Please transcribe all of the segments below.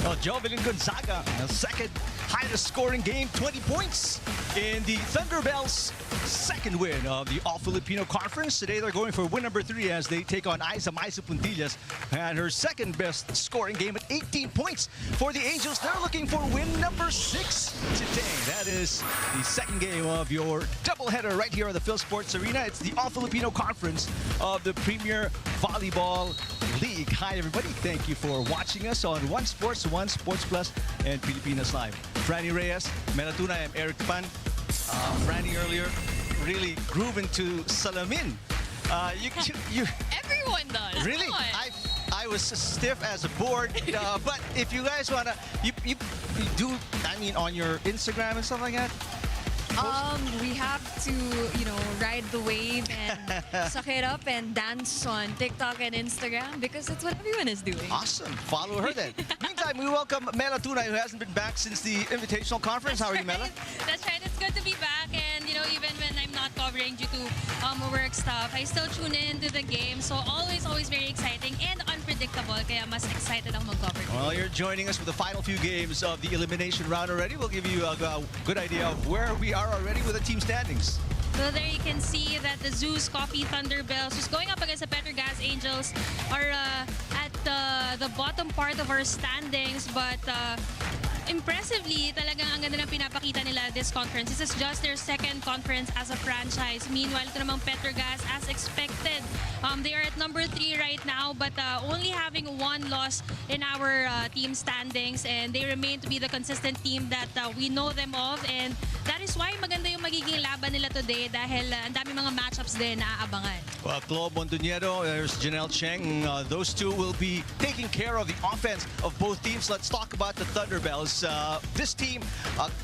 Well, Jovelyn Gonzaga, a second highest scoring game, 20 points in the Thunderbelles' second win of the All-Filipino Conference. Today they're going for win number 3 as they take on Isa Puntillas, and her second best scoring game at 18 points. For the Angels, they're looking for win number 6 today. That is the second game of your doubleheader right here at the Phil Sports Arena. It's the All-Filipino Conference of the Premier Volleyball League. Hi everybody, thank you for watching us on One Sports, One Sports Plus, and Pilipinas Live. Franny Reyes, Melatuna, I'm Eric Pan. Franny earlier really grooving to Salamin. Everyone does. Really? I was as stiff as a board. But if you guys wanna, you do, I mean, on your Instagram and stuff like that. We have to, ride the wave and suck it up and dance on TikTok and Instagram because that's what everyone is doing. Awesome. Follow her then. Meantime, we welcome Melatuna, who hasn't been back since the Invitational Conference. How are you, Mela? That's right. It's good to be back. And, even when I'm not covering due to work stuff, I still tune in to the game. So always very exciting and unpredictable. Kaya mas excited ako mag-cover. Well, you're joining us for the final few games of the elimination round already. We'll give you a good idea of where we are already with the team standings. So there you can see that the ZUS Coffee Thunderbelles, who's going up against the Petro Gazz Angels, are at the bottom part of our standings. But impressively, talagang ang ganda ng pinapakita nila this conference. This is just their second conference as a franchise. Meanwhile, ito namang Petro Gazz, as expected, they are at number 3 right now, but only having 1 loss in our team standings, and they remain to be the consistent team that we know them of, and that is why maganda yung magiging laban nila today dahil ang dami mga matchups din na aabangan. Well, Claude Mondoñedo, there's Janelle Cheng. Those two will be taking care of the offense of both teams. Let's talk about the Thunderbelles. This team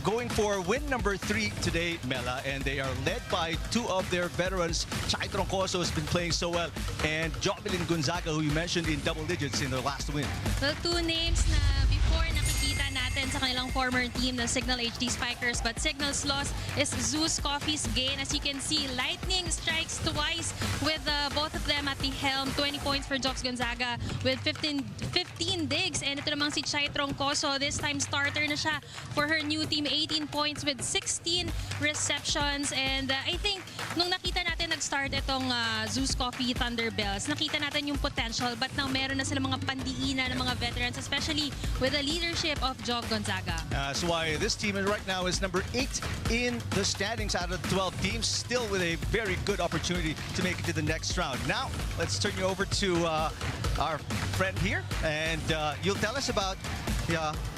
going for win number 3 today, Mela, and they are led by 2 of their veterans. Chai Troncoso has been playing so well, and Jovelyn Gonzaga, who you mentioned in double digits in their last win. Well, 2 names na before nakikita natin sa kanilang former team, the Signal HD Spikers, but Signal's loss is ZUS Coffee's gain. As you can see, Lightning strikes twice with both of them at the helm. 20 points for Jox Gonzaga with 15 digs, and ito namang si Chai Troncoso, this time starter na siya for her new team, 18 points with 16 receptions. And I think nung nakita natin nag-start itong ZUS Coffee Thunderbelles, nakita natin yung potential, but now meron na sila mga pandiina ng mga veterans, especially with the leadership of Jox Gonzaga. That's why this team right now is number 8 in the standings out of 12 teams, still with a very good opportunity to make it to the next round. Now, let's turn you over to our friend here, and you'll tell us about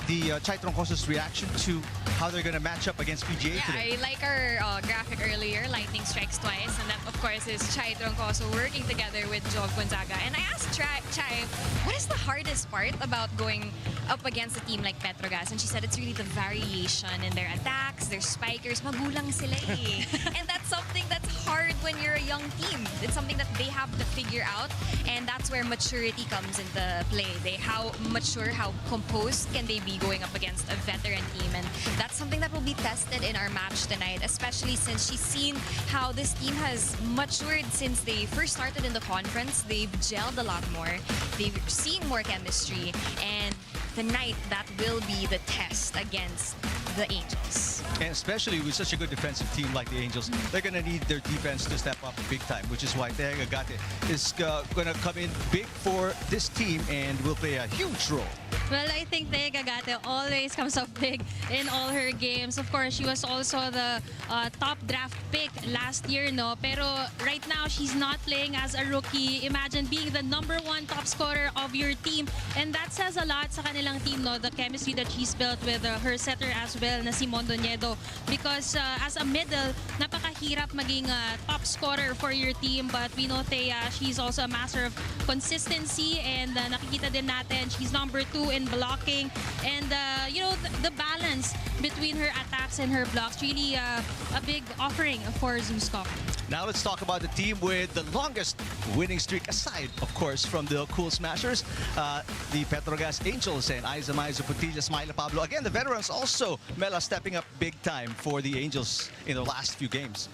the Chai Troncoso's reaction to how they're going to match up against PGA today. I like our graphic earlier, Lightning strikes twice, and that, of course, is Chai Troncoso working together with Jox Gonzaga. And I asked Chai, what is the hardest part about going up against a team like Petro Gazz? And she said it's really the variation in their attacks, their spikers. Magulang sila eh. And that's something that's hard when you're a young team. It's something that they have to figure out, and that's where maturity comes into play. How mature, how composed can they be going up against a veteran team, and that's something that will be tested in our match tonight, especially since she's seen how this team has matured since they first started in the conference. They've gelled a lot more. They've seen more chemistry, and tonight that will be the test against the Angels. And especially with such a good defensive team like the Angels, they're going to need their defense to step up big time, which is why Tea Agate is going to come in big for this team and will play a huge role. Well, I think Tea Agate always comes up big in all her games. Of course, she was also the top draft pick last year, no? Pero right now, she's not playing as a rookie. Imagine being the #1 top scorer of your team. And that says a lot sa kanilang team, no? The chemistry that she's built with her setter as well, na si Mondoñedo. Because as a middle, napakahirap maging top scorer for your team. But we know Thea, she's also a master of consistency. And nakikita din natin, she's number 2 in blocking, and the balance between her attacks and her blocks, really a big offering for ZUS Coffee. Now let's talk about the team with the longest winning streak, aside, of course, from the Cool Smashers, the Petro Gazz Angels and Aiza Putillas, Myla Pablo. Again, the veterans also, Mela, stepping up big time for the Angels in the last few games.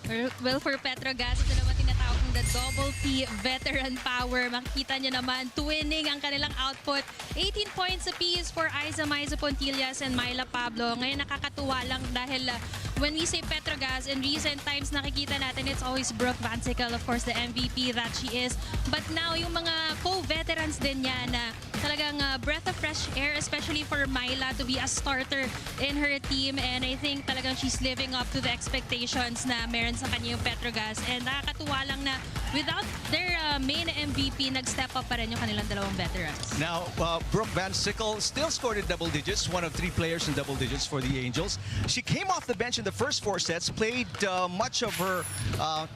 Well, for Petro Gazz, ito naman tinatawag ng the double P veteran power. Makikita nyo naman, twinning ang kanilang output. 18 points apiece for Aiza Putillas and Myla Pablo. Ngayon nakakatuwa lang dahil when we say Petro Gazz, in recent times nakikita natin it's always Brooke Vansickle, of course, the MVP that she is. But now, yung mga co-veterans din niya na talagang breath of fresh air, especially for Myla to be a starter in her team. And I think talagang she's living up to the expectations na meron sa kanya yung Petro Gazz. And nakakatuwa lang na without their main MVP, nag-step up pa rin yung kanilang dalawang veterans. Now, Brooke Vansickle still scored in double digits, one of 3 players in double digits for the Angels. She came off the bench in the first 4 sets, played much of her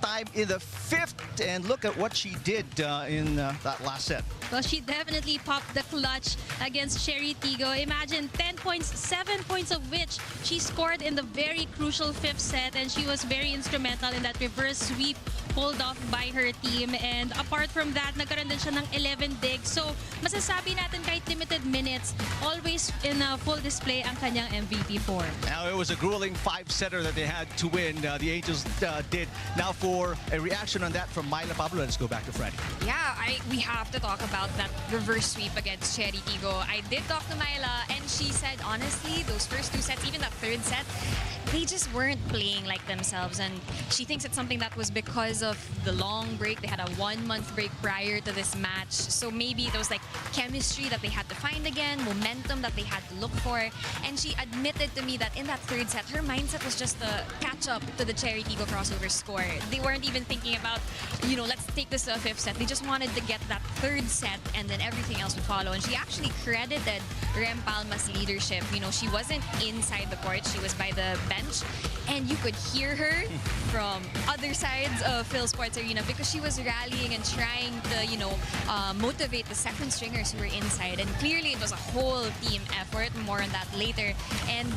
time in the 5th, and look at what she did in that last set. Well, she definitely popped the clutch against Sherry Tigo. Imagine 10 points, 7 points of which she scored in the very crucial 5th set, and she was very instrumental in that reverse sweep pulled off by her team. And apart from that, nagkaroon din siya ng 11 digs. So, masasabi natin kahit limited minutes, always in full display ang kanyang MVP form. Now, it was a grueling 5-setter that they had to win. The Angels did. Now, for a reaction on that from Myla Pablo, let's go back to Freddie. Yeah, we have to talk about that reverse sweep against Sherry Tigo. I did talk to Myla, and she said, honestly, those first 2 sets, even that 3rd set, they just weren't playing like themselves. And she thinks it's something that was because of the long break. They had a 1-month break prior to this match. So maybe there was like chemistry that they had to find again, momentum that they had to look for. And she admitted to me that in that 3rd set, her mindset was just to catch up to the Cherry Tigo crossover score. They weren't even thinking about, let's take this to a 5th set. They just wanted to get that 3rd set, and then everything else would follow. And she actually credited Rem Palma's leadership. She wasn't inside the court. She was by the bench. And you could hear her from other sides of Phil Sports Arena because she was rallying and trying to, motivate the second stringers who were inside. And clearly it was a whole team effort. More on that later. And,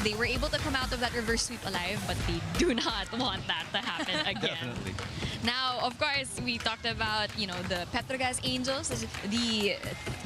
they were able to come out of that reverse sweep alive, but they do not want that to happen again. Definitely. Now, of course, we talked about, the Petro Gazz Angels, the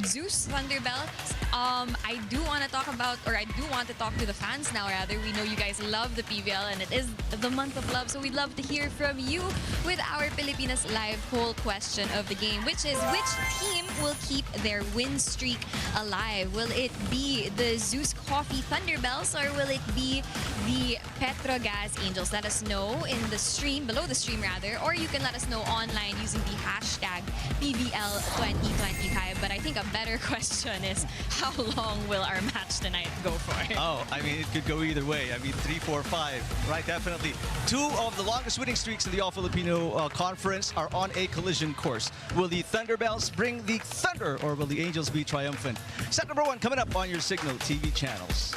ZUS Thunderbelles. I do want to talk to the fans now, rather. We know you guys love the PVL, and it is the month of love, so we'd love to hear from you with our Pilipinas Live poll question of the game, which is, which team will keep their win streak alive? Will it be the ZUS Coffee Thunderbelles, or will it be the Petro Gazz Angels? Let us know in the stream, below the stream rather, or you can let us know online using the hashtag PVL2025. But I think a better question is, how long will our match tonight go for? Oh, I mean, it could go either way. I mean, 3, 4, 5. Right, definitely. 2 of the longest winning streaks in the All-Filipino Conference are on a collision course. Will the Thunderbelles bring the thunder, or will the Angels be triumphant? Set number 1 coming up on your Signal TV channels.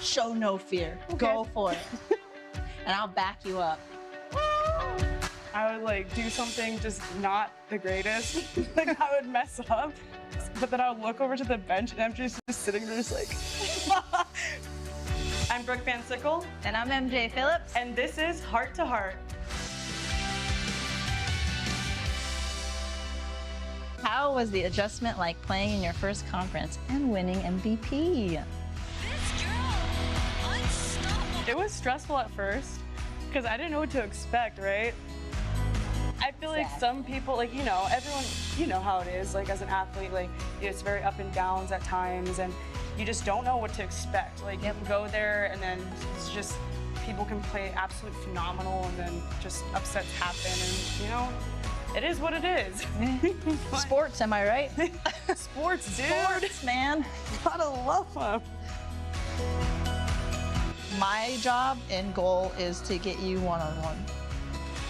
Show no fear. Okay. Go for it. And I'll back you up. I would like do something just not the greatest. Like I would mess up, but then I would look over to the bench and I'm just sitting there just like. I'm Brooke Van Sickle. And I'm MJ Phillips. And this is Heart to Heart. How was the adjustment like playing in your first conference and winning MVP? It was stressful at first because I didn't know what to expect, right? I feel like some people, like, you know, everyone, you know how it is, like as an athlete, like it's very up and downs at times and you just don't know what to expect. Like you can go there and then it's just, people can play absolutely phenomenal and then just upsets happen and, you know, it is what it is. Sports, am I right? Sports, dude. Sports, man. Gotta love them. My job and goal is to get you one-on-one.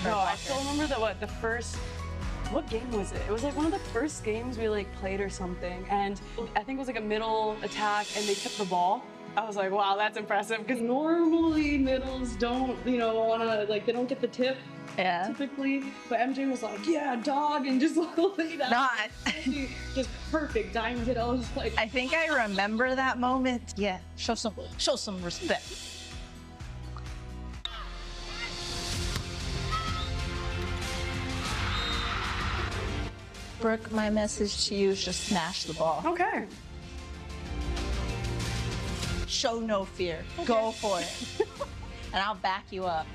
No, I still remember that what game was it? It was like one of the first games we like played or something. And I think it was like a middle attack and they tipped the ball. I was like, wow, that's impressive. Because normally middles don't, you know, wanna, like they don't get the tip typically. But MJ was like, yeah, dog, and just laid out. Not. Just perfect diamond hit. I was like, I think I remember that moment. Yeah, show some respect. Brooke, my message to you is just smash the ball. okay. Show no fear. Go for it. And I'll back you up.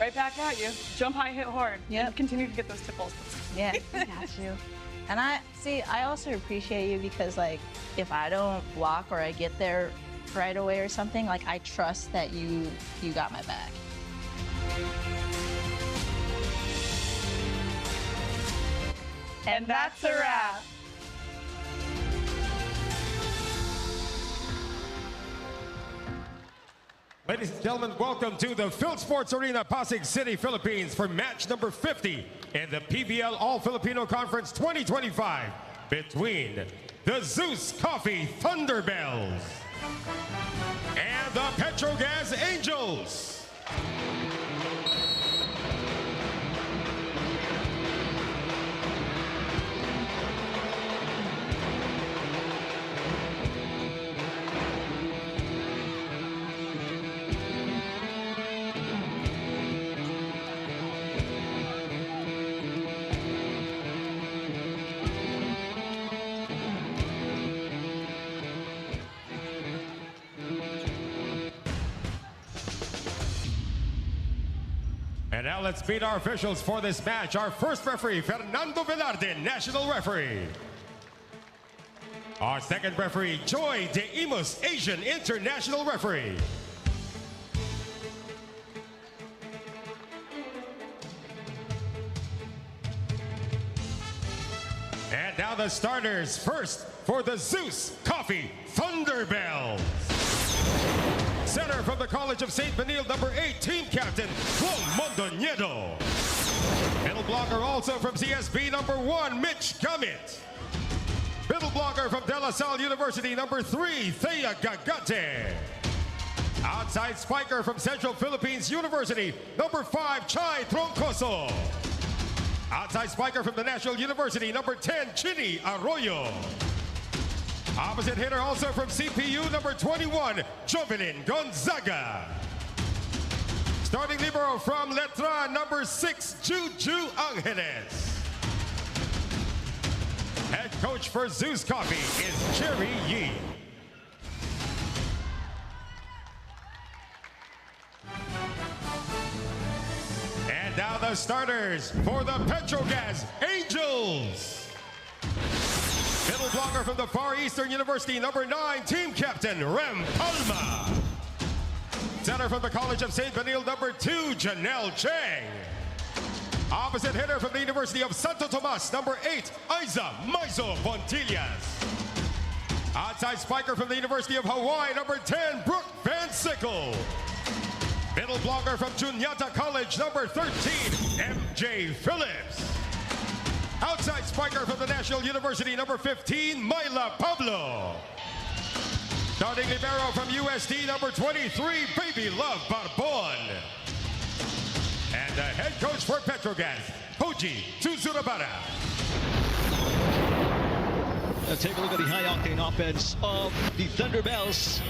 Right back at you. Jump high, hit hard. Yep. And continue to get those tip balls. Yeah, I got you. And I also appreciate you because like if I don't block or I get there right away or something, like I trust that you got my back. And that's a wrap. Ladies and gentlemen, welcome to the Phil Sports Arena, Pasig City, Philippines for match number 50 in the PVL All-Filipino Conference 2025 between the ZUS Coffee Thunderbelles and the Petro Gazz Angels. And now let's meet our officials for this match. Our first referee, Fernando Velarde, National Referee. Our second referee, Joy De Imus, Asian International Referee. And now the starters. First, for the ZUS Coffee Thunderbelles. Center from the College of St. Benil, number 8, team captain, Juan Mondoñedo. Middle blocker also from CSB, number 1, Mitch Gamit. Middle blocker from De La Salle University, number 3, Thea Gagate. Outside spiker from Central Philippines University, number 5, Chai Troncoso. Outside spiker from the National University, number 10, Chini Arroyo. Opposite hitter also from CPU, number 21, Jovelyn Gonzaga. Starting libero from Letra, number 6, Juju Angeles. Head coach for ZUS Coffee is Jerry Yee. And now the starters for the Petro Gazz Angels. Middle blocker from the Far Eastern University, number 9, team captain, Rem Palma. Center from the College of St. Benil, number 2, Janelle Cheng. Opposite hitter from the University of Santo Tomas, number 8, Aiza Maizo Pontillas. Outside spiker from the University of Hawaii, number 10, Brooke Van Sickle. Middle blocker from Juniata College, number 13, MJ Phillips. Outside spiker from the National University, number 15, Myla Pablo. Starting libero from USD number 23, Baby Love Barbon. And the head coach for Petro Gazz, Hoji Tuzurabara. Let's take a look at the high-octane offense of the Thunderbelles.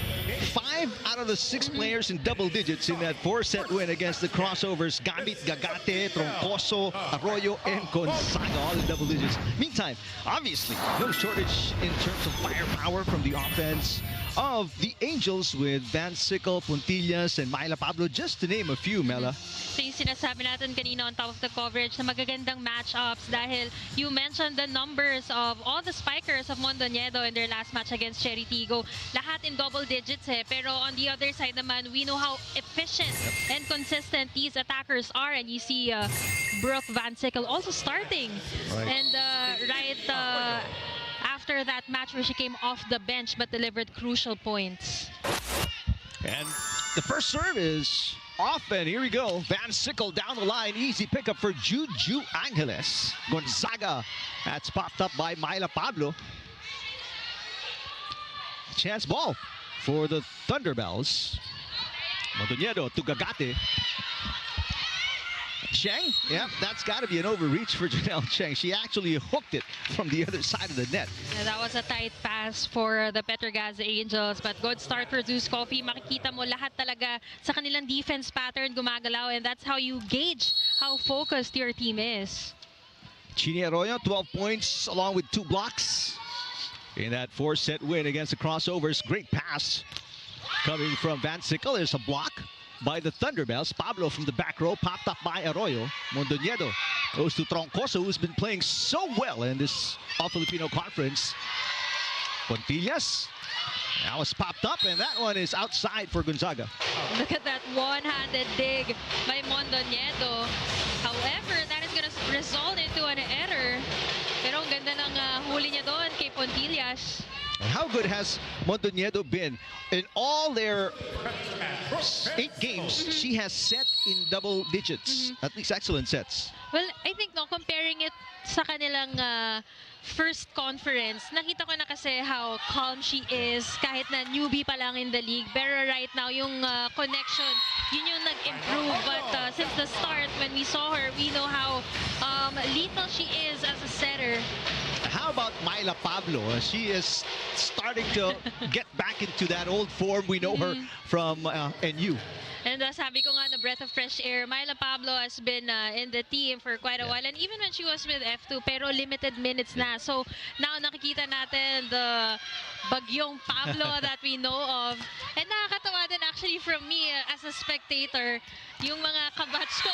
5 out of the 6 players in double digits in that 4-set win against the crossovers. Gamit, Gagate, Troncoso, Arroyo, and Gonzaga, all in double digits. Meantime, obviously, no shortage in terms of firepower from the offense of the Angels with Van Sickle, Puntillas, and Myla Pablo, just to name a few, Mela. So yung sinasabi natin kanina on top of the coverage na magagandang matchups dahil you mentioned the numbers of all the spikers of Mondoñedo in their last match against Cherry Tigo. Lahat in double digits eh. Pero on the other side naman, we know how efficient and consistent these attackers are. And you see Brooke Van Sickle also starting. Right. And after that match where she came off the bench but delivered crucial points. And the first serve is off, and here we go. Van Sickle down the line. Easy pickup for Juju Angeles. Gonzaga. That's popped up by Myla Pablo. Chance ball for the Thunderbelles. Mondoñedo to Gagate. Cheng, yeah, that's got to be an overreach for Janelle Cheng. She actually hooked it from the other side of the net. Yeah, that was a tight pass for the Petro Gazz Angels, but good start for ZUS Coffee. Makikita mo lahat talaga sa kanilang defense pattern gumagalaw, and that's how you gauge how focused your team is. Chini Arroyo, 12 points along with 2 blocks in that 4-set win against the crossovers. Great pass coming from Van Sickle. There's a block by the Thunderbelles. Pablo from the back row, popped up by Arroyo. Mondoñedo goes to Troncoso, who's been playing so well in this All-Filipino conference. Pontillas, that was popped up, and that one is outside for Gonzaga. Look at that one-handed dig by Mondoñedo. However, that is going to result into an error. Pero ang ganda ng huli niya doon kay Pontillas. And how good has Mondoñedo been? In all their 8 games, she has set in double digits. At least excellent sets. Well, I think no, comparing it sa kanilang first conference, nakita ko na kasi how calm she is kahit na newbie pa lang in the league. Pero right now, yung connection, yun yung nag-improve. But since the start, when we saw her, we know how lethal she is as a setter. How about Myla Pablo? She is starting to get back into that old form. We know her from NU. And sabi ko nga na breath of fresh air, Myla Pablo has been in the team for quite a while. And even when she was with F2, pero limited minutes na. So now nakikita natin the bagyong Pablo that we know of. And nakakatawa din actually from me as a spectator, yung mga kabatch ko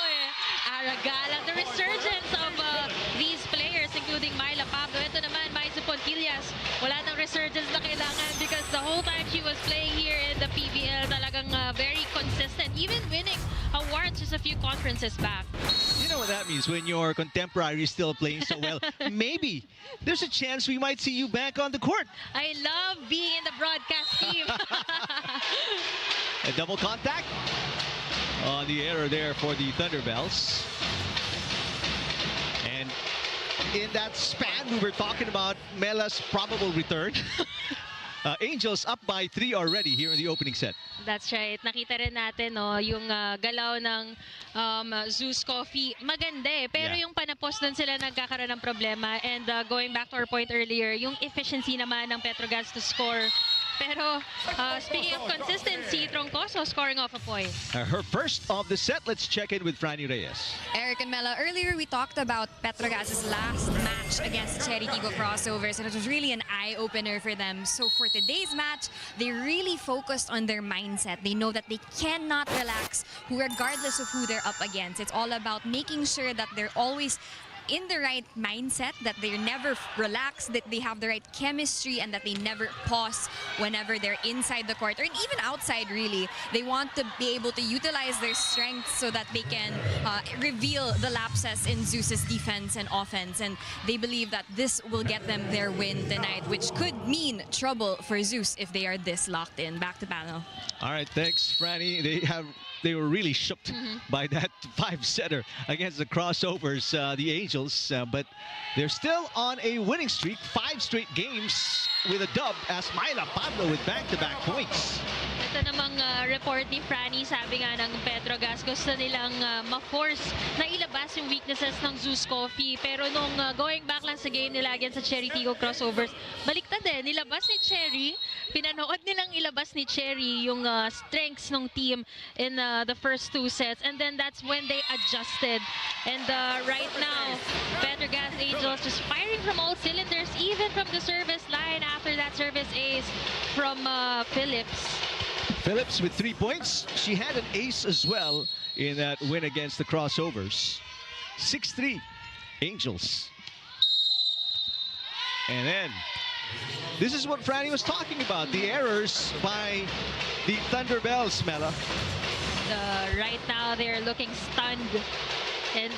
Aragala, the resurgence of these players, including Myla Pablo. Ito naman, Maiza Pontillas, wala nang resurgence na kailangan because the whole time she was playing here in the PVL, talagang very consistent, even winning awards just a few conferences back. You know what that means when your contemporary is still playing so well. Maybe there's a chance we might see you back on the court. I love being in the broadcast team. A double contact on the error there for the Thunderbelles. And in that span, we were talking about Mela's probable return. Angels up by 3 already here in the opening set. That's right. Nakita rin natin no, yung galaw ng ZUS Coffee. Maganda eh. Pero yung panapos doon sila nagkakaroon ng problema. And going back to our point earlier, yung efficiency naman ng Petro Gazz to score. Pero speaking of consistency, Troncoso scoring off a point. Her first of the set. Let's check in with Franny Reyes. Eric and Mela, earlier we talked about Petro Gazz's last match against Cherry Tigo crossovers, and it was really an eye-opener for them. So for today's match, they really focused on their mindset. They know that they cannot relax regardless of who they're up against. It's all about making sure that they're always in the right mindset, that they're never relaxed, that they have the right chemistry, and that they never pause whenever they're inside the court or even outside, really. They want to be able to utilize their strengths so that they can reveal the lapses in ZUS's defense and offense. And they believe that this will get them their win tonight, which could mean trouble for ZUS if they are this locked in. Back to panel. All right, thanks, Franny. They were really shocked by that 5-setter against the crossovers, the Angels, but they're still on a winning streak, 5 straight games with a dub as Myla Pablo with back-to-back points. Ito namang report ni Franny, sabi nga ng Petro Gazz, gusto nilang ma-force na ilabas yung weaknesses ng ZUS Coffee. Pero nung going back lang sa game nila against sa Cherry Tigo crossovers, baliktad nilabas ni Cherry. Pinanood nilang ilabas ni Cherry yung strengths ng team in the first 2 sets. And then that's when they adjusted. And right now, Petro Gazz Angels just firing from all cylinders, even from the service line after that service ace from Phillips. Phillips with 3 points. She had an ace as well in that win against the crossovers. 6-3 Angels. And then this is what Franny was talking about, the errors by the Thunderbelles, Mela. Right now they're looking stunned. And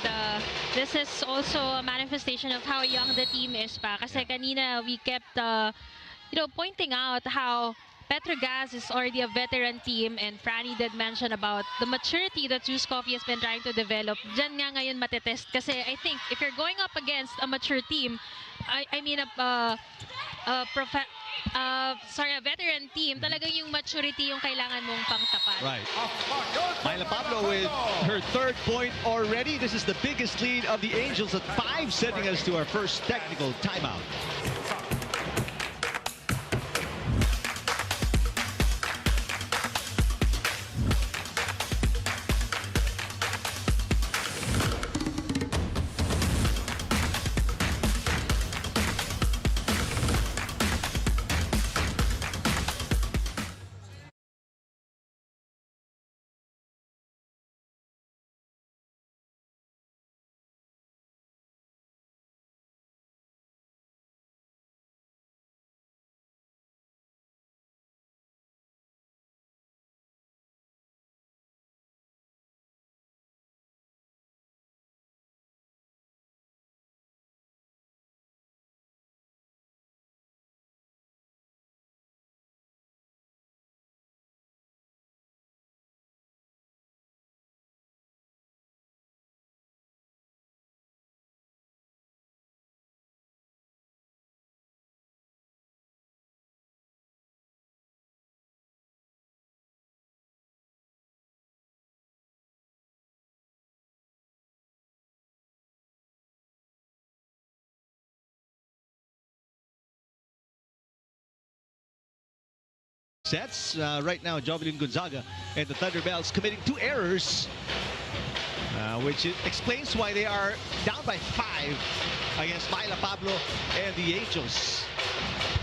this is also a manifestation of how young the team is pa. Kasi kanina we kept pointing out how Petro Gazz is already a veteran team, and Franny did mention about the maturity that ZUS Coffee has been trying to develop. Diyan nga ngayon matetest kasi I think if you're going up against a mature team, I mean a veteran team, talagang yung maturity yung kailangan mong pangtapat. Right. Myla Pablo with her 3rd point already. This is the biggest lead of the Angels at 5, sending us to our first technical timeout. Sets right now, Jovelyn Gonzaga and the Thunderbelles committing 2 errors, which explains why they are down by 5 against Myla Pablo and the Angels.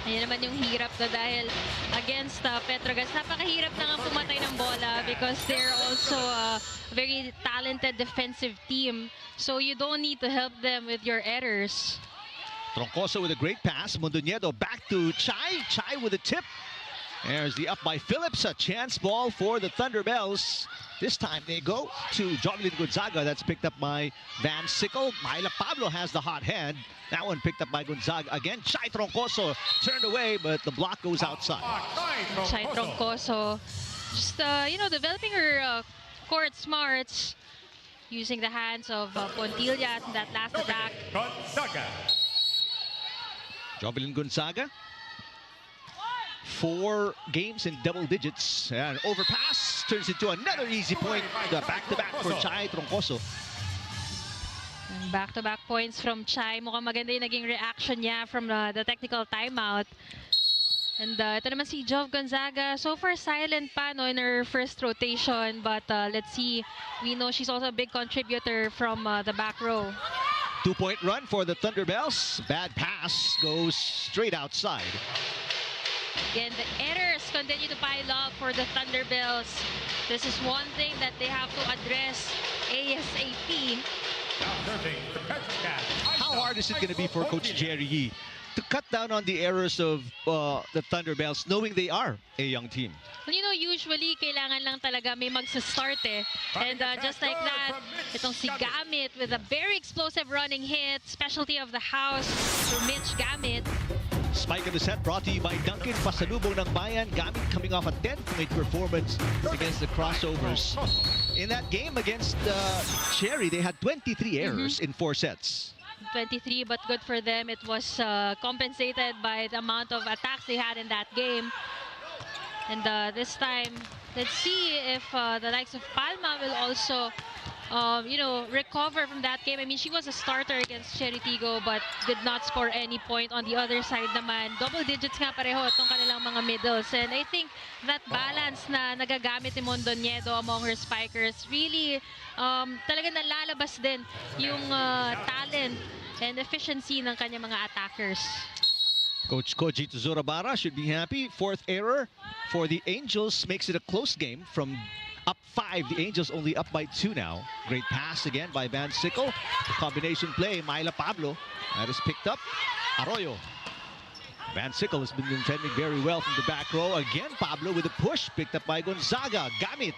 Ayan naman yung hirap na dahil against Petro Gazz, napakahirap na nga pumatay ng bola because they're also a very talented defensive team. So you don't need to help them with your errors. Troncoso with a great pass. Mondoñedo back to Chai. Chai with a tip. There's the up by Phillips, a chance ball for the Thunderbelles. This time they go to Jovelyn Gonzaga. That's picked up by Van Sickle. Myla Pablo has the hot hand. That one picked up by Gonzaga. Again, Chai Troncoso turned away, but the block goes outside. Chai Troncoso just, developing her court smarts, using the hands of Pontilla in that last attack. Jovelyn Gonzaga. 4 games in double digits. And overpass turns into another easy point. Back-to-back for Chai Troncoso. Back-to-back points from Chai. Mukhang maganda yung naging reaction niya from the technical timeout. And ito naman si Jov Gonzaga. So far silent pa in her first rotation. But let's see. We know she's also a big contributor from the back row. 2-point run for the Thunderbelles. Bad pass goes straight outside. Again, the errors continue to pile up for the Thunderbelles. This is one thing that they have to address ASAP. How hard is it going to be for Coach Jerry Yee to cut down on the errors of the Thunderbelles, knowing they are a young team? Well, usually kailangan lang talaga may magsastart eh. And just like that, itong si Gamit with a very explosive running hit, specialty of the house for Mitch Gamit. Spike of the set brought to you by Duncan. Pasalubong ng Bayan. Gamit coming off a 10-point performance against the crossovers. In that game against Cherry, they had 23 errors in 4 sets. 23, but good for them. It was compensated by the amount of attacks they had in that game. And this time, let's see if the likes of Palma will also, you know, recover from that game. I mean, she was a starter against Cheritigo but did not score any point. On the other side naman, double digits nga pareho itong kanilang mga middles. And I think that balance na nagagamit ni Mondoñedo among her spikers really talaga nalalabas din yung talent and efficiency ng kanyang mga attackers. Coach Koji Tuzurabara should be happy. Fourth error for the Angels makes it a close game. From up 5, the Angels only up by 2 now. Great pass again by Van Sickle. The combination play, Myla Pablo. That is picked up. Arroyo. Van Sickle has been defending very well from the back row. Again, Pablo with a push, picked up by Gonzaga. Gamit.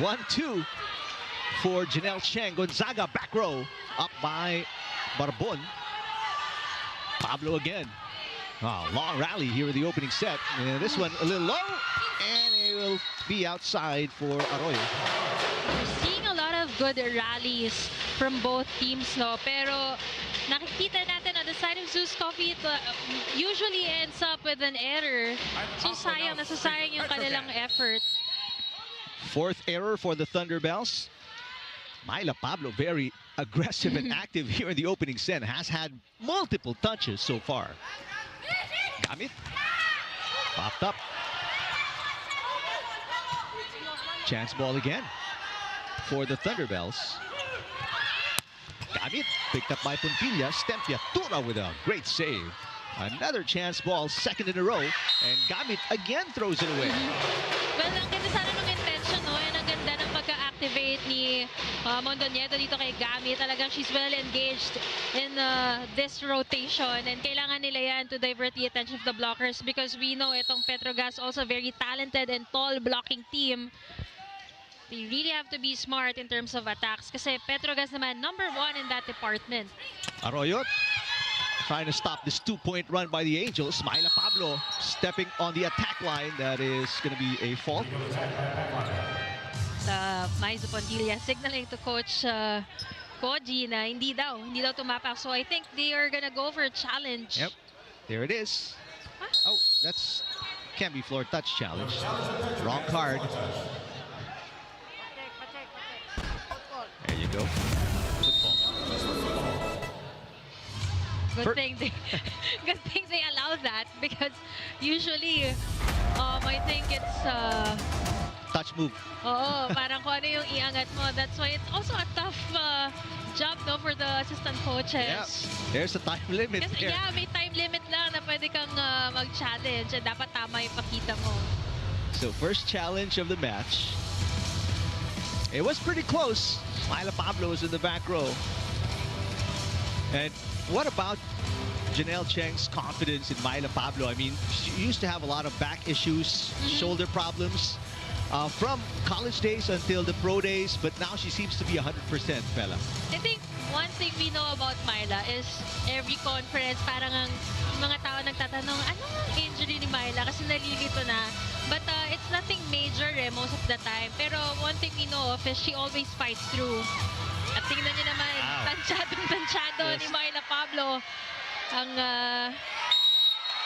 1-2 for Janelle Cheng. Gonzaga back row, up by Barbon. Pablo again. Oh, long rally here in the opening set. And this one a little low, and it will be outside for Arroyo. We're seeing a lot of good rallies from both teams, no? Pero nakikita natin on the side of ZUS Coffee, it usually ends up with an error. So sayang, nasasayang yung kanilang effort. Fourth error for the Thunderbelles. Myla Pablo very aggressive and active here in the opening set. Has had multiple touches so far. Gamit. Popped up. Chance ball again for the Thunderbelles. Gamit picked up by Puntilla. Stempiatura with a great save. Another chance ball, second in a row. And Gamit again throws it away. Well, ang ganda sana ng intention, no? And ang ganda ng pagka-activate ni Mondoñedo dito kay Gamit. Talagang she's well engaged in this rotation. And kailangan nila yan to divert the attention of the blockers because we know itong Petro Gazz also very talented and tall blocking team. They really have to be smart in terms of attacks kasi Petro Gazz naman #1 in that department. Arroyo trying to stop this 2-point run by the Angels. Myla Pablo stepping on the attack line. That is going to be a fault. Maiza Pontilla signaling to Coach Koji na hindi daw tumapak. So I think they are gonna go for a challenge. Yep, there it is. Oh, that's can't be floor touch challenge. Wrong card. There you go. Football. Good thing they allow that because usually I think it's touch move. oo, parang kung ano yung iangat mo. That's why it's also a tough job no for the assistant coaches. Yeah, there's a time limit Kasi there. yeah, may time limit lang na pwede kang mag-challenge and dapat tama yung pakita mo. So first challenge of the match. It was pretty close. Myla Pablo is in the back row. And what about Janelle Cheng's confidence in Myla Pablo? I mean, she used to have a lot of back issues, shoulder problems from college days until the pro days, but now she seems to be 100%, Bella. I think one thing we know about Myla is every conference, parang ang mga tao nagtatanong, ano ang injury ni Myla? Kasi nalilito na. But it's nothing major most of the time. Pero one thing we know of is she always fights through. At tingnan niyo naman, tansyado Yes. ni Myla Pablo. Ang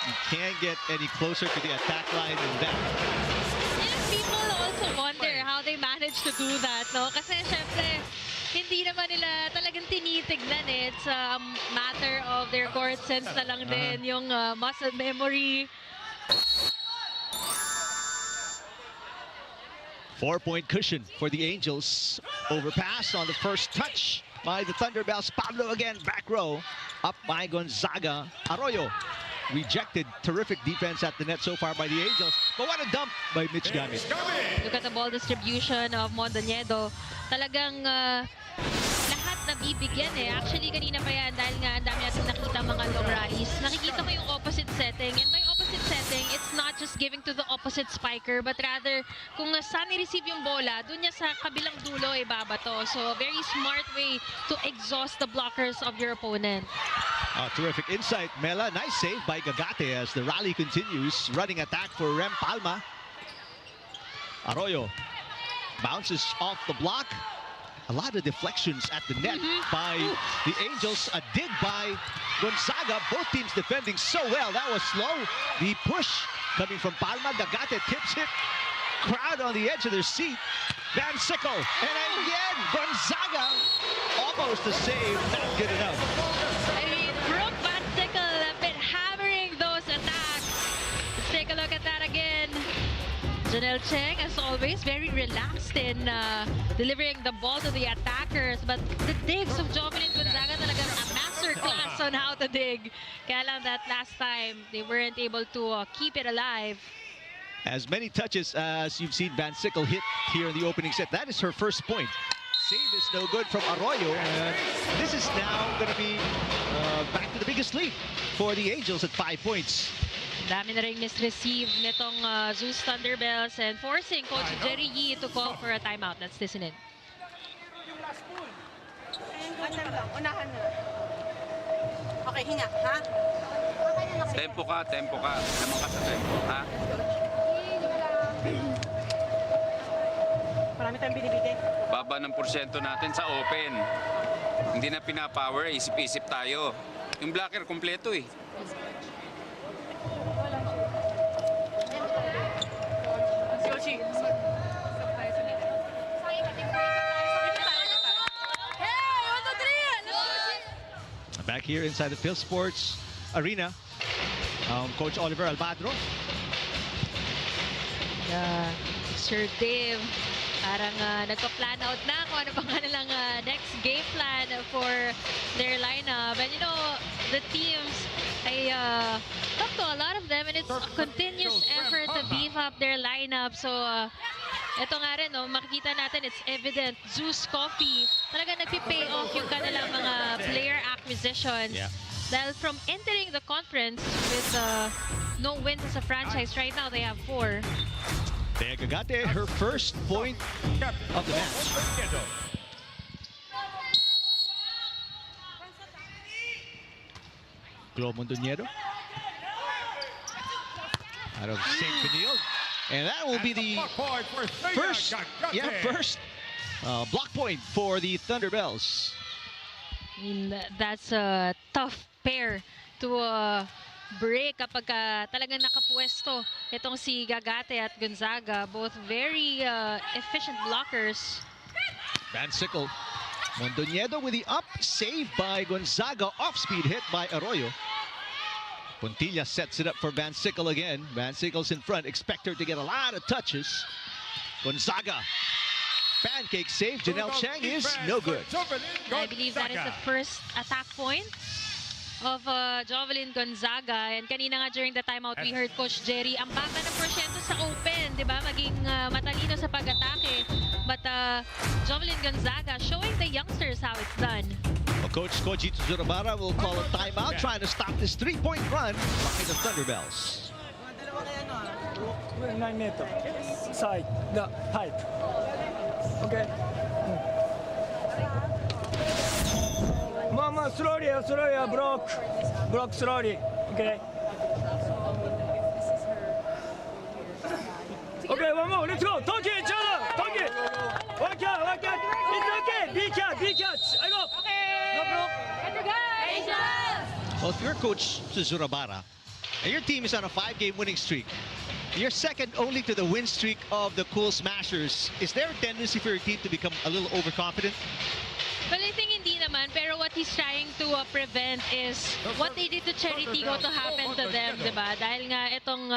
You can't get any closer to the attack line than that. people also wonder how they manage to do that, no? Kasi syempre, hindi naman nila talagang tinitignan eh. It's a matter of their court sense na lang din, yung muscle memory. 4-point cushion for the Angels. Overpass on the first touch by the Thunderbelles. Pablo again, back row. Up by Gonzaga. Arroyo rejected. Terrific defense at the net so far by the Angels. But what a dump by Mitch Gamit. Look at the ball distribution of Mondoñedo. Talagang lahat nabibigyan eh. Actually, kanina pa yan dahil nga ang dami natin nakita mga long rallies. Nakikita mo yung opposite setting. And by opposite setting, it's not just giving to the opposite spiker, but rather kung saan i-receive yung bola, dun niya sa kabilang dulo ibabato. So, very smart way to exhaust the blockers of your opponent. Terrific insight, Mela. Nice save by Gagate as the rally continues. Running attack for Rem Palma. Arroyo bounces off the block. a lot of deflections at the net by the Angels. A dig by Gonzaga. Both teams defending so well. That was slow. The push coming from Palma. Gagate tips it. Crowd on the edge of their seat. Van Sickle. And again, Gonzaga. Almost a save. Not good enough. I mean, Brooke Van Sickle have been hammering those attacks. Let's take a look at that again. Janelle Cheng, as always, very relaxed in delivering the ball to the attackers. But the digs of Jovelyn Gonzaga talagang a masterclass on how to dig. Kaya lang that last time, they weren't able to keep it alive. As many touches as you've seen Van Sickle hit here in the opening set. That is her first point. Save is no good from Arroyo. And this is now going to be back to the biggest lead for the Angels at 5 points. Dami na rin misreceive nitong ZUS Thunderbelles and forcing Coach Jerry Yee to call for a timeout. Let's listen in. Okay, hinga, ha? Tempo ka. Naman ka sa tempo, ha? Marami tayong binibigay. Baba ng porsyento natin sa open. Hindi na pinapower, isip-isip tayo. Yung blocker, kompleto eh. Back here inside the Phil Sports Arena, Coach Oliver Albadro. Sir Dave, parang nagpa-plan out na kung ano pa nga nilang next game plan for their lineup. And you know, the teams, I talked to a lot of them and it's a continuous effort to beef up their lineup. So, ito nga rin, no, makikita natin, it's evident, ZUS Coffee, talaga nagpi-pay off yung kanilang mga player acquisitions. Yeah. Dahil from entering the conference with no wins as a franchise, right now they have 4. Thea Gagate, her first point of the match. Glo Mondoñedo out of St. Benil. And that will be the first block point for the Thunderbelles. I mean, that's a tough pair to break kapag talagang nakapuesto itong si Gagate at Gonzaga. Both very efficient blockers. Van Sickle. Mondoñedo with the up. Save by Gonzaga. Off-speed hit by Arroyo. Puntilla sets it up for Van Sickle again. Van Sickle's in front. Expect her to get a lot of touches. Gonzaga. Pancake save. Janelle Chang is no good. I believe that is the first attack point of Jovelyn Gonzaga. And kanina nga during the timeout, we heard Coach Jerry, ang baba ng porsyento sa open, di ba? Maging matalino sa pag-atake. But Jovelyn Gonzaga showing the youngsters how it's done. Well, Coach Kojito Zurabara will call a timeout, trying to stop this three-point run by the Thunderbelles. 9 meters. Side, the height. Okay. Mama, slowly, block slowly. Okay. Okay, one more. Let's go. Talk each other. Talk it. Work out. It's okay. Be catch. I go. Go, Brooke. Petro Gazz Angels. Well, if you're Coach Zurabara, and your team is on a 5-game winning streak, you're second only to the win streak of the Cool Smashers. Is there a tendency for your team to become a little overconfident? Well, I think hindi naman, pero what he's trying to prevent is what they did to Cherry Tigo to happen to them, diba? Dahil nga itong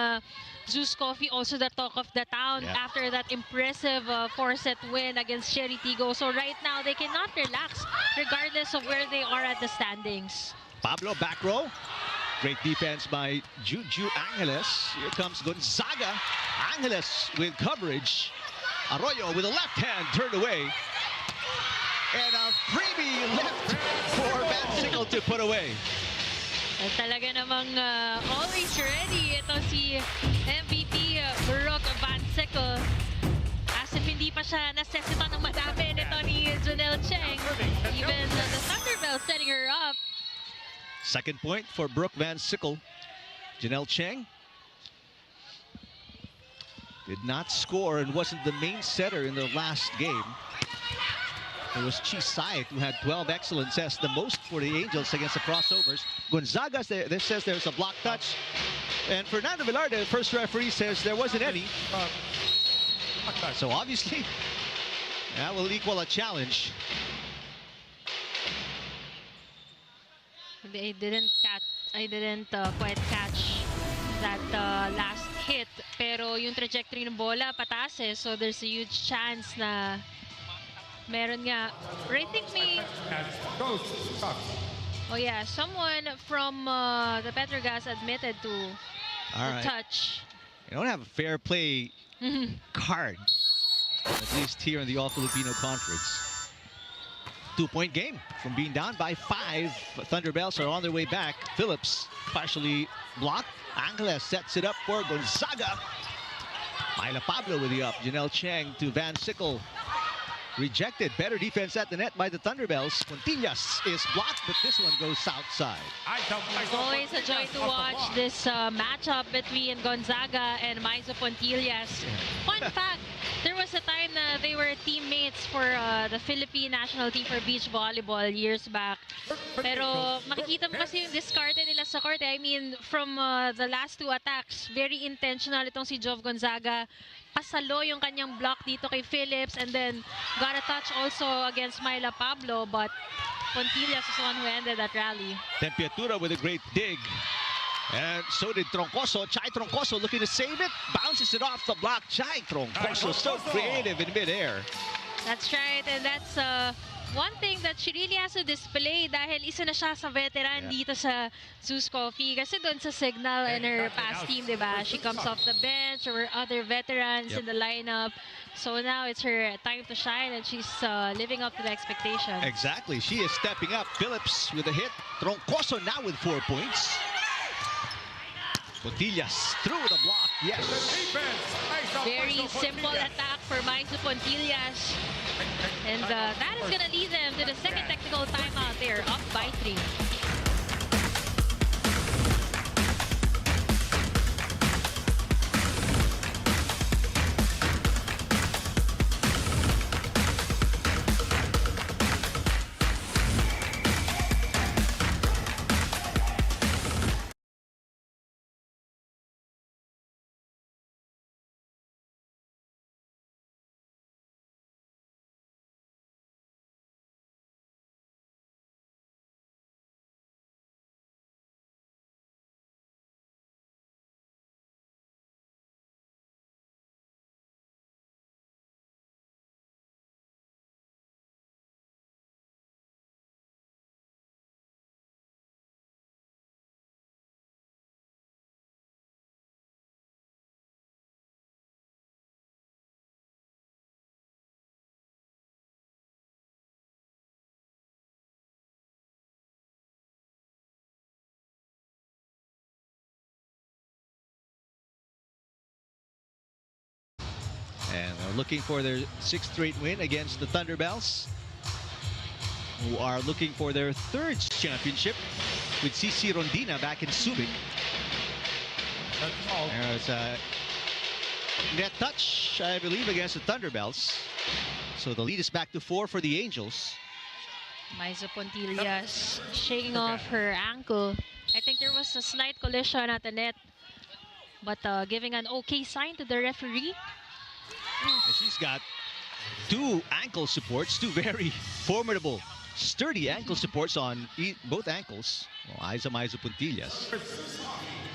ZUS Coffee, also the talk of the town after that impressive 4-set win against Cherry Tigo. So right now, they cannot relax regardless of where they are at the standings. Pablo back row. Great defense by Juju Angeles. Here comes Gonzaga. Angeles with coverage. Arroyo with a left hand turned away. And a freebie left for Van Sickle to put away. At talaga namang always ready ito si MVP Brooke Van Sickle. As if hindi pa siya nasesita ng madami nito ni Janelle Cheng. Even the Thunderbelles setting her up. Second point for Brooke Van Sickle. Janelle Cheng did not score and wasn't the main setter in the last game. It was Chisait who had 12 excellent sets, the most for the Angels against the crossovers. Gonzaga this says there's a block touch. And Fernando Villar, the first referee, says there wasn't any. So obviously, that will equal a challenge. I didn't quite catch that last hit. Pero yung trajectory ng bola pataas eh. So there's a huge chance na meron nga. I think may... Oh yeah, someone from the Petro Gazz admitted to the touch. You don't have a fair play card, at least here in the All-Filipino Conference. 2-point game from being down by 5. Thunderbelles are on their way back. Phillips partially blocked. Angeles sets it up for Gonzaga. Myla Pablo with the up. Janelle Cheng to Van Sickle. Rejected. Better defense at the net by the Thunderbelles. Pontillas is blocked, but this one goes outside. It's always a joy to watch this matchup between Gonzaga and Maizo Pontillas. Fun fact, there was a time na they were teammates for the Philippine national team for beach volleyball years back. Pero makikita mo kasi yung discarded nila sa court. I mean, from the last 2 attacks, very intentional itong si Jove Gonzaga. Pasalo yung kanyang block dito kay Phillips, and then got a touch also against Myla Pablo, but Pontillas is the one who ended that rally. Tempiatura with a great dig. And so did Troncoso. Chai Troncoso looking to save it. Bounces it off the block. Chai Troncoso so creative in midair. That's right, and that's one thing that she really has to display dahil isa na siya sa veteran dito sa ZUS Coffee. Kasi doon sa Signal and her past team, diba? She comes off the bench, or other veterans in the lineup. So now it's her time to shine, and she's living up to the expectations. Exactly. She is stepping up. Phillips with a hit. Troncoso now with 4 points. Pontillas through the block. Yes. Very simple attack for Maizo Pontillas. And that is going to lead them to the second technical timeout. They're up by 3. And they're looking for their 6th straight win against the Thunderbelles, who are looking for their 3rd championship with CC Rondina back in Subic. There's a net touch, I believe, against the Thunderbelles. So the lead is back to 4 for the Angels. Maizo Pontillas shaking off her ankle. I think there was a slight collision at the net, but giving an okay sign to the referee. And she's got 2 ankle supports, 2 very formidable, sturdy ankle supports on both ankles. Well, Maizo Pontillas.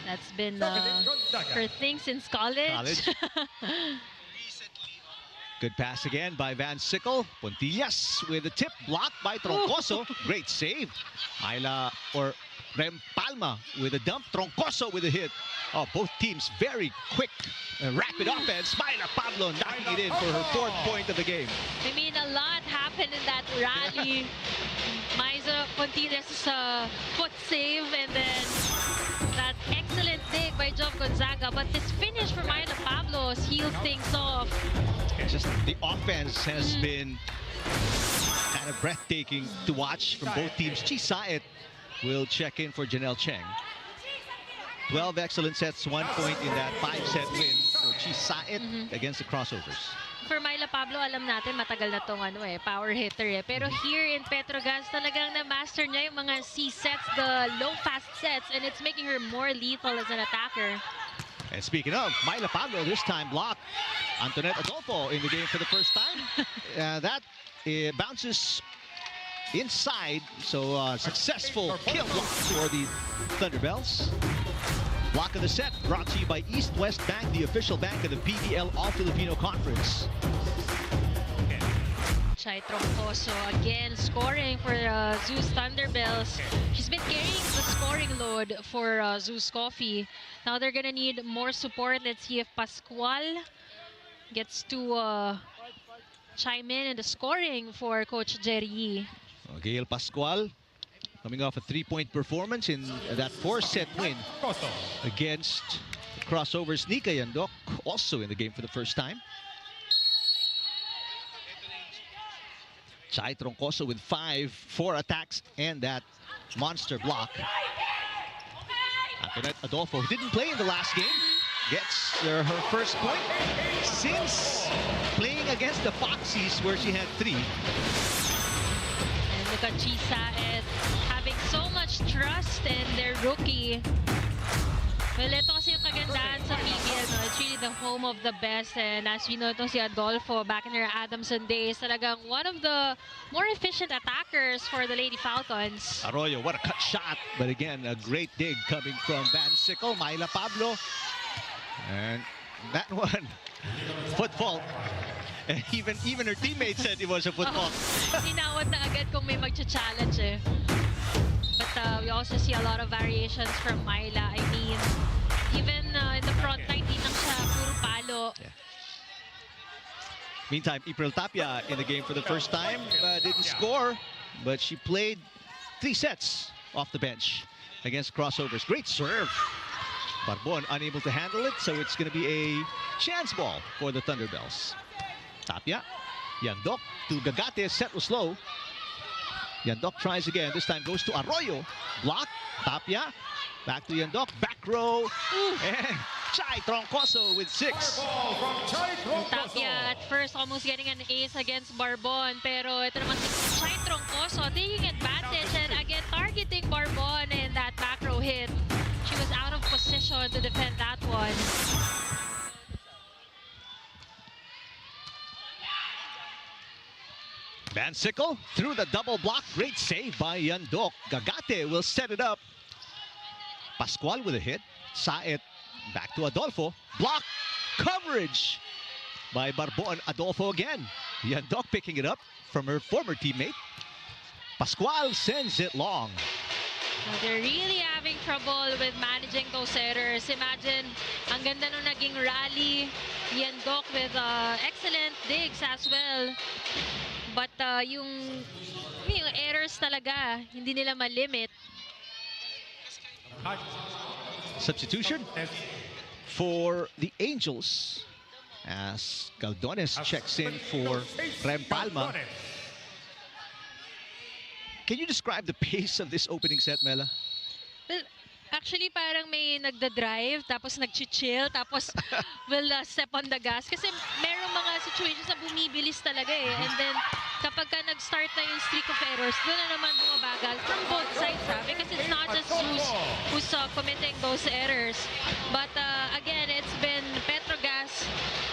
That's been her thing since college. Good pass again by Van Sickle. Pontillas with a tip, blocked by Troncoso. Great save. Rem Palma with a dump. Troncoso with a hit. Oh, both teams very quick and rapid offense. Myla Pablo knocking it in for her 4th point of the game. I mean, a lot happened in that rally. Maizo Pontillas' foot save, and then that excellent dig by Jove Gonzaga. But this finish for Myla Pablo seals things off. It's just the offense has been kind of breathtaking to watch from both teams. Chisait will check in for Janelle Cheng. 12 excellent sets, 1 point in that 5-set win for Chisait against the crossovers. for Myla Pablo, alam natin matagal na tong power hitter Pero here in Petro Gazz, talagang na-master niya yung mga C sets, the low fast sets, and it's making her more lethal as an attacker. And speaking of, Myla Pablo this time blocked Antoinette Adolfo in the game for the first time. That bounces inside, so successful kill block for the Thunderbelles. Block of the set brought to you by East West Bank, the official bank of the PVL All-Filipino Conference. Chai Troncoso again scoring for ZUS Thunderbelles. She's been carrying the scoring load for ZUS Coffee. Now they're gonna need more support. Let's see if Pascual gets to chime in the scoring for Coach Jerry. Gail Pascual coming off a 3-point performance in that 4-set win against the crossovers Nika Yandok, also in the game for the first time. Chai Troncoso with 4 attacks and that monster block. Antoinette Adolfo, who didn't play in the last game, gets her first point since playing against the Foxies, where she had 3. And look at Chisa is having so much trust in their rookie. Well, ito kasi yung kagandahan sa PVL, no? It's really the home of the best. And as we know, itong si Adolfo, back in her Adamson days, talagang one of the more efficient attackers for the Lady Falcons. Arroyo, what a cut shot. But again, a great dig coming from Van Sickle, Myla Pablo. And that one, foot fault. And even her teammates said it was a foot fault. Tinawad na agad kung may magcha-challenge But we also see a lot of variations from Myla. I mean, even in the front line, di lang siya puro palo. Yeah. Meantime, April Tapia in the game for the first time. Didn't score, but she played 3 sets off the bench against crossovers. Great serve. Barbon unable to handle it, so it's going to be a chance ball for the Thunderbelles. Tapia, Yandok to Gagate, set was slow. Yandok tries again, this time goes to Arroyo. Block, Tapia, back to Yandok, back row, and Chai Troncoso with 6. Tapia at first almost getting an ace against Barbon, pero ito naman si Chai Troncoso taking advantage and again targeting Barbon in that back row hit. She was out of position to defend that one. Van Sickle through the double block. Great save by Yandok. Gagate will set it up. Pascual with a hit. Saet back to Adolfo. Block coverage by Barbon. Adolfo again. Yandok picking it up from her former teammate. Pascual sends it long. Well, they're really having trouble with managing those errors. Imagine, ang ganda nung naging rally. Yandok with excellent digs as well. But yung errors talaga, hindi nila malimit. Substitution for the Angels as Caldones checks in for Rem Palma. Can you describe the pace of this opening set, Mela? Well, actually, parang may nagda-drive, tapos nag-chill, tapos will step on the gas. Kasi merong mga situations na bumibilis talaga And then, kapag ka nag-start na yung streak of errors, doon na naman bumabagal from both sides, because it's not just who's committing those errors. But again, it's been Petro Gazz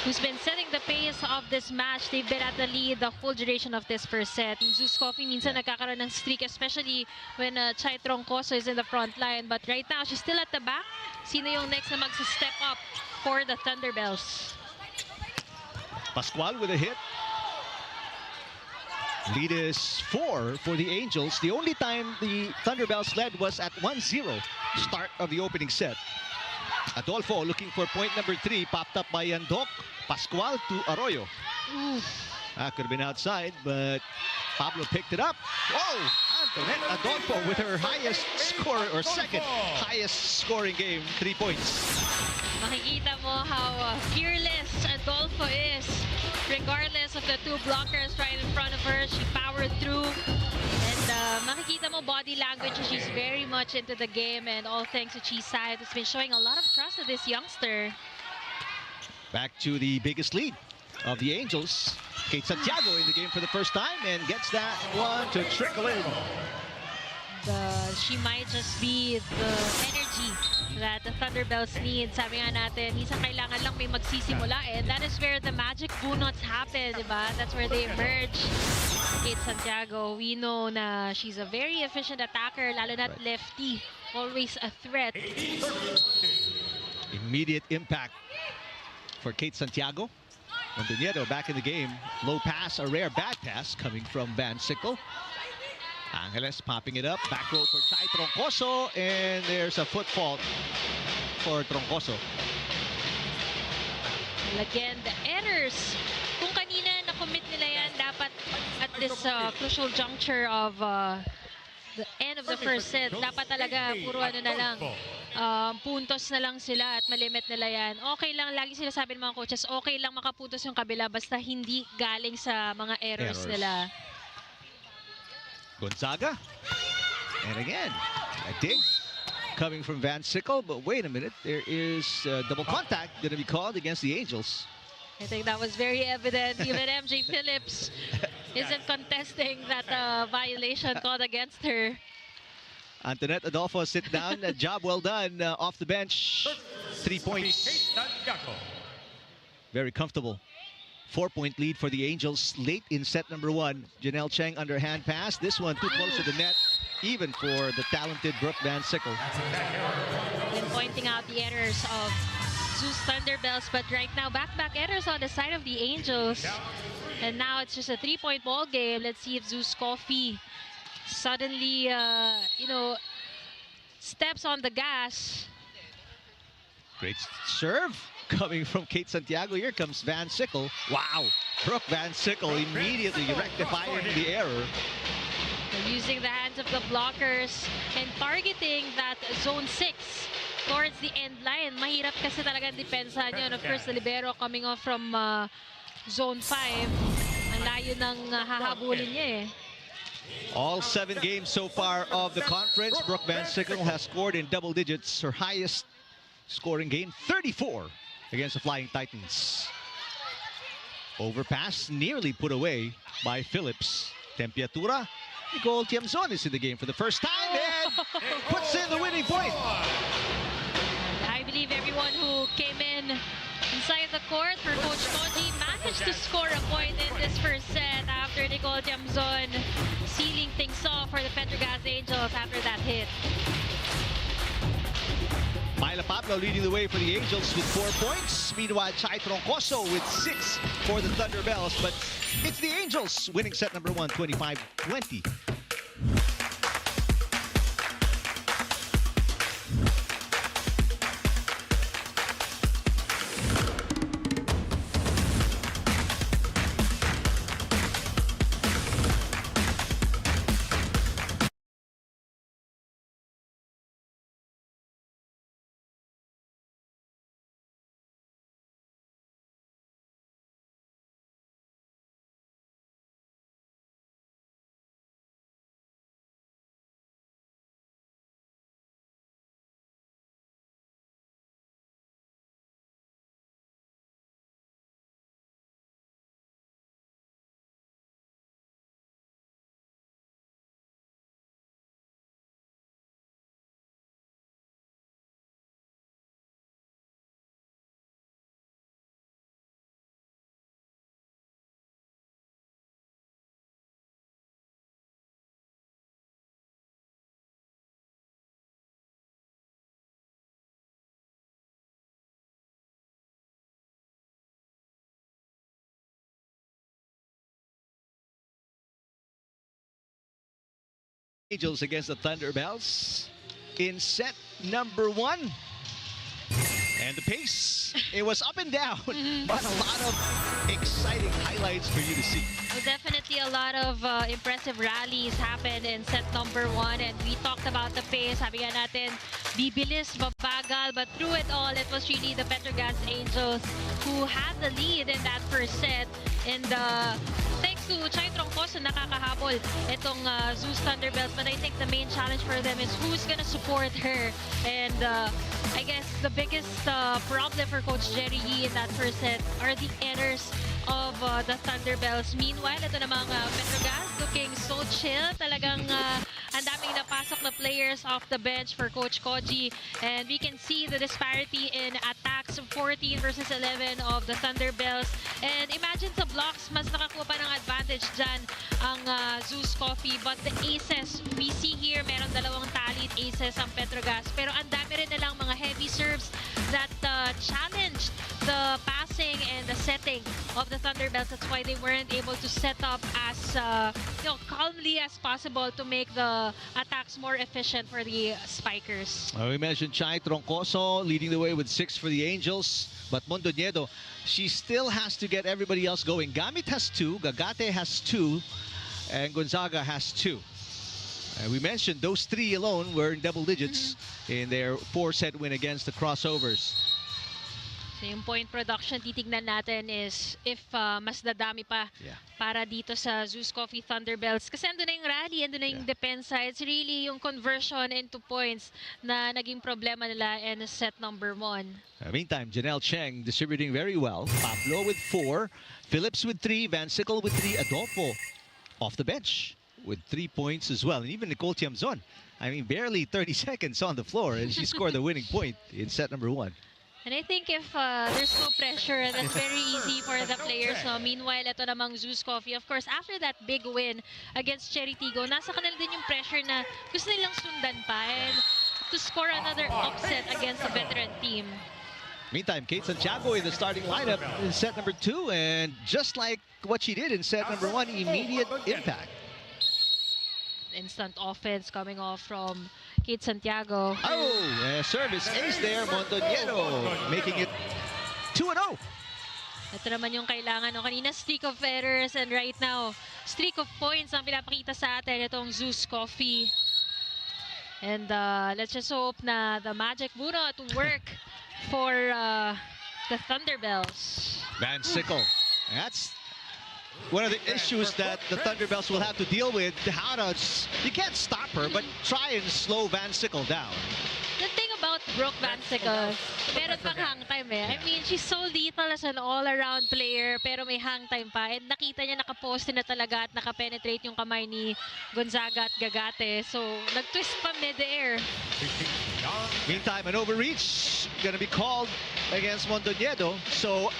who's been setting the pace of this match. They've been at the lead the full duration of this first set. Yung ZUS Coffee minsan nagkakaroon ng streak, especially when Chai Troncoso is in the front line. But right now, she's still at the back. Sino yung next na mag-step up for the Thunderbelles? Pascual with a hit. Lead is 4 for the Angels. The only time the Thunderbelles led was at 1-0, start of the opening set. Adolfo looking for point number 3, popped up by Yandok. Pascual to Arroyo. That could have been outside, but Pablo picked it up. Whoa! Antoinette Adolfo with her highest score, or second highest scoring game, 3 points. Makikita mo how fearless Adolfo is. Regardless of the 2 blockers right in front of her, she powered through. And makikita mo body language, she's very much into the game, and all thanks to Chisa, who's been showing a lot of trust to this youngster. Back to the biggest lead. of the Angels. Kate Santiago in the game for the first time and gets that one to trickle in. She might just be the energy that the Thunderbelles need. Sabi nga natin, minsan kailangan lang may magsisimula, and that is where the magic bunots happen, diba? That's where they emerge. Kate Santiago, we know na she's a very efficient attacker, lalo na't lefty. Always a threat. Immediate impact for Kate Santiago. Montañedo back in the game. Low pass, a rare bad pass coming from Van Sickle. Angeles popping it up. Back row for Chai Troncoso. And there's a foot fault for Troncoso. Well, again, the errors. Kung kanina na-commit nila yan, dapat at this crucial juncture of the end of the first set, dapat talaga puro ano na lang, puntos na lang sila at malimit nila yan. Okay lang, lagi sila sabi ng mga coaches, okay lang makapuntos yung kabila basta hindi galing sa mga errors nila. Gonzaga. And again, a dig coming from Van Sickle. But wait a minute, there is double contact going to be called against the Angels. I think that was very evident. Even MJ Phillips isn't contesting that violation called against her. Antoinette Adolfo sit down. Job well done off the bench. 3 points. Very comfortable. 4-point lead for the Angels late in set number 1. Janelle Cheng underhand pass. This one too close to the net, even for the talented Brooke Van Sickle. Been pointing out the errors of ZUS Thunderbelles, but right now back-to-back errors on the side of the Angels. And now it's just a 3-point ball game. Let's see if ZUS Coffee suddenly, you know, steps on the gas. Great serve coming from Kate Santiago. Here comes Van Sickle. Wow. Brooke Van Sickle immediately rectifying the error. They're using the hands of the blockers and targeting that zone 6 towards the end line. Mahirap kasi talaga depensa nyo. And of course, the libero coming off from zone 5. Ang layo ng hahabulin niya eh. All 7 games so far of the conference, Brooke Van Sickle has scored in double digits. Her highest scoring game, 34 against the Flying Titans. Overpass nearly put away by Phillips. Tempiatura. Nicole Tiamzon is in the game for the first time and puts in the winning point. I believe everyone who came in inside the court for Coach Koji managed to score a point in this first set after Nicole Tiamzon sealing things off for the Petro Gazz Angels after that hit. Myla Pablo leading the way for the Angels with 4 points. Meanwhile, Chai Troncoso with 6 for the Thunderbelles. But it's the Angels winning set number 1, 25-20. Angels against the Thunderbelles in set number 1. And the pace, it was up and down, but a lot of exciting highlights for you to see. Well, definitely a lot of impressive rallies happened in set number 1, and we talked about the pace. Sabi nga natin, bibilis, mabagal, but through it all, it was really the Petro Gazz Angels who had the lead in that first set. And thanks to Chai Troncoso, nakakahabol itong ZUS Thunderbelles. But I think the main challenge for them is who's gonna support her. And I guess the biggest problem for Coach Jerry Yee in that first set are the errors of the Thunderbelles. Meanwhile, ito namang Petro Gazz looking so chill. Talagang ang daming napasok na players off the bench for Coach Koji. And we can see the disparity in attacks, 14 versus 11 of the Thunderbelles. And imagine sa blocks, mas nakakuha pa ng advantage dyan ang ZUS Coffee. But the aces, we see here, meron dalawang tallied aces ang Petro Gazz. Pero ang dami rin nilang mga heavy serves that challenged the passing and the setting of the Thunderbelles. That's why they weren't able to set up as calmly as possible to make the attacks more efficient for the spikers. We mentioned Chai Troncoso leading the way with 6 for the Angels, but Mondoñedo, she still has to get everybody else going. Gamit has 2, Gagate has 2, and Gonzaga has 2. We mentioned those 3 alone were in double digits in their 4-set win against the Crossovers. So yung point production titignan natin is if mas dadami pa para dito sa ZUS Coffee Thunderbelles. Kasi ando na yung rally, ando na yung depensa. It's really yung conversion into points na naging problema nila in set number 1. Meantime, Janelle Cheng distributing very well. Pablo with 4, Phillips with 3, Van Sickle with 3, Adolfo off the bench with 3 points as well. And even Nicole Tiamzon, I mean, barely 30 seconds on the floor, and she scored the winning point in set number 1. And I think if there's no pressure, that's very easy for the players. No? Meanwhile, ito namang ZUS Coffee. Of course, after that big win against Cheritigo, nasa kanila din yung pressure na gusto nilang sundan pa and to score another upset against a veteran team. Meantime, Kate Santiago in the starting lineup in set number 2, and just like what she did in set number 1, immediate impact. Instant offense coming off from Kate Santiago. Service ace there, Mondoñedo, making it 2-0. Ito naman yung kailangan. Kanina streak of errors and right now, streak of points ang pinapakita sa atin itong ZUS Coffee. And let's just hope na the magic muna to work for the Thunderbelles. Van Sickle. That's one of the issues that the Thunderbelles will have to deal with. You can't stop her, but try and slow Van Sickle down. The thing about Brooke Van Sickle, meron pang hang time eh. I mean, she's so lethal as an all-around player, pero may hang time pa. And nakita niya nakaposte na talaga at nakapenetrate yung kamay ni Gonzaga at Gagate. So, nag-twist pa mid-air. Meantime, an overreach gonna be called against Mondoñedo. So,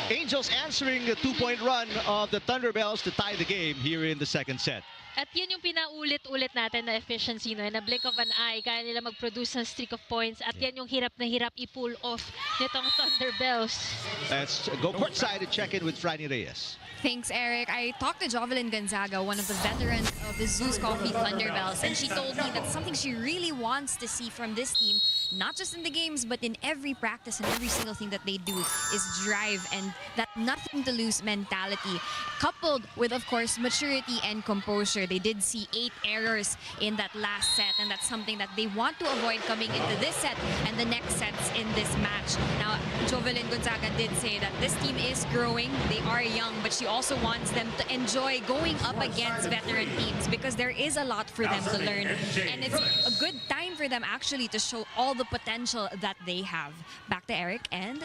Angels answering the 2-point run of the Thunderbelles to tie the game here in the second set. At yun yung pinaulit-ulit natin na efficiency, no? Na blink of an eye, kaya nila mag-produce ng streak of points. At yan yung hirap na hirap i-pull off nitong Thunderbelles. Let's go courtside and check in with Franny Reyes. Thanks, Eric. I talked to Jovelyn Gonzaga, one of the veterans of the ZUS Coffee Thunderbelles, and she told me that something she really wants to see from this team, not just in the games, but in every practice and every single thing that they do, is drive and that nothing-to-lose mentality, coupled with, of course, maturity and composure. They did see 8 errors in that last set, and that's something that they want to avoid coming into this set and the next sets in this match. Now, Jovelyn Gonzaga did say that this team is growing. They are young, but she also wants them to enjoy going up against veteran teams because there is a lot for them to learn. And it's a good time for them actually to show all the potential that they have. Back to Eric and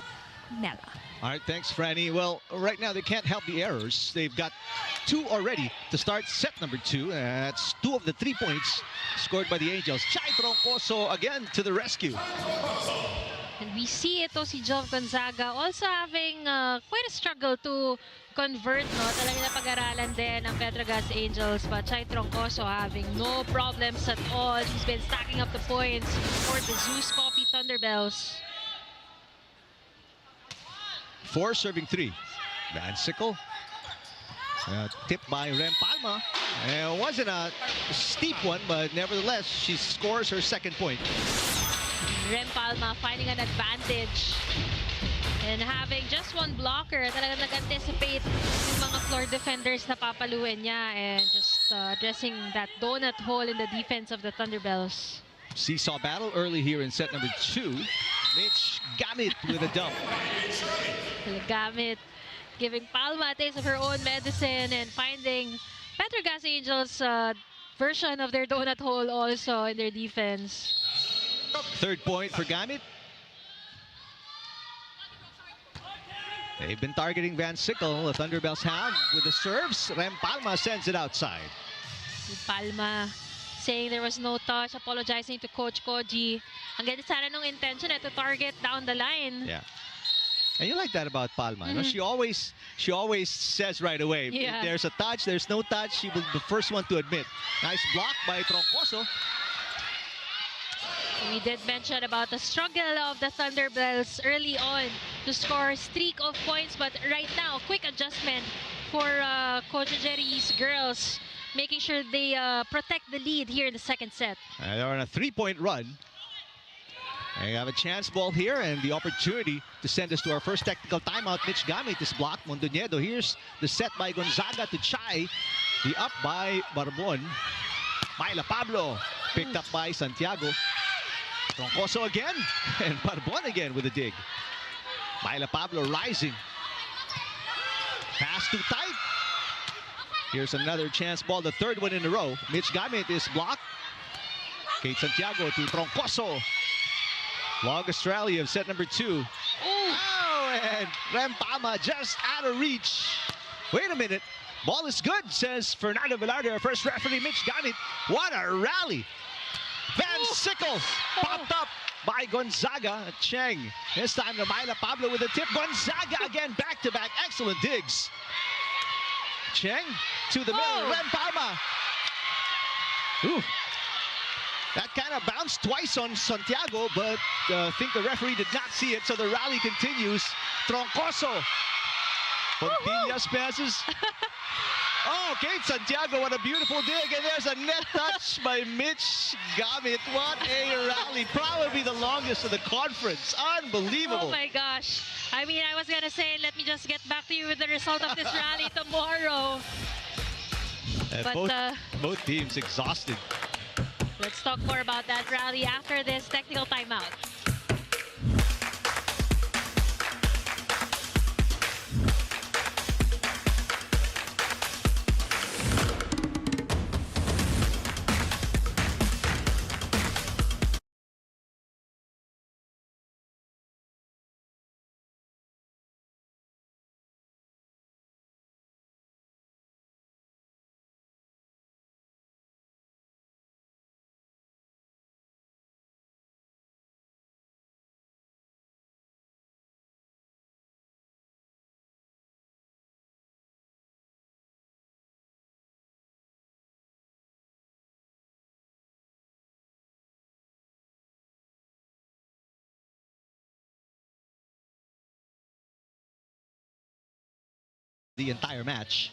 Nella. All right, thanks, Franny. Well, right now they can't help the errors. They've got 2 already to start set number 2. That's 2 of the 3 points scored by the Angels. Chai Troncoso again to the rescue. And we see ito si Jov Gonzaga also having quite a struggle to convert, no? Talagang napag-aralan din ng Petro Gazz Angels, but Chai Troncoso having no problems at all. He's been stacking up the points for the ZUS Coffee Thunderbelles. 4 serving 3. Van Sickle. Tipped by Rem Palma. It wasn't a steep one, but nevertheless, she scores her second point. Rem Palma finding an advantage. And having just one blocker, talagang nag-anticipate yung mga floor defenders na papaluin niya and just addressing that donut hole in the defense of the Thunderbelles. Seesaw battle early here in set number 2. Mitch Gamit with a dump. Gamit giving Palma a taste of her own medicine and finding Petro Gazz Angels' version of their donut hole also in their defense. Third point for Gamit. They've been targeting Van Sickle. The Thunderbells have with the serves. Rem Palma sends it outside. Palma saying there was no touch, apologizing to Coach Koji. Ang ganda sana nung intention to target down the line. Yeah. And you like that about Palma. No? She always says right away, if there's a touch, there's no touch, she will be the first one to admit. Nice block by Troncoso. We did mention about the struggle of the Thunderbells early on to score a streak of points, but right now, quick adjustment for Coach Jerry's girls, making sure they protect the lead here in the second set. They're on a 3-point run. They have a chance ball here and the opportunity to send us to our first technical timeout. Mitch Gamit is blocked. Mondoñedo. Here's the set by Gonzaga to Chai. The up by Barbon. Myla Pablo picked up by Santiago. Troncoso again and Barbon again with a dig. Myla Pablo rising. Pass too tight. Here's another chance ball, the third one in a row. Mitch Gamit is blocked. Kate Santiago to Troncoso. Longest rally of set number 2. Oh, and Rem Palma just out of reach. Wait a minute. Ball is good, says Fernando Velarde, our first referee, Mitch Gamit. What a rally. Van Sickle popped up by Gonzaga. Cheng. This time to Myla Pablo with a tip. Gonzaga again, back-to-back. Excellent digs. Cheng to the middle. Rem Palma. Ooh. That kind of bounced twice on Santiago, but I think the referee did not see it, so the rally continues. Troncoso. Pontillas passes. Oh, Kate Santiago, what a beautiful dig. And there's a net touch by Mitch Gamit. What a rally. Probably the longest of the conference. Unbelievable. Oh my gosh. I mean, I was going to say, let me just get back to you with the result of this rally tomorrow. But both teams exhausted. Let's talk more about that rally after this technical timeout. The entire match.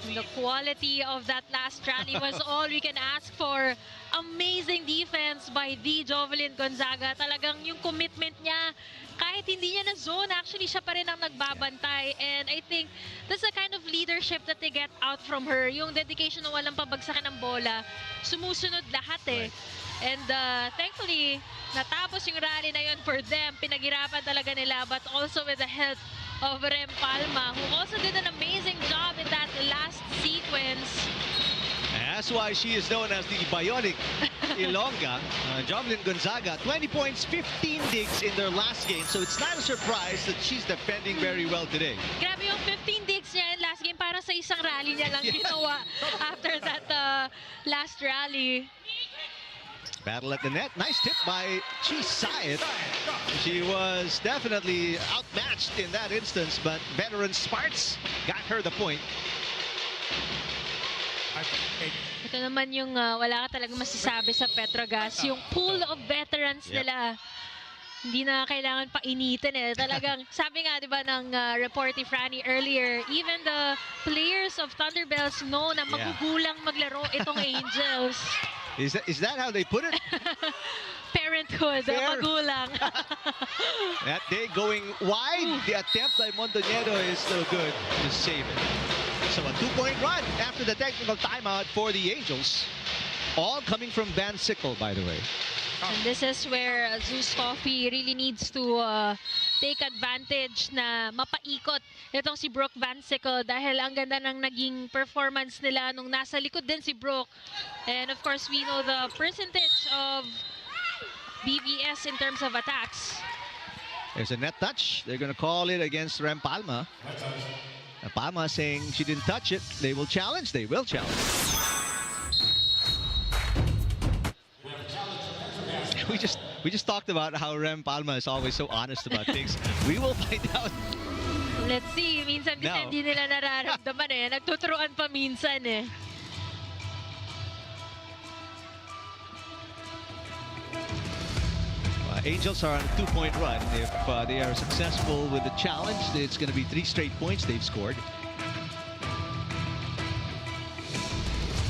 The quality of that last rally was all we can ask for. Amazing defense by the Jovelyn Gonzaga. Talagang yung commitment niya, kahit hindi niya na zone, actually siya pa rin ang nagbabantay. And I think that's the kind of leadership that they get out from her. Yung dedication na walang pabagsakin ng bola. Sumusunod lahat eh. And thankfully, natapos yung rally na yun for them. Pinaghirapan talaga nila, but also with the help of Rem Palma, who also did an amazing job in that last sequence. That's why she is known as the Bionic Ilongga. Jovelyn Gonzaga, 20 points, 15 digs in their last game. So it's not a surprise that she's defending very well today. Grabe yung 15 digs niya in last game. Para sa isang rally niya lang ginawa after that last rally. Battle at the net. Nice tip by Chi Sayed. She was definitely outmatched in that instance, but veteran Sparts got her the point. Ito naman yung wala ka talagang masasabi sa Petro Gazz. Yung pool of veterans nila. Hindi na kailangan painitin eh. Talagang, sabi nga, di ba, ng report ni Franny earlier, even the players of Thunderbells know na magugulang maglaro itong Angels. Is that how they put it? Parenthood, magulang. That day going wide, the attempt by Mondoñedo is still good to save it. So a 2-point run after the technical timeout for the Angels. All coming from Van Sickle, by the way. And this is where ZUS Coffee really needs to take advantage na mapaikot itong si Brooke Van Sickle dahil ang ganda ng naging performance nila nung nasa likod din si Brooke. And of course, we know the percentage of BVS in terms of attacks. There's a net touch. They're going to call it against Rem Palma. Palma saying she didn't touch it. They will challenge. They will challenge. We just talked about how Rem Palma is always so honest about things. We will find out. Let's see. Minsan din hindi nila nararamdaman eh. Nagtuturuan pa minsan eh. Angels are on a 2-point run. If they are successful with the challenge, it's going to be 3 straight points they've scored.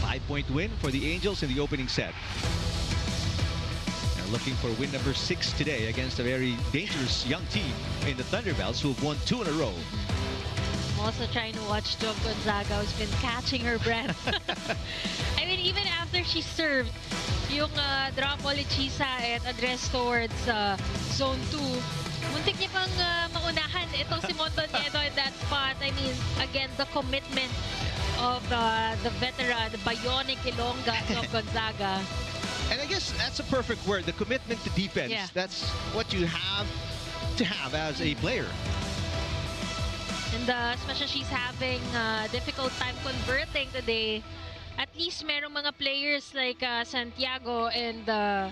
5-point win for the Angels in the opening set. They're looking for win number 6 today against a very dangerous young team in the Thunderbelles, who have won 2 in a row. I'm also trying to watch Jov Gonzaga, who's been catching her breath. I mean, even after she served, yung drop volley chisa at address towards zone 2, muntik niya pang maunahan itong si Mondoñedo in that spot. I mean, again, the commitment of the veteran, the bionic Ilongga of Gonzaga. And I guess that's a perfect word, the commitment to defense. Yeah. That's what you have to have as a player. And especially she's having a difficult time converting today. At least merong mga players like Santiago and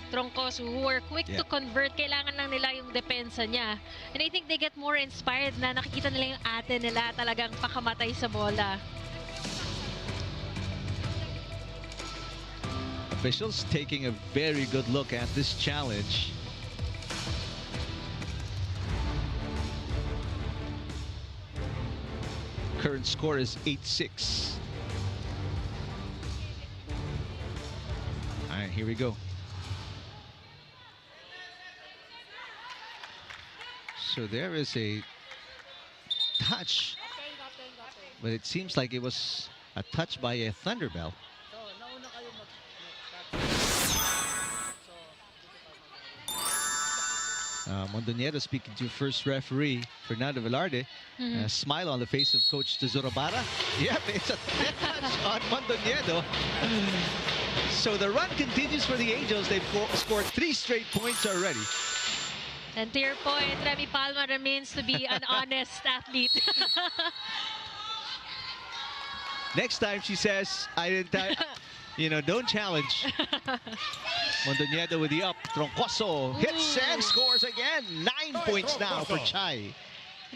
Troncoso who are quick to convert. Kailangan lang nila yung depensa niya. And I think they get more inspired na nakikita nila yung ate nila talagang pakamatay sa bola. Officials taking a very good look at this challenge. Current score is 8-6. All right, here we go. So there is a touch, but it seems like it was a touch by a Thunderbell. Mondoñedo speaking to first referee Fernando Velarde. A smile on the face of Coach Tezurabara. Yep, it's a touch on Mondoñedo. So the run continues for the Angels. They've scored 3 straight points already. And to your point, Remy Palma remains to be an honest athlete. Next time she says, I didn't, you know, don't challenge. Mondoñedo with the up. Troncoso hits and scores again. 9 points now for Chai.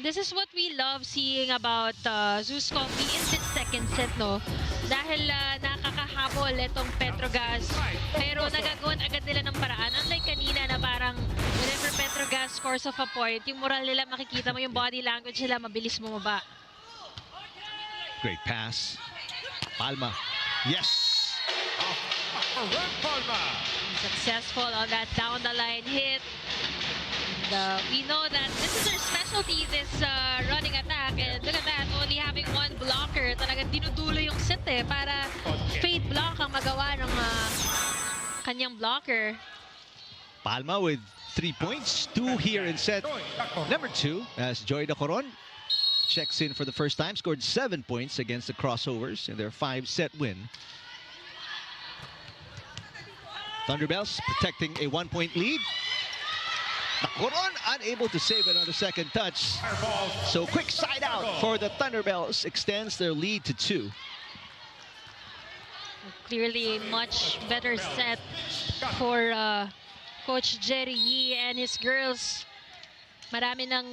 This is what we love seeing about ZUS Coffee in this second set, no? Dahil nakakahabol itong Petro Gazz, pero nagagawan agad nila ng paraan. Unlike kanina na parang whenever Petro Gazz scores off a point, yung moral nila makikita mo, yung body language nila mabilis bumaba. Great pass. Palma. Yes. Palma. Successful on that down the line hit. And, we know that this is their specialty, this running attack. And look at that, only having 1 blocker. Talagang dinudulo yung set eh, para fade block ang magawa ng kanyang blocker. Palma with 3 points. 2 here in set number 2 as Joy Dacoron checks in for the first time. Scored 7 points against the Crossovers in their 5-set win. Thunderbelles protecting a 1-point lead. Dacoron unable to save it on the second touch. So quick side out for the Thunderbelles extends their lead to 2. Clearly a much better set for Coach Jerry Yee and his girls. Marami nang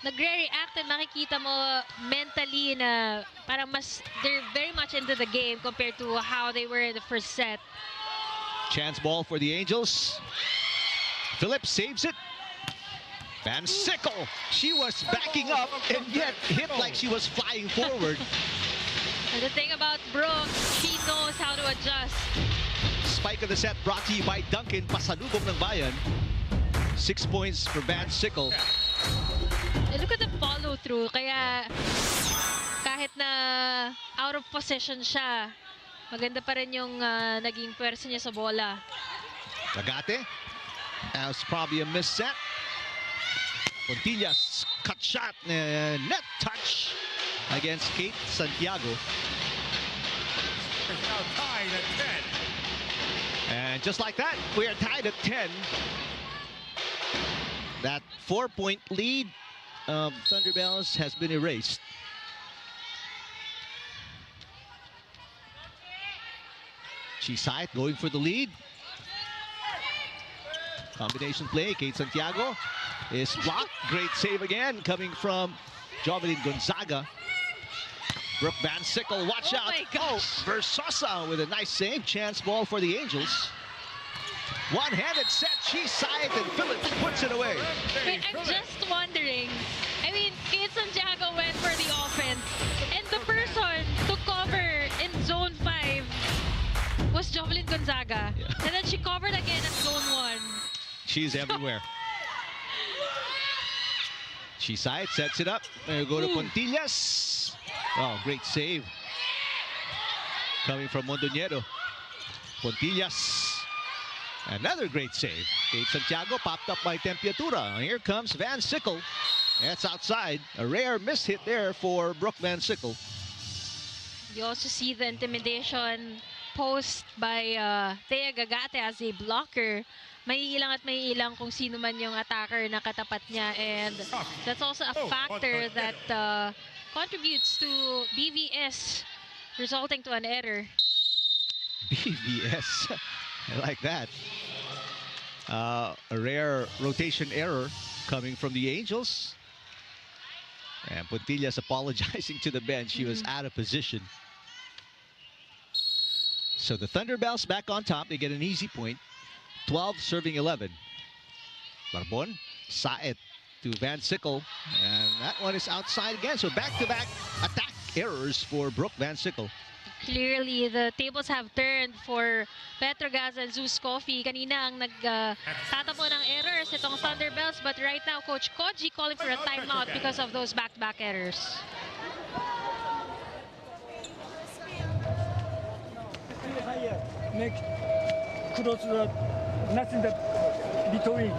nagre-react and makikita mo mentally na parang they're very much into the game compared to how they were in the first set. Chance ball for the Angels. Phillips saves it. Van Sickle, she was backing up and yet hit like she was flying forward. And the thing about Brooke, she knows how to adjust. Spike of the set brought to you by Duncan, pasalubong ng bayan. 6 points for Van Sickle. And look at the follow through. Kaya kahit na out of possession siya, maganda pa rin yung naging pwersa niya sa bola. Lagate. That was probably a missed set. Pontillas, cut shot, net touch against Kate Santiago. Now tied at 10. And just like that, we are tied at 10. That 4-point lead of Thunderbelles has been erased. Chisait going for the lead. Combination play. Kate Santiago is blocked. Great save again coming from Jovelyn Gonzaga. Brooke Van Sickle, watch out. My gosh. Versosa with a nice save. Chance ball for the Angels. One-handed set. Chisait and Phillips puts it away. Wait, I'm just wondering. I mean, Kate Santiago went for the offense, and the person to cover in zone 5 was Jovelyn Gonzaga. Yeah. And then she covered again at zone 1. She's everywhere. Chisait sets it up. There go to Pontillas. Oh, great save. Coming from Mondoñedo. Pontillas. Another great save. Kate Santiago popped up by Tempiatura. Here comes Van Sickle. That's outside. A rare miss hit there for Brooke Van Sickle. You also see the intimidation post by Thea Gagate as a blocker. Maiilang at maiilang kung sino man yung attacker na katapat niya, and that's also a factor that contributes to BVS resulting to an error. BVS. I like that. A rare rotation error coming from the Angels. And Pontillas apologizing to the bench. He was out of position. So the Thunderbelles back on top. They get an easy point. 12 serving 11. Barbon, Saet to Van Sickle. And that one is outside again. So back-to-back attack errors for Brooke Van Sickle. Clearly, the tables have turned for Petro Gazz and ZUS Coffee. Kanina ang nagtatapo ng errors itong Thunderbelles, but right now, Coach Koji calling for a timeout because of those back-to-back errors. Make cross the nothing that between.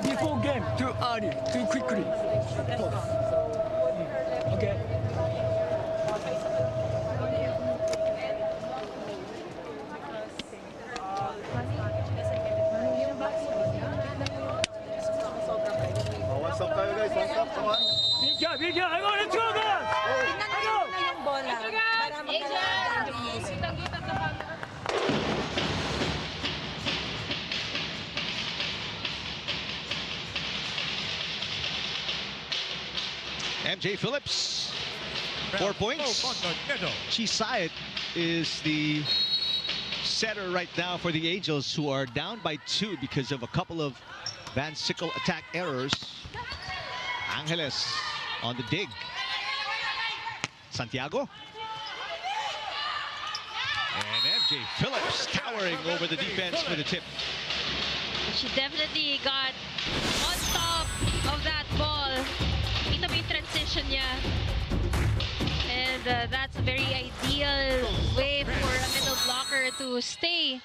Before game, too early, too quickly. Okay. One stop tayo guys, one stop, come on. Big guy, I go, let's go guys! Tingnan mo na yung bola para magdadami. MJ Phillips, 4 points. Chisait is the setter right now for the Angels, who are down by 2 because of a couple of Van Sickle attack errors. Angeles on the dig. Santiago. And MJ Phillips towering over the defense for the tip. She definitely got on top of that ball. Ito may transition niya. And that's a very ideal way for a middle blocker to stay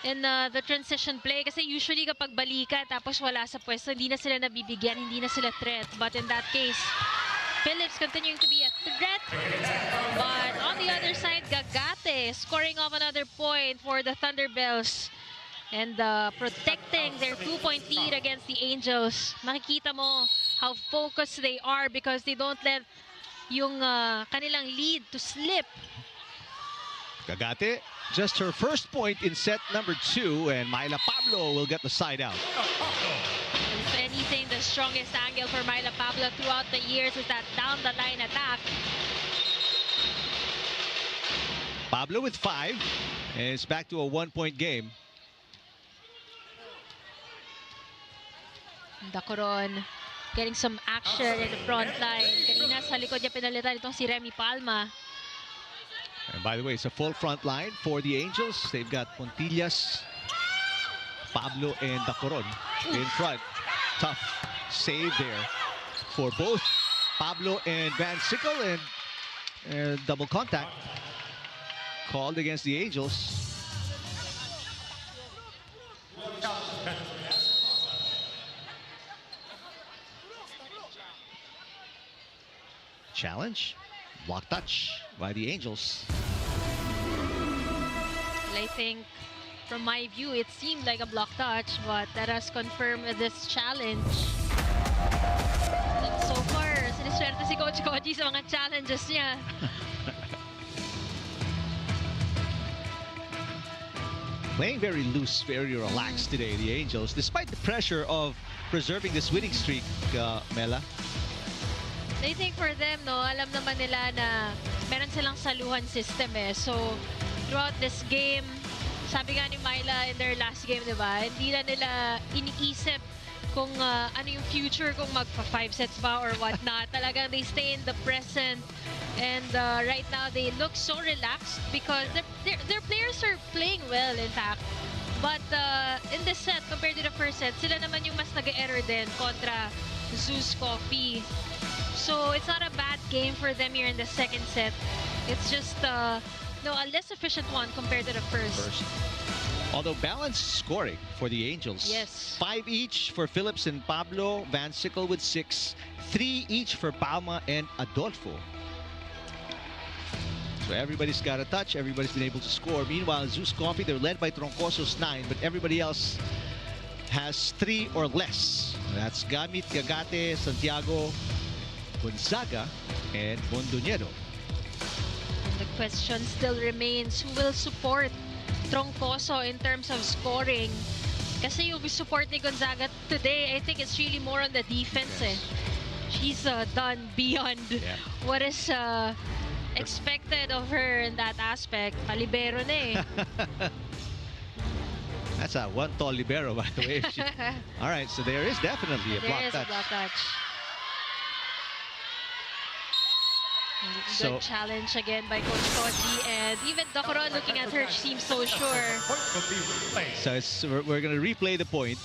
in the transition play. Kasi usually kapag balika tapos wala sa pwesto, hindi na sila nabibigyan, hindi na sila threat. But in that case, Phillips continuing to be a threat. But on the other side, Gagate scoring off another point for the Thunderbelles. And protecting their 2-point lead against the Angels. Makikita mo how focused they are because they don't let yung kanilang lead to slip. Gagate, just her first point in set number 2, and Myla Pablo will get the side out. If anything, the strongest angle for Myla Pablo throughout the years is that down-the-line attack. Pablo with 5, and it's back to a 1-point game. Dacoron getting some action in the front line. Kanina sa likod niya pinalitan itong si Remy Palma. And by the way, it's a full front line for the Angels. They've got Pontillas, Pablo, and Dacoron in front. Tough save there for both Pablo and Van Sickle, and double contact called against the Angels. Challenge, block touch by the Angels. I think From my view, it seemed like a block touch, but that has confirmed this challenge. And so far, siniswerte si Coach Koji sa mga challenges niya. Playing very loose, very relaxed today, the Angels, despite the pressure of preserving this winning streak, Mela. I think for them, no, alam naman nila na meron silang saluhan system eh. So, throughout this game, sabi nga ni Myla in their last game, di ba? Hindi na nila iniisip kung ano yung future, kung magpa-5 sets ba or whatnot. Talagang they stay in the present. And right now, they look so relaxed because their players are playing well, in fact. But in this set, compared to the first set, sila naman yung mas nag-error din kontra ZUS Coffee. So it's not a bad game for them here in the second set. It's just a less efficient one compared to the first. Although balanced scoring for the Angels. Yes. 5 each for Phillips and Pablo. Van Sickle with 6. 3 each for Palma and Adolfo. So everybody's got a touch. Everybody's been able to score. Meanwhile, ZUS Coffee, they're led by Troncoso's 9, but everybody else has 3 or less. That's Gamit, Gagate, Santiago, Gonzaga, and Mondoñedo. And the question still remains, who will support Troncoso in terms of scoring? Kasi yung support ni Gonzaga today, I think it's really more on the defense. Yes. She's done beyond what is expected of her in that aspect. Palibero na eh. That's a one tall libero, by the way. All right, so there is definitely a block touch. There is a block touch. So, good challenge again by Coach Koji, and even Dokoro looking at her, she seems so sure. So we're going to replay the point.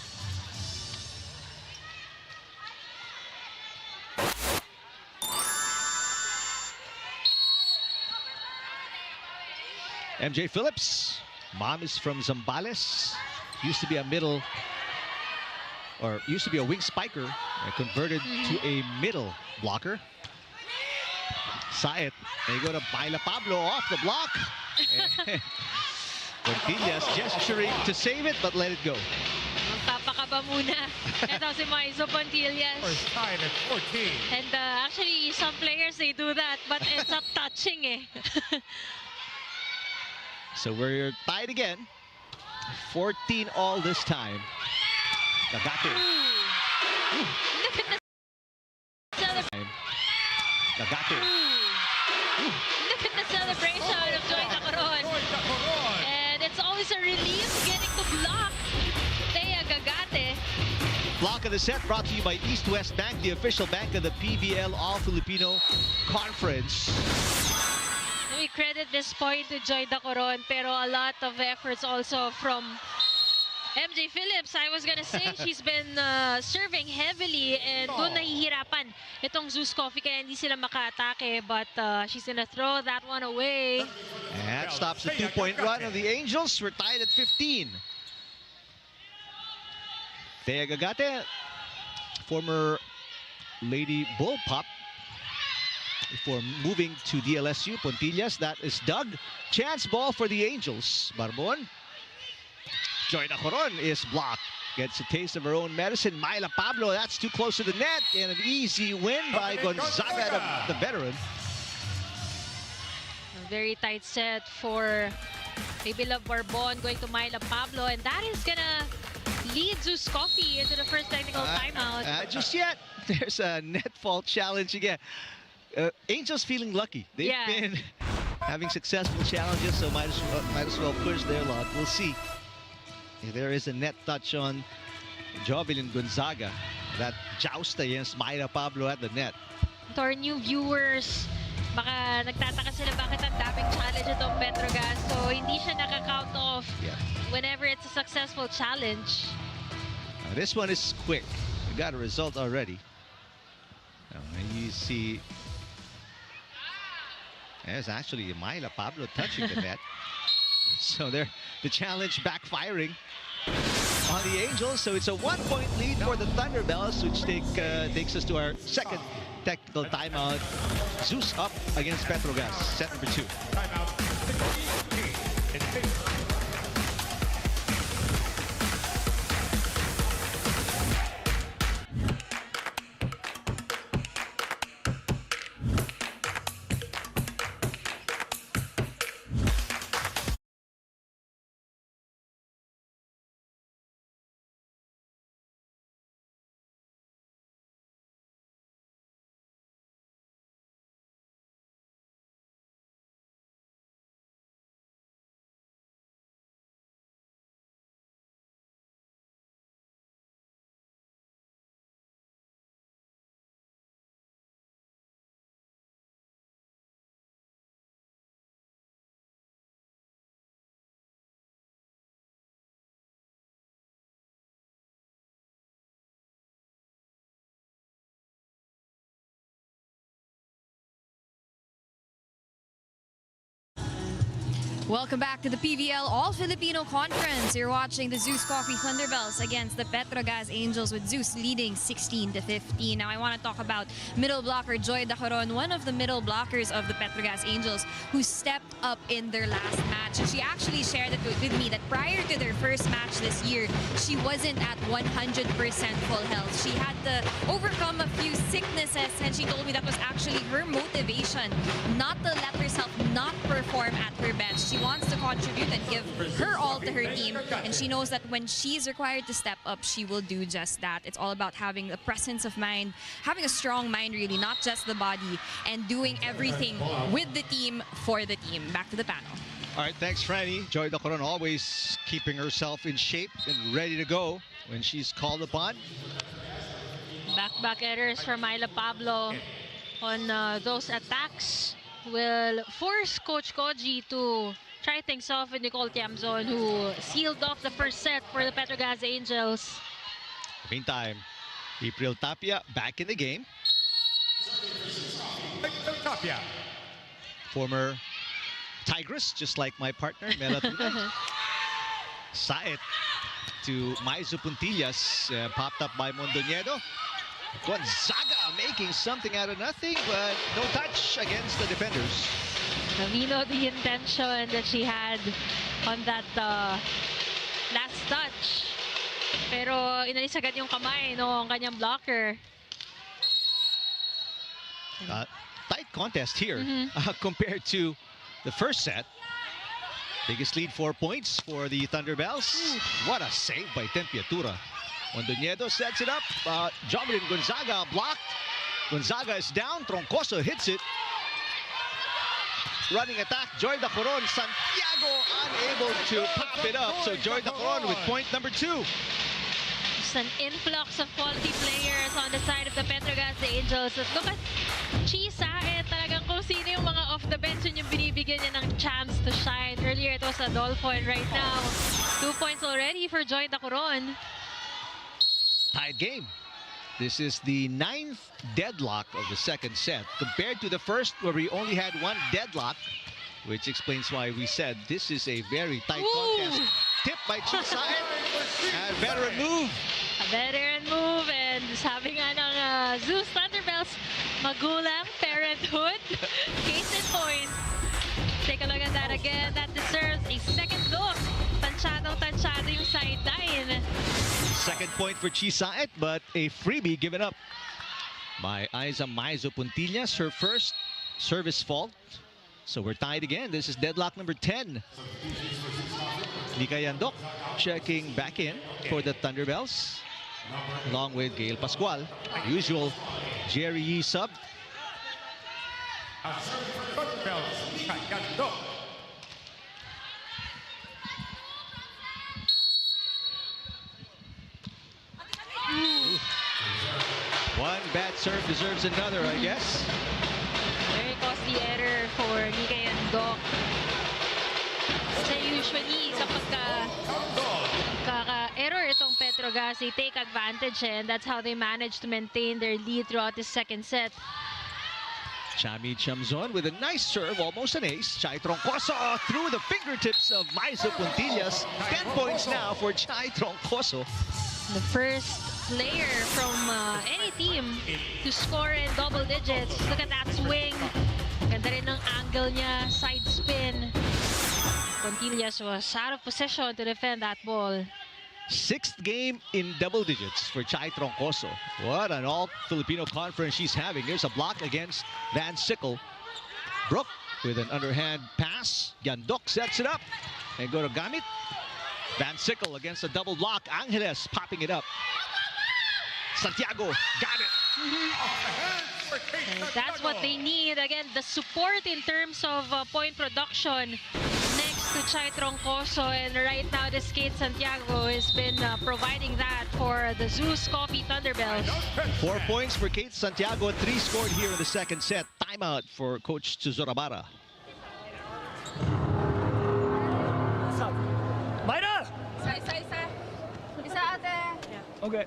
MJ Phillips, mom is from Zambales, used to be a middle, or used to be a wing spiker, and converted to a middle blocker. Saw it. They go to Myla Pablo off the block. Pontillas gesturing to save it, but let it go. Magpapakaba muna. Ito si Maizo Pontillas. First tied at 14. And actually, some players, they do that, but ends up touching eh. So we're tied again. 14 all this time. Gagate. Look at the celebration. Gagate. Look at the celebration of Joy Dacoron. And it's always a relief getting to block Thea Gagate. Block of the set brought to you by East West Bank, the official bank of the PVL All-Filipino Conference. We credit this point to Joy Dacoron, pero a lot of efforts also from MJ Phillips. I was gonna say she's been serving heavily, and doon nahihirapan itong ZUS Coffee kaya hindi sila maka-atake, but she's gonna throw that one away. And that stops the 2-point run of the Angels. We're tied at 15. Thea Gagate, former Lady Bull Pop, before moving to DLSU. Pontillas, that is dug. Chance ball for the Angels. Barbon. Joy Dacoron is blocked. Gets a taste of her own medicine. Myla Pablo, that's too close to the net. And an easy win by Gonzaga, the veteran. A very tight set for Baby Love Barbon going to Myla Pablo. And that is gonna lead ZUS Coffee into the first technical timeout. Just yet. There's a net fault challenge again. Angels feeling lucky. They've been having successful challenges, so might as well push their luck. We'll see if there is a net touch on Jovelyn Gonzaga. That joust against Myla Pablo at the net. To our new viewers, baka nagtataka sila bakit ang daming challenge itong Petro Gazz. So hindi siya nakaka-count off whenever it's a successful challenge. This one is quick. We got a result already. You see, there's actually Myla Pablo touching the net. So the challenge backfiring on the Angels. So it's a 1-point lead for the Thunderbelles, which takes us to our second technical timeout. ZUS up against Petro Gazz, set number 2. Timeout. Welcome back to the PVL All-Filipino Conference. You're watching the ZUS Coffee Thunderbelles against the Petro Gazz Angels with ZUS leading 16-15. Now I want to talk about middle blocker Joy Dacoron, one of the middle blockers of the Petro Gazz Angels who stepped up in their last match. She actually shared it with me that prior to their first match this year, she wasn't at 100% full health. She had to overcome a few sicknesses, and she told me that was actually her motivation not to let herself not perform at her best. She wants to contribute and give her all to her team, and she knows that when she's required to step up, she will do just that. It's all about having a presence of mind, having a strong mind really, not just the body, and doing everything with the team for the team. Back to the panel. All right, thanks, Franny. Joy Dacoron always keeping herself in shape and ready to go when she's called upon. Back-back errors from Myla Pablo on those attacks will force Coach Koji to try things off with Nicole Tiamzon, who sealed off the first set for the Petro Gazz Angels. Meantime, April Tapia back in the game. Tapia. Former Tigress, just like my partner, Mela Tuna. Saet to Maizo Puntillas, popped up by Mondoñedo. Gonzaga making something out of nothing, but no touch against the defenders. We know the intention that she had on that last touch. Pero inalis agad yung kamay ng kanyang blocker. Tight contest here compared to the first set. Biggest lead, 4 points for the Thunderbelles. What a save by Tempiatura. Mondoñedo sets it up. Jomelyn Gonzaga blocked. Gonzaga is down. Troncoso hits it. Running attack, Joy Dacoron. Santiago unable to pop it up. So Joy Dacoron with point number 2. It's an influx of quality players on the side of the Petro Gazz Angels. At look at Chisa, talagang kung sino yung mga off the bench yun yung binibigyan niya ng chance to shine. Earlier it was Adolfo, and right now 2 points already for Joy Dacoron. Tied game. This is the 9th deadlock of the second set compared to the first where we only had 1 deadlock, which explains why we said this is a very tight contest. Tip by Chisaet. And veteran move. A veteran move, and sabi nga ng ZUS Thunderbelles, magulang, parenthood, case in point. Take a look at that again. That deserves a second look. Tansyado yung sideline. Second point for Chisaet, but a freebie given up by Aiza Maizo Puntillas, her first service fault. So we're tied again. This is deadlock number 10. Nika Yandok checking back in for the Thunderbelles, along with Gail Pascual. Usual Jerry Yee sub. One bad serve deserves another, I guess. Very costly error for Nika Yandok. Kasi usually kapag error itong Petro Gazz, they take advantage, and that's how they manage to maintain their lead throughout the second set. Chami Chamzon with a nice serve, almost an ace. Chai Troncoso through the fingertips of Maizo Puntillas. 10 points now for Chai Troncoso. The first player from any team to score in double digits. Look at that swing. Ganda rin ng angle niya, side spin. Puntillas was out of position to defend that ball. 6th game in double digits for Chai Troncoso. What an all-Filipino conference she's having. There's a block against Van Sickle. Brooke with an underhand pass. Yandok sets it up and go to Gamit. Van Sickle against a double block. Angeles popping it up. Santiago got it. And that's what they need. Again, the support in terms of point production next to Chai Troncoso, and right now this Kate Santiago has been providing that for the ZUS Coffee Thunderbelles. 4 points for Kate Santiago, 3 scored here in the second set. Timeout for Coach Tuzorabara. Mayra! Isa ate. Okay.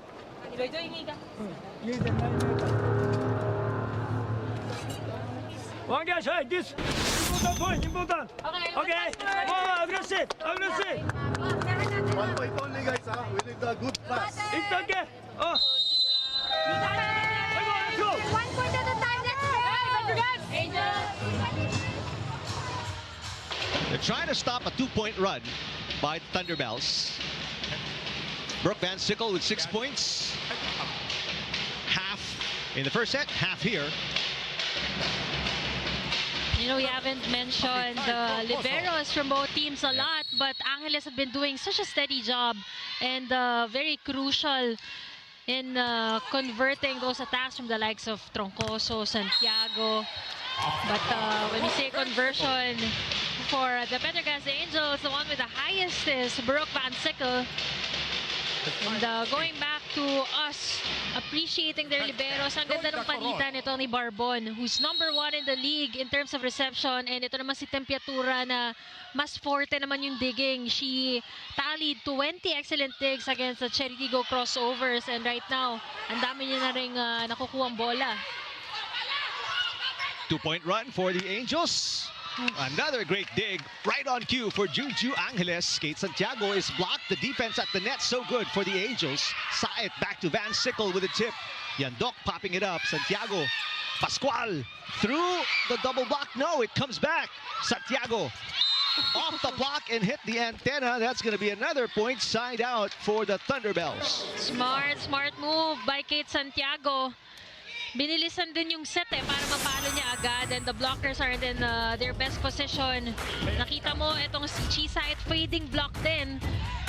One guy, this. Important point, important. Okay. Oh, aggressive, aggressive. 1 point only, guys, ha? We need a good pass. It's okay. Oh. Let's go. 1 point at a time. Let's go. Petro Gazz Angels. They're trying to stop a 2-point run by the Thunderbelles. Brooke Van Sickle with 6 points. Half in the first set, half here. You know, we haven't mentioned the liberos from both teams a lot, but Angeles have been doing such a steady job and very crucial in converting those attacks from the likes of Troncoso, Santiago. But when you say conversion for the Petro Gazz Angels, the one with the highest is Brooke Van Sickle. And going back to us appreciating their liberos, ang ganda ng palitan nito ni Barbon, who's #1 in the league in terms of reception. And ito naman si Tempiatura na mas forte naman yung digging. She tallied 20 excellent digs against the Cheritigo crossovers. And right now, ang dami niya na rin nakukuhang bola. 2-point run for the Angels. Another great dig right on cue for Juju Angeles. Kate Santiago is blocked. The defense at the net so good for the Angels. Saet back to Van Sickle with a tip. Yandok popping it up. Santiago. Pascual through the double block. No, it comes back. Santiago off the block and hit the antenna. That's going to be another point side out for the Thunderbelles. Smart move by Kate Santiago. Binilisan din yung set para mapalo niya agad, and the blockers aren't in their best position. Nakita mo itong si Chisa at fading block din.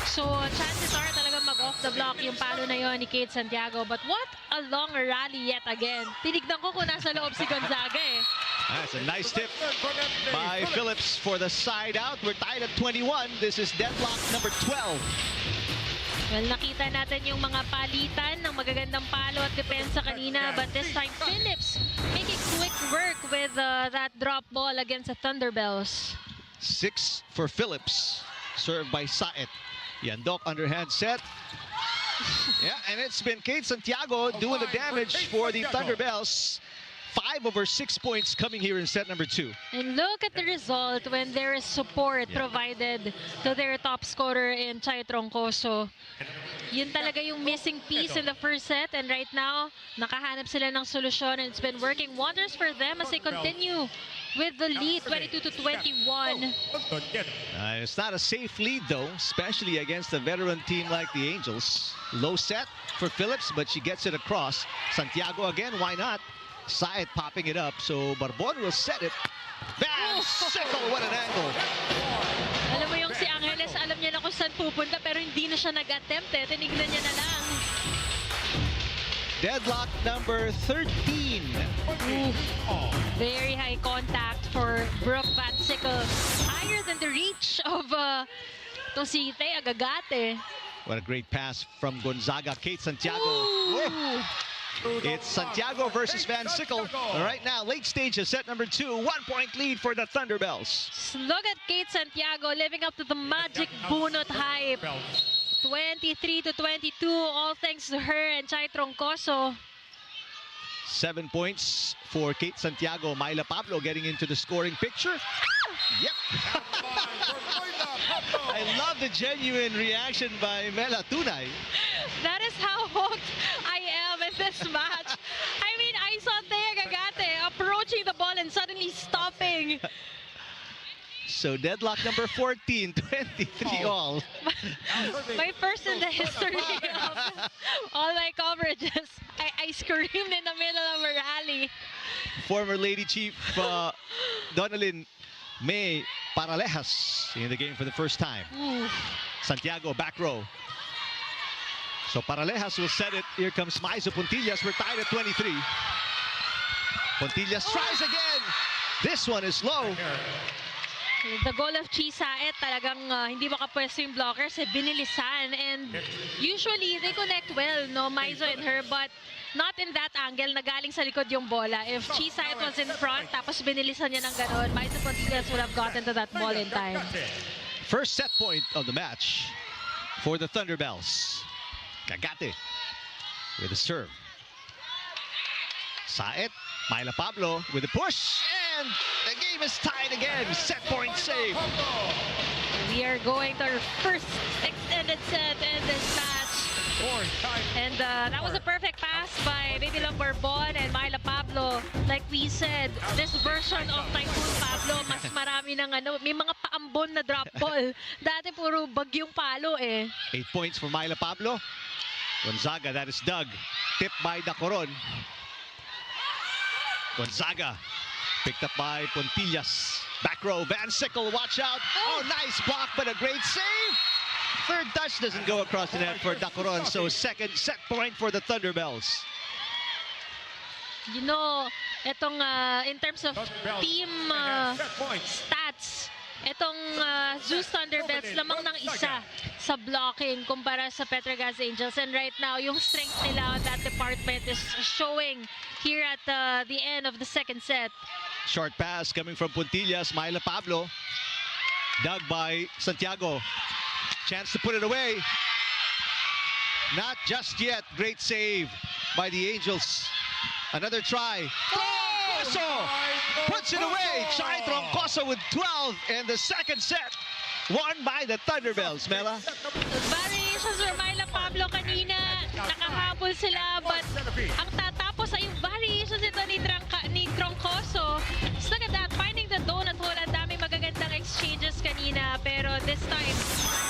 So chances are talaga mag-off the block yung palo na yon ni Kate Santiago. But what a long rally yet again. Tinignan ko kung nasa loob si Gonzaga That's a nice tip by Phillips for the side out. We're tied at 21. This is deadlock number 12. Well, nakita natin yung mga palitan ng magagandang palo at depensa kanina, but this time Phillips making quick work with that drop ball against the Thunderbelles. 6 for Phillips, served by Saet. Yandok underhand set. Yeah, and it's been Kate Santiago doing the damage for the Thunderbelles. 5 over 6 points coming here in set number 2. And look at the result when there is support provided to their top scorer in Chai Troncoso. Yun talaga yung missing piece in the first set, and right now nakahanap sila ng solusyon, and it's been working wonders for them as they continue with the lead 22-21. It's not a safe lead though, especially against a veteran team like the Angels. Low set for Phillips, but she gets it across. Santiago again, why not? Saet popping it up, so Barbon will set it. Van Sickle, what an angle. Alam mo yung si Angeles, alam niya na kung saan pupunta, pero hindi na siya nag-attempt tinignan niya na lang. Deadlock number 13. Very high contact for Brooke Van Sickle. Higher than the reach of to si Thea Agagate. What a great pass from Gonzaga. Kate Santiago. It's Santiago versus Van Sickle. Right now, late stage of set number 2. 1-point lead for the Thunderbelles. Look at Kate Santiago living up to the magic bunot hype. 23-22, all thanks to her and Chai Troncoso. 7 points for Kate Santiago. Myla Pablo getting into the scoring picture. Yep. I love the genuine reaction by Mela Tunay. That is how hooked I am in this match. I mean, I saw Thea Agagate approaching the ball and suddenly stopping. So deadlock number 14, 23 all. My first in the history of all my coverages. I screamed in the middle of a rally. Former Lady Chief Donalyn May Paralejas in the game for the first time. Santiago back row. So Paralejas will set it. Here comes Maizo Puntillas. We're tied at 23. Puntillas tries again. This one is low. The goal of Chisaet, talagang hindi makapwesto yung blockers, binilisan. And usually, they connect well, no, Maizo and her, but not in that angle na galing sa likod yung bola. If Chisaet was in front, tapos binilisan niya ng ganon, Maizo Puntillas would have gotten to that ball in time. First set point of the match for the Thunderbelles. Agagate with a serve. Saet Myla Pablo with the push, and the game is tied again. Set point save. We are going to our first extended set in this match. And that was a perfect pass by Baby Lombarbon and Myla Pablo. Like we said, this version of Typhoon Pablo, mas marami ng may mga paambon na drop ball. Dati puro bagyong palo eh. 8 points for Myla Pablo. Gonzaga, that is Doug. Tipped by Dacoron. Gonzaga, picked up by Pontillas. Back row, Van Sickle, watch out. Oh, nice block, but a great save. Third touch doesn't go across the net for Dacoron, so second set point for the Thunderbelles. You know, itong in terms of team stats, itong ZUS Thunderbelles lamang ng isa sa blocking kumpara sa Petro Gazz Angels. And right now, yung strength nila on that department is showing here at the end of the second set. Short pass coming from Puntillas, Myla Pablo. Dug by Santiago. Chance to put it away. Not just yet. Great save by the Angels. Another try. Troncoso puts it away. Chai Troncoso with 12 in the second set. Won by the Thunderbelles, Mela. Variations for Myla Pablo kanina. Nakahabol sila, but ang tatapos ay yung variations ito ni Troncoso. So look at that, finding the donut hole. Ang daming magagandang exchanges kanina. Pero this time,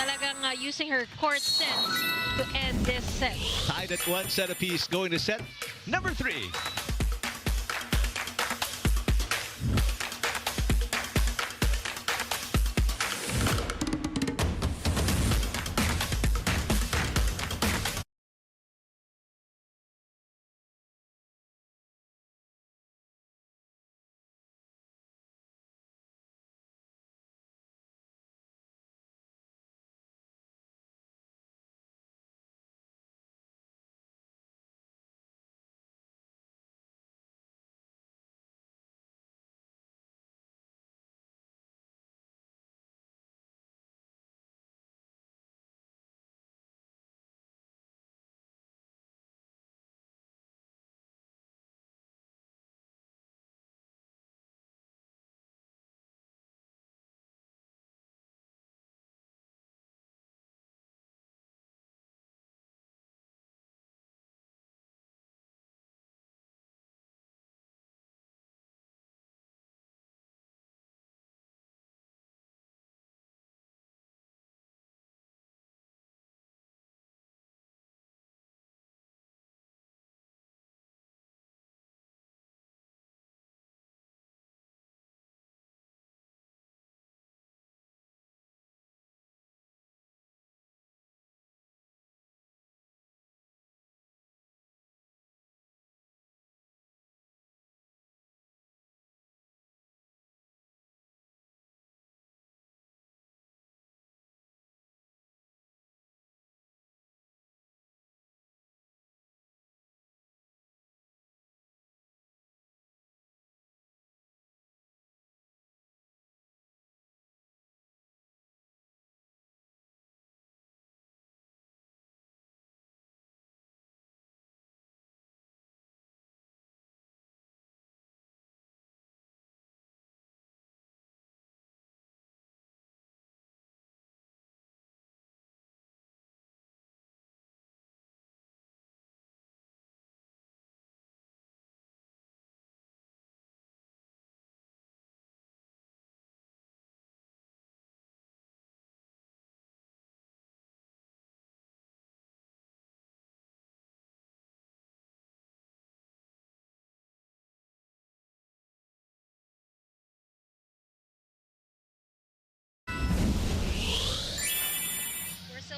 talagang using her court sense to end this set. Tied at 1 set apiece, going to set number 3.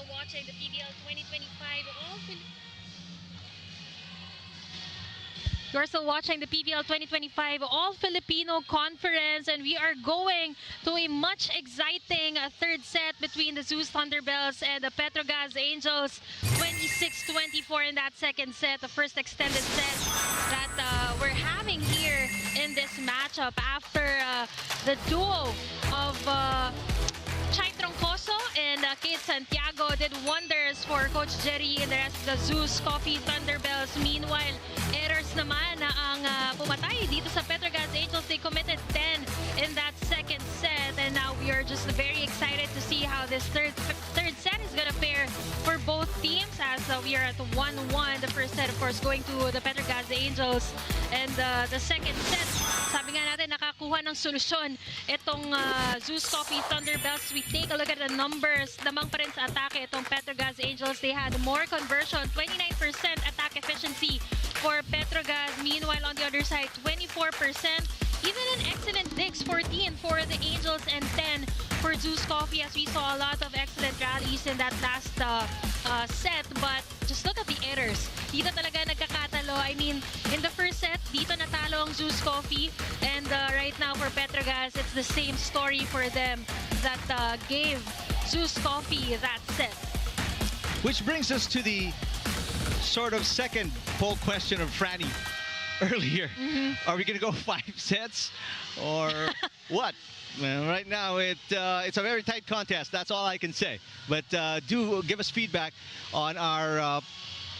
Watching the PVL 2025 You're still watching the PVL 2025 All-Filipino Conference, and we are going to a much exciting third set between the ZUS Thunderbelles and the Petro Gazz Angels. 26-24 in that second set, the first extended set that we're having here in this matchup after the duo of Chai Troncoso and Kate Santiago did wonders for Coach Jerry and the rest of the ZUS Coffee Thunderbelles. Meanwhile, errors naman na ang pumatay dito sa Petro Gazz Angels. They committed 10 in that second set, and now we are just very excited to see how this third set is gonna fare for both teams, as we are at 1-1. The first set, of course, going to the Petro Gazz Angels, and the second set, sabi nga natin, nakakuha ng solusyon itong ZUS Coffee Thunderbelles. We take a look at the numbers. Lamang pa rin sa atake itong Petro Gazz Angels. They had more conversion, 29% attack efficiency for Petro Gazz. Meanwhile, on the other side, 24%. Even an excellent digs, 14 for the Angels and 10 for ZUS Coffee, as we saw a lot of excellent rallies in that last set. But just look at the errors. Dito talaga nagkakatalo. I mean, in the first set, dito natalo ang ZUS Coffee. And right now for Petro Gazz, it's the same story for them that gave ZUS Coffee that set. Which brings us to the sort of second poll question of Franny earlier. Are we going to go 5 sets or what? Well, right now it's a very tight contest. That's all I can say. But do give us feedback on our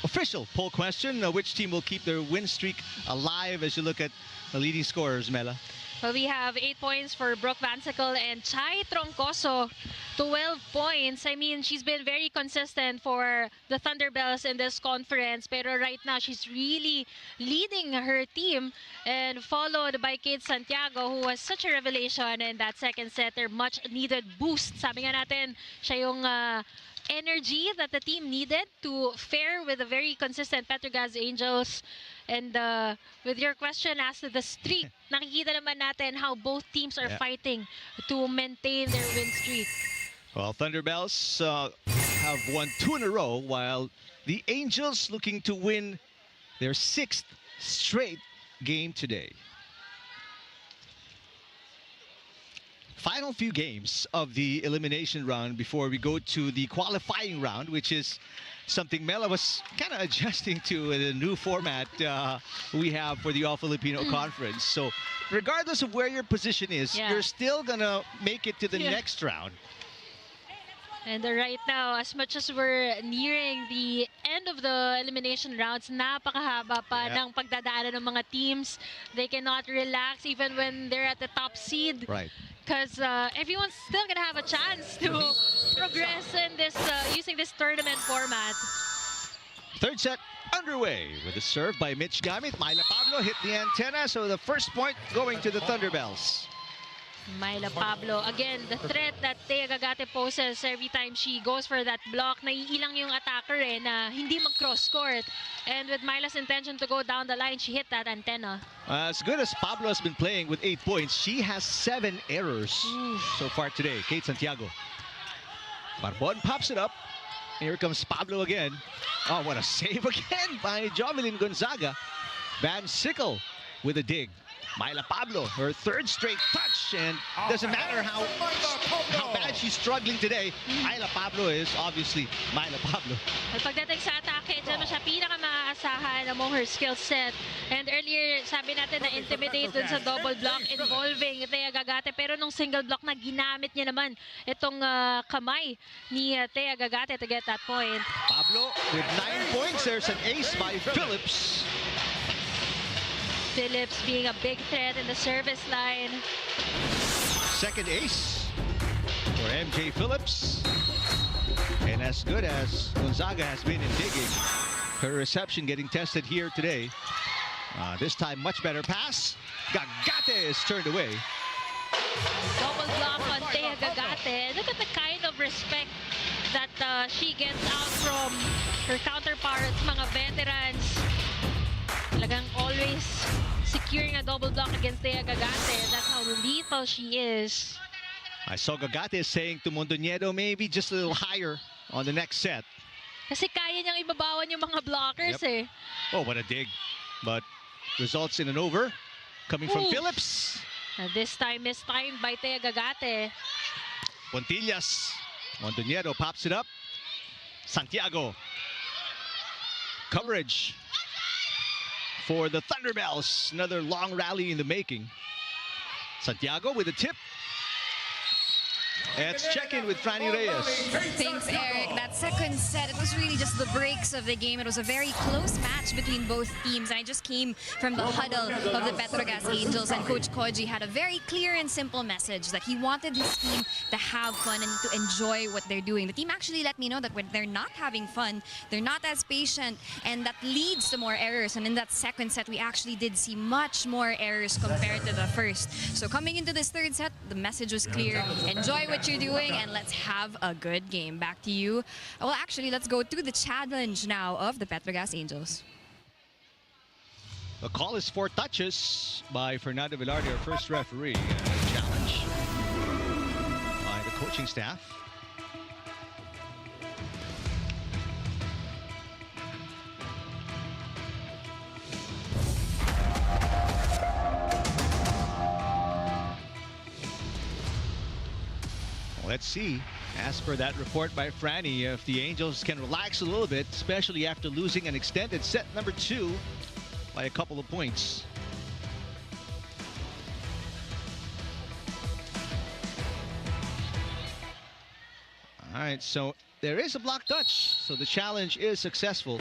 official poll question. Which team will keep their win streak alive as you look at the leading scorers, Mela? Well, we have 8 points for Brooke Vansicle and Chai Troncoso, 12 points. I mean, she's been very consistent for the Thunderbelles in this conference. Pero right now, she's really leading her team, and followed by Kate Santiago, who was such a revelation in that second set. Their much-needed boost. Sabi nga natin, siya yung energy that the team needed to fare with a very consistent Petro Gazz Angels. And with your question as to the streak, nakikita naman natin how both teams are fighting to maintain their win streak. Well, Thunderbelles have won 2 in a row, while the Angels looking to win their 6th straight game today. Final few games of the elimination round before we go to the qualifying round, which is something Mela was kind of adjusting to the new format we have for the All-Filipino Conference. So regardless of where your position is, you're still going to make it to the next round. And right now, as much as we're nearing the end of the elimination rounds, napakahaba pa ng pagdadaanan ng mga teams. They cannot relax even when they're at the top seed. Right. Because everyone's still gonna have a chance to progress in this using this tournament format. Third set underway with a serve by Mitch Gamit. Myla Pablo hit the antenna, so the first point going to the Thunderbelles. Myla Pablo, again, the threat that Thea Gagate poses every time she goes for that block. Naiilang yung attacker na hindi mag-cross court. And with Myla's intention to go down the line, she hit that antenna. As good as Pablo has been playing with 8 points, she has 7 errors so far today. Kate Santiago. Barbon pops it up. Here comes Pablo again. Oh, what a save again by Jovelyn Gonzaga. Van Sickle with a dig. Myla Pablo, her 3rd straight touch, and doesn't matter how bad she's struggling today, Myla Pablo is obviously Myla Pablo. At pagdating sa atake, dyan mo siya pinaka-maaasahan among her skill set. And earlier, sabi natin na intimidate dun sa double block involving Thea Gagate. Pero nung single block na ginamit niya naman itong kamay ni Thea Gagate to get that point. Pablo with 9 points. There's an ace by Phillips. Phillips being a big threat in the service line. Second ace for MJ Phillips. And as good as Gonzaga has been in digging, her reception getting tested here today. This time much better pass. Gagate is turned away. Double block on Thea Gagate. Look at the kind of respect that she gets out from her counterparts, mga veterans. Talagang always securing a double block against Thea Gagate. That's how lethal she is. I saw Gagate saying to Mondoñedo maybe just a little higher on the next set. Kasi kaya niyang ibabawan yung mga blockers eh. Oh, what a dig. But results in an over coming from Phillips. This time mistimed by Thea Gagate. Pontillas. Mondoñedo pops it up. Santiago. Coverage for the Thunderbelles. Another long rally in the making. Santiago with a tip. Let's check in with Franny Reyes. Thanks, Eric. That second set, it was really just the breaks of the game. It was a very close match between both teams. I just came from the huddle of the Petro Gazz Angels, and Coach Koji had a very clear and simple message that he wanted his team to have fun and to enjoy what they're doing. The team actually let me know that when they're not having fun, they're not as patient, and that leads to more errors. And in that second set, we actually did see much more errors compared to the first. So coming into this third set, the message was clear. Enjoy what you're doing and let's have a good game. Back to you. Well, actually, let's go to the challenge now of the Petro Gazz Angels. The call is 4 touches by Fernando Velarde, our first referee. Challenge by the coaching staff. Let's see, as per that report by Franny, if the Angels can relax a little bit, especially after losing an extended set number 2 by a couple of points. All right, so there is a block touch, so the challenge is successful.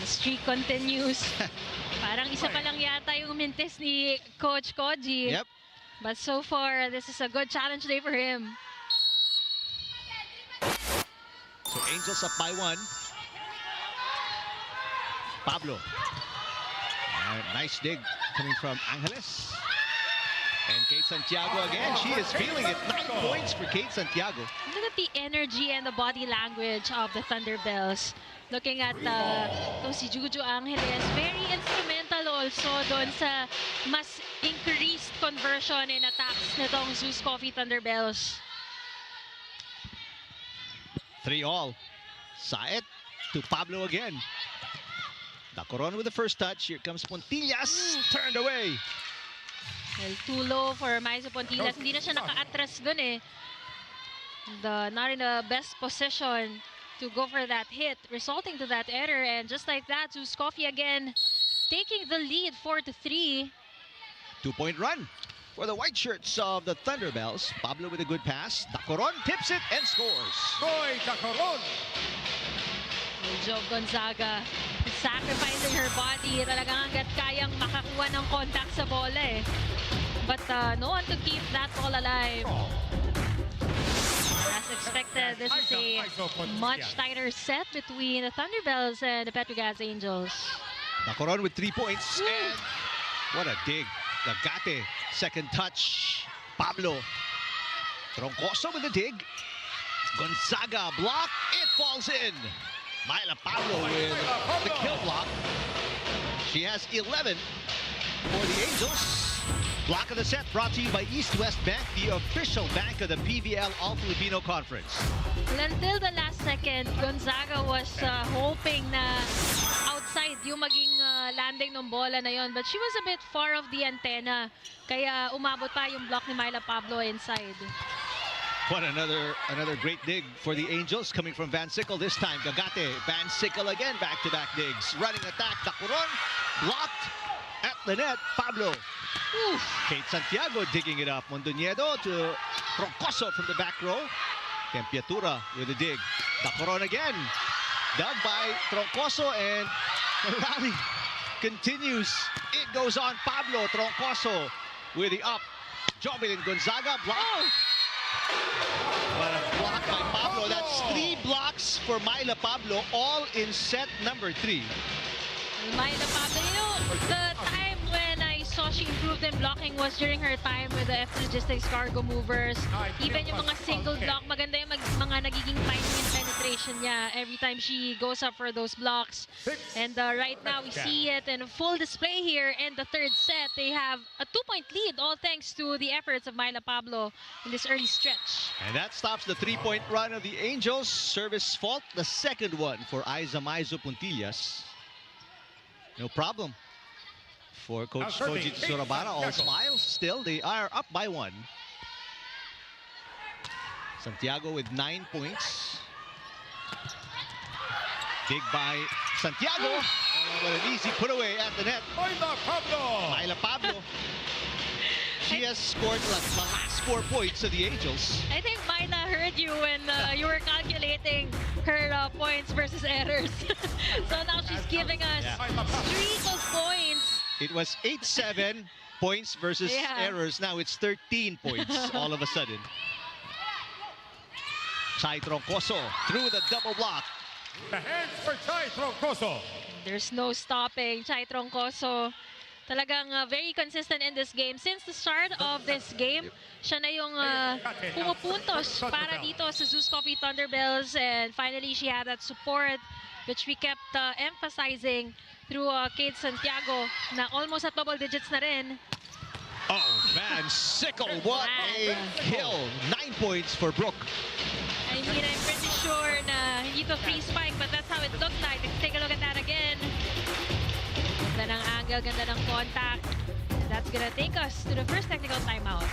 The streak continues. Parang isa pa lang yata yung mintis ni Coach Koji. Yep. But so far, this is a good challenge day for him. So Angels up by 1. Pablo. All right, nice dig coming from Angeles. And Kate Santiago again. She is feeling it. 9 points for Kate Santiago. Look at the energy and the body language of the Thunderbelles. Looking at si Juju Angeles, very instrumental also doon sa mas increased conversion in attacks nitong ZUS Coffee Thunderbelles. 3-all. Saet to Pablo again. Dacoron with the first touch. Here comes Pontillas. Turned away. Well, too low for Maiso Pontillas. Hindi na siya naka-atras dun eh. Not in the best position to go for that hit, resulting to that error. And just like that, ZUS Coffee again taking the lead 4-3. 2-point run for the white shirts of the Thunderbelles. Pablo with a good pass. Dacoron tips it and scores. Troy Dacoron. Joe Gonzaga sacrificing her body. Talagang hanggat kayang makakuha ng contact sa bola eh. But no one to keep that ball alive. As expected, this is a much tighter set between the Thunderbelles and the Petro Gazz Angels. Dacoron with 3 points. And what a dig. Gagate, second touch. Pablo. Troncoso with the dig. Gonzaga block. It falls in. Myla Pablo with the kill block. She has 11 for the Angels. Block of the set brought to you by East West Bank, the official bank of the PVL All-Filipino Conference. Until the last second, Gonzaga was hoping na outside yung maging landing ng bola na yon, but she was a bit far off the antenna. Kaya umabot pa yung block ni Myla Pablo inside. What another great dig for the Angels coming from Van Sickle this time. Gagate, Van Sickle again, back-to-back digs. Running attack, Dacoron, blocked at the net. Pablo. Oof. Kate Santiago digging it up. Mondoñedo to Troncoso from the back row. Tempiatura with a dig. Dacoron again. Dug by Troncoso, and the rally continues. It goes on. Pablo, Troncoso with the up. Jovelyn Gonzaga block. Oh. What a block by Pablo. That's 3 blocks for Myla Pablo, all in set number 3. Myla Pablo, you know, the time when I saw she improved in blocking was during her time with the F Logistics Cargo Movers. Even yung mga single block, maganda yung mga nagiging fine-point penetration niya every time she goes up for those blocks. And right now, we see it in full display here in the third set. They have a 2-point lead, all thanks to the efforts of Myla Pablo in this early stretch. And that stops the 3-point run of the Angels. Service fault, the second one for Aiza Maizo Puntillas. No problem for Coach Koji Surabara. All smiles still. They are up by 1. Santiago with 9 points. Dig by Santiago. Oh, what an easy put away at the net. Myla Pablo. Myla Pablo. She has scored like the last 4 points of the Angels. I think Myla heard you when you were calculating her points versus errors. So now she's giving us streak of points. It was 8-7 points versus errors. Now it's 13 points all of a sudden. Chai Troncoso through the double block. The hands for Chai Troncoso. There's no stopping Chai Troncoso. Talagang very consistent in this game. Since the start of this game, siya na yung pumupuntos para dito sa ZUS Coffee Thunderbelles. And finally, she had that support, which we kept emphasizing through Kate Santiago, na almost at double digits na rin. Oh, Van Sickle, what a kill. 9 points for Brooke. I mean, I'm pretty sure na hindi to free spike, but that's how it looked like. Let's take a look at that again. Ganda ng angle, ganda ng contact. That's gonna take us to the first technical timeout.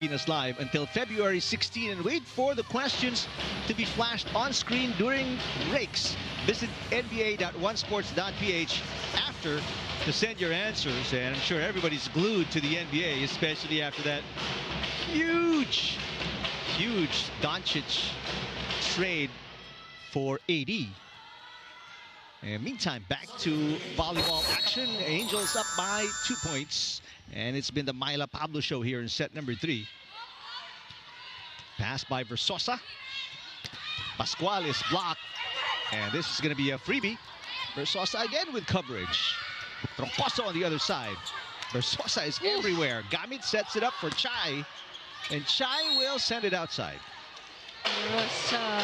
Us live until February 16 and wait for the questions to be flashed on screen during breaks. Visit nba.onesports.ph after to send your answers, and I'm sure everybody's glued to the NBA, especially after that huge Doncic trade for AD. And meantime, back to volleyball action. Angels up by 2 points. And it's been the Myla Pablo show here in set number 3. Pass by Versosa. Pascual is blocked. And this is going to be a freebie. Versosa again with coverage. Troncoso on the other side. Versosa is everywhere. Gamit sets it up for Chai. And Chai will send it outside. There was a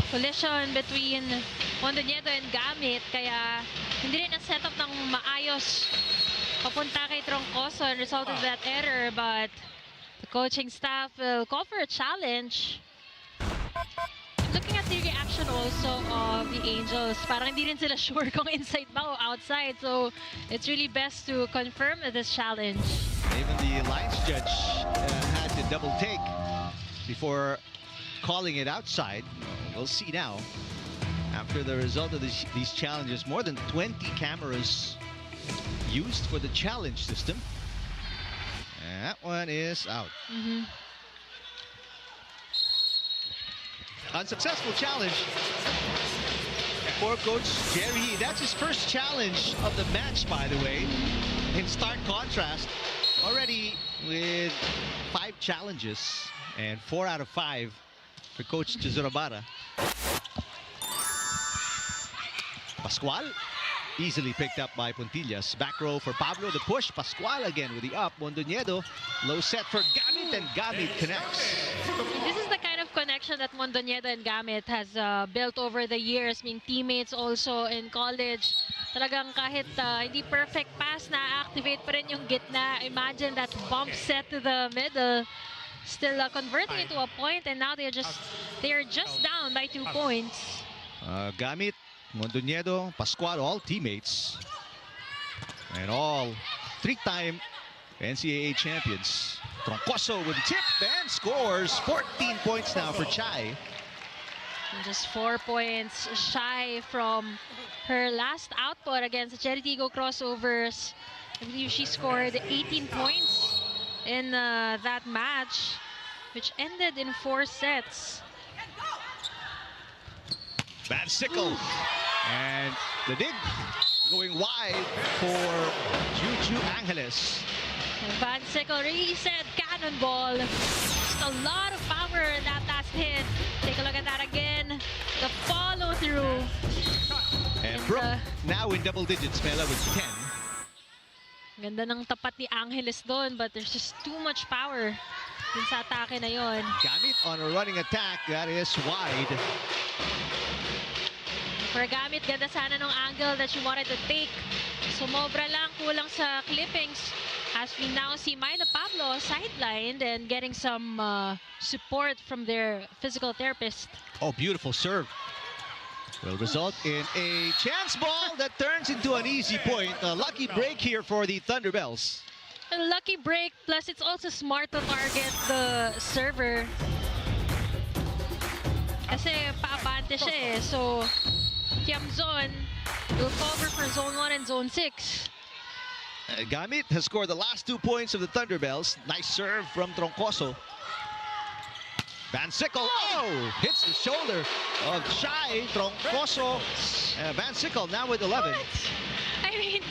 collision between Mondoñedo and Gamit. Kaya hindi rin na-set up ng maayos papunta kay Troncoso and resulted in that error, but the coaching staff will call for a challenge. Looking at the reaction also of the Angels, parang hindi rin sila sure kung inside ba o outside, so it's really best to confirm this challenge. Even the lines judge had to double take before calling it outside. We'll see now. After the result of these challenges, more than 20 cameras used for the challenge system. And that one is out. Unsuccessful challenge for Coach Jerry. That's his first challenge of the match, by the way. In stark contrast, already with 5 challenges and 4 out of 5 for Coach Chizurabara. Pascual easily picked up by Puntillas. Back row for Pablo. The push. Pascual again with the up. Mondoñedo. Low set for Gamit, and Gamit connects. This is the kind of connection that Mondoñedo and Gamit has built over the years, being teammates also in college. Talagang kahit hindi perfect pass, na-activate pa rin yung gitna. Imagine that bump set to the middle. Still converting into a point, and now they are just down by 2 points. Gamit, Mondoñedo, Pascual, all teammates. And all 3-time NCAA champions. Troncoso with the tip and scores 14 points now for Chai. And just 4 points shy from her last output against the Cheritigo Crossovers. I believe she scored 18 points in that match. which ended in 4 sets. Van Sickle. And the dig going wide for Juju Angeles. And Van Sickle reset cannonball. Just a lot of power in that last hit. Take a look at that again. The follow through. And Brooke now in double digits, Mela, with 10. Ganda ng tapat ni Angeles doon, but there's just too much power dun sa atake na yon. Gamit on a running attack, that is wide. For Gamit, ganda sana nung angle that she wanted to take. Sumobra lang, kulang sa clippings. As we now see Myla Pablo sidelined and getting some support from their physical therapist. Oh, beautiful serve. Will result in a chance ball that turns into an easy point. A lucky break here for the Thunderbelles. A lucky break, plus it's also smart to target the server. Kasi paabante siya eh. So, Tiamzon will cover for Zone 1 and Zone 6. Gamit has scored the last 2 points of the Thunderbelles. Nice serve from Troncoso. Van Sickle, oh, hits the shoulder of Shai Troncoso. Van Sickle now with 11. What? I mean,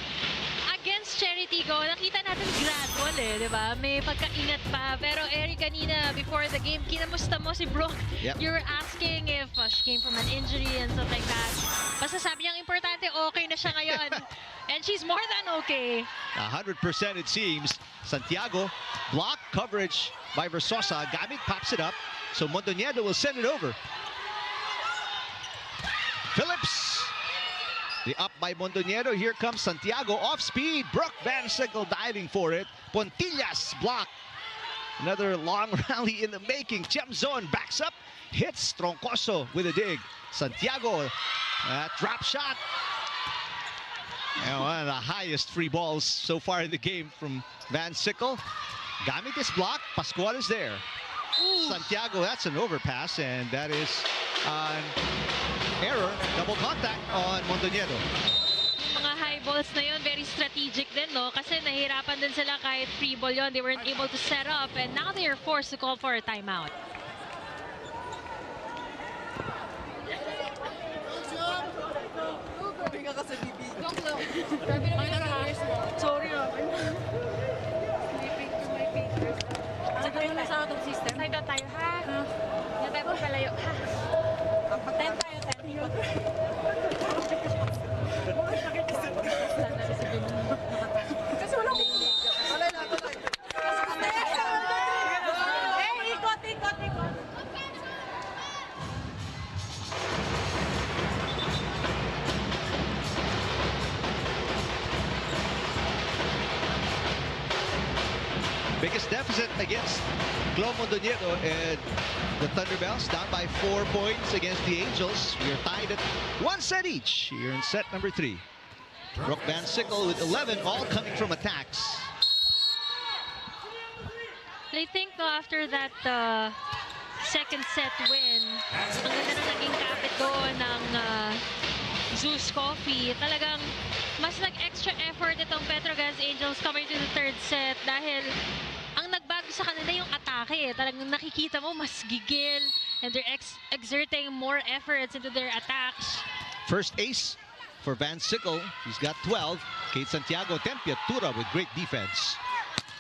against Charity Go, nakita natin gradual eh, di ba? May pagkaingat pa. Pero Eric, kanina, before the game, kinamusta mo si Brooke? Yep. You were asking if she came from an injury and stuff like that. Basta sabi niyang importante, okay na siya ngayon. And she's more than okay. 100% it seems. Santiago, block coverage by Versosa. Gamit pops it up. So Mondoñedo will send it over. Phillips. The up by Mondoñedo. Here comes Santiago off speed. Brooke Van Sickle diving for it. Pontillas block. Another long rally in the making. Tiamzon backs up. Hits Troncoso with a dig. Santiago. Drop shot. And one of the highest free balls so far in the game from Van Sickle. Gamit is blocked. Pascual is there. Ooh. Santiago, that's an overpass, and that is an error. Double contact on Mondoñedo. Mga high balls na yun, very strategic din, no? Kasi nahihirapan din sila kahit free ball yun. They weren't able to set up, and now they are forced to call for a timeout. Sorry, na sa out of system. Side out tayo, ha? Yan tayo pagpalayo, ha? Ten tayo, ten. Kasi walang... Talay na, talay. Eh, ikot, ikot, ikot. Biggest deficit against Glo Mondoñedo, and the Thunderbelles down by 4 points against the Angels. We are tied at 1 set each here in set number 3. Brooke Van Sickle with 11, all coming from attacks. I think after that second set win, ang ganda na naging kapit doon ng ZUS Coffee. Talagang mas nag-extra effort itong Petro Gazz Angels coming to the third set dahil ang nagbago sa kanila yung atake. Talagang nakikita mo mas gigil and they're exerting more efforts into their attacks. First ace for Van Sickle. He's got 12. Kate Santiago, Tempiatura with great defense.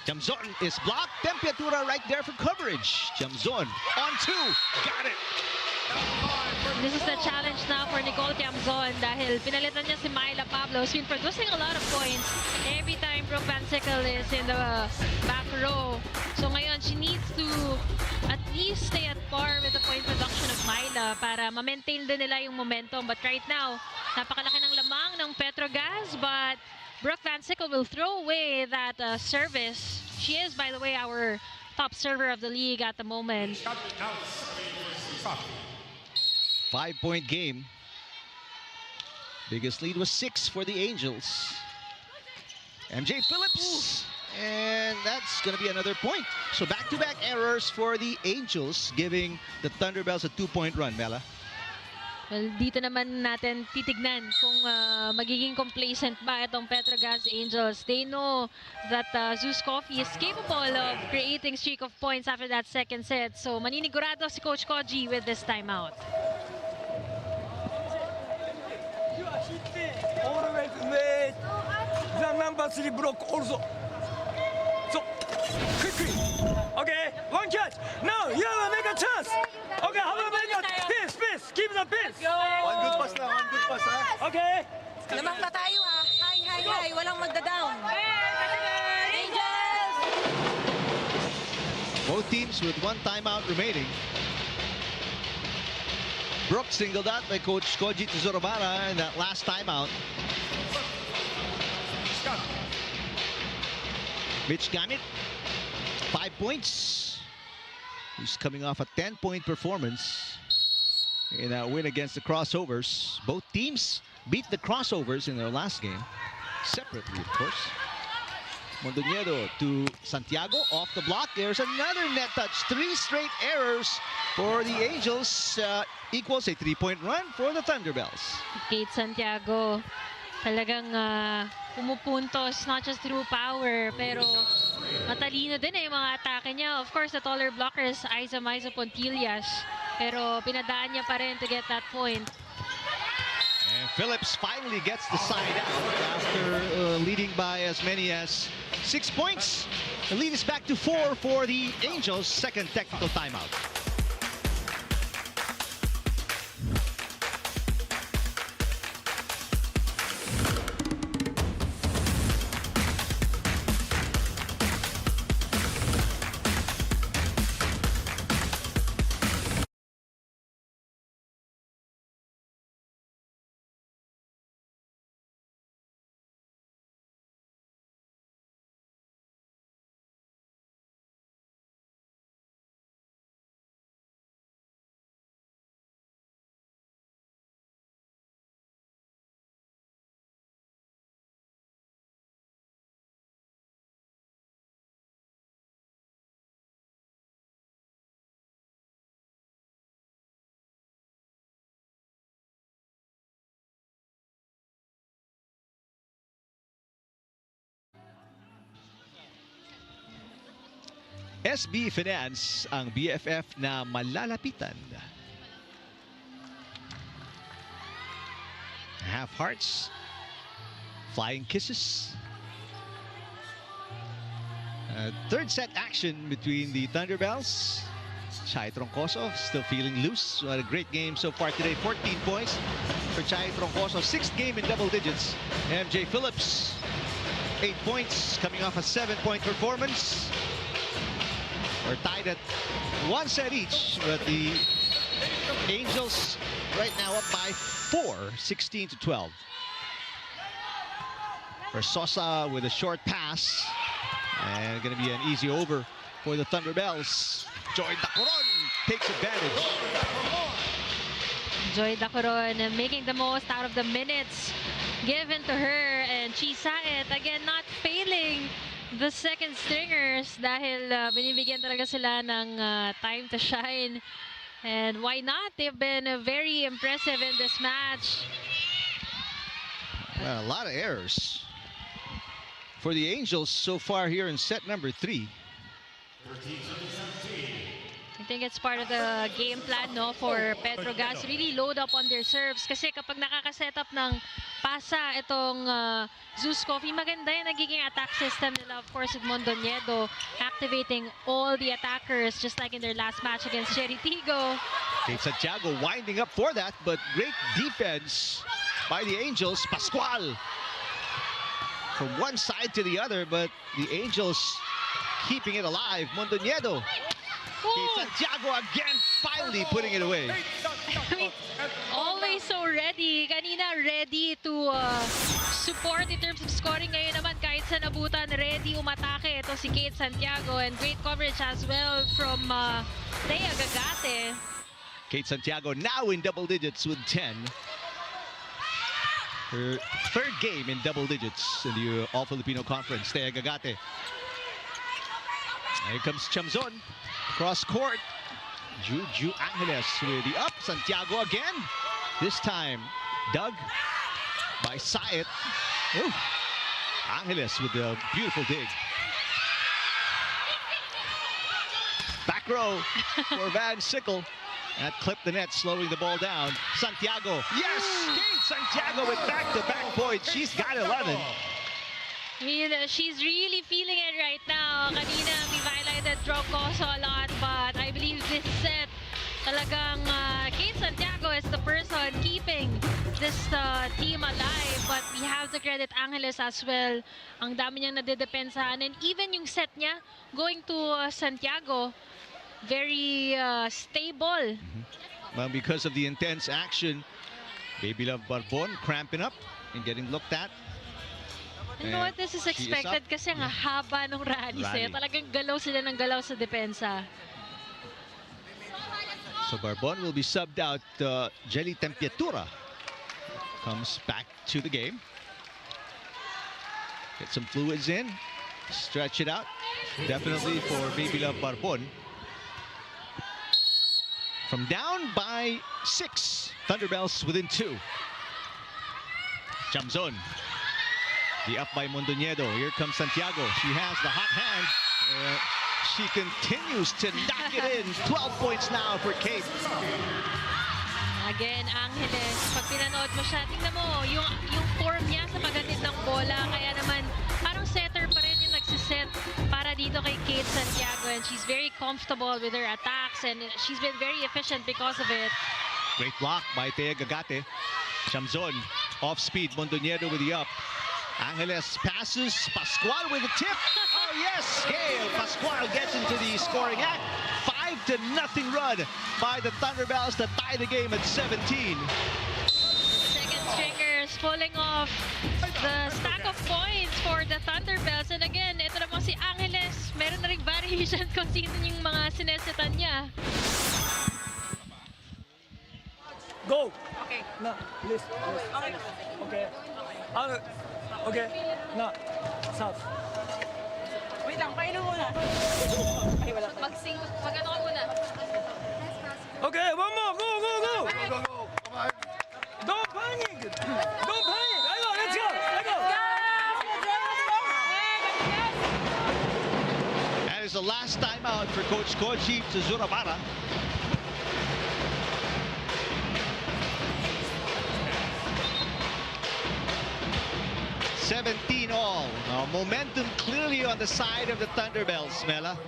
Tiamzon is blocked. Tempiatura right there for coverage. Tiamzon on 2. Got it. This is the challenge now for Nicole Tiamzon dahil pinalitan niya si Myla Pablo. She's been producing a lot of points every time Brooke Van Sickle is in the back row. So ngayon, she needs to at least stay at par with the point production of Myla para ma-maintain din nila yung momentum. But right now, napakalaki ng lamang ng Petro Gazz, but Brooke Van Sickle will throw away that service. She is, by the way, our top server of the league at the moment. 5-point game. Biggest lead was 6 for the Angels. MJ Phillips. And that's going to be another point. So back-to-back errors for the Angels, giving the Thunderbelles a 2-point run, Mela. Well, dito naman natin titignan kung magiging complacent ba itong Petro Gazz Angels. They know that ZUS Coffee is capable of creating streak of points after that second set. So maninigurado si Coach Koji with this timeout. Always wait. The number 3 block also. So, quickly. Okay, one catch. Now you have a make a chance. Okay, how about make a pace. Keep the pace. One good pass na, one good pass, ha? Okay. Lamang na tayo ha. Hi. Walang magda-down. Angels! Both teams with one timeout remaining. Brooks singled out by Coach Koji Tizorobara in that last timeout. Mitch Gamit, 5 points. He's coming off a 10-point performance in that win against the Crossovers. Both teams beat the Crossovers in their last game, separately, of course. Mondoñedo to Santiago, off the block. There's another net touch. 3 straight errors for the Angels, equals a 3-point run for the Thunderbelles. Kate Santiago, talagang pumupuntos not just through power, pero matalino din yung mga atake niya. Of course, the taller blocker is Aiza Pontillas, pero pinadaan niya pa rin to get that point. And Phillips finally gets the side out after leading by as many as 6 points. The lead is back to 4 for the Angels' second technical timeout. SB Finance, ang BFF na malalapitan. Half hearts, flying kisses. Third set action between the Thunderbelles. Chai Troncoso still feeling loose. What a great game so far today. 14 points for Chai Troncoso. 6th game in double digits. MJ Phillips, 8 points, coming off a 7-point performance. We're tied at 1 set each, but the Angels right now up by 4, 16-12. For Sosa with a short pass, and going to be an easy over for the Thunderbelles. Joy Dacoron takes advantage. Joy Dacoron making the most out of the minutes given to her, and Chisaet again not failing the second stringers dahil binibigyan talaga sila ng time to shine. And why not? They've been very impressive in this match. Well, a lot of errors for the Angels so far here in set number 3. I think it's part of the game plan, no, for Petro Gazz. Really load up on their serves kasi kapag nakaka-set up ng pasa itong ZUS Coffee, maganda yung nagiging attack system nila, of course, with Mondoñedo activating all the attackers just like in their last match against Cheritigo. Kate Santiago winding up for that, but great defense by the Angels. Pascual from one side to the other, but the Angels keeping it alive. Mondoñedo. Kate Santiago again, finally putting it away. I mean, always so ready. Kanina ready to support in terms of scoring. Ngayon naman kahit sa nabutan, ready umatake. Ito si Kate Santiago, and great coverage as well from Thea Gagate. Kate Santiago now in double digits with 10. Her third game in double digits in the All-Filipino Conference. Thea Gagate. Here comes Chamzon. Cross court. Juju Angeles with the up. Santiago again. This time, dug by Saet. Ooh. Angeles with a beautiful dig. Back row for Van Sickle. That clipped the net, slowing the ball down. Santiago. Yes! Kate Santiago with back-to-back points. She's got 11. She's really feeling it right now. Kanina, we violated Troncoso a lot, but I believe this set, talagang Kate Santiago is the person keeping this team alive. But we have to credit Angeles as well. Ang dami niyang nadedepensahan. And even yung set niya, going to Santiago, very stable. Well, because of the intense action, Baby Love Barbon cramping up and getting looked at. You know what, this is expected kasi ang haba ng rally set. Talagang galaw sila ng galaw sa depensa. So Barbon will be subbed out. Jelly Tempiatura comes back to the game. Get some fluids in. Stretch it out. Definitely for Baby Love Barbon. From down by 6. Thunderbelles within 2. Chamzon. The up by Mondoñedo. Here comes Santiago. She has the hot hand. She continues to knock it in. 12 points now for Kate. Again, Angeles, pag pinanood mo siya, tingnan mo, yung form niya sa paghatid ng bola. Kaya naman, parang setter pa rin yung nagsiset para dito kay Kate Santiago. And she's very comfortable with her attacks. And she's been very efficient because of it. Great block by Thea Gagate. Chamzon, off speed. Mondoñedo with the up. Angeles passes. Pascual with a tip. Oh, yes. Gail Pascual gets into the scoring act. 5-0 run by the Thunderbelles to tie the game at 17. Second stringers pulling off the stack of points for the Thunderbelles. And again, ito naman si Angeles. Meron na rin variation kung sino yung mga sinesetan niya. Go! Okay. No, please. Okay. Okay. Okay. No. Stop. Wait lang, painom muna. Ay, wala. Mag-ano ka muna? Okay, one more. Go, go, go! Go, go, go. Come on. Don't panic! Don't panic! Let's go! Let's go! That is the last time out for Coach Koji Tsuzuramara. 17 all. Momentum clearly on the side of the Thunderbelles, Mela.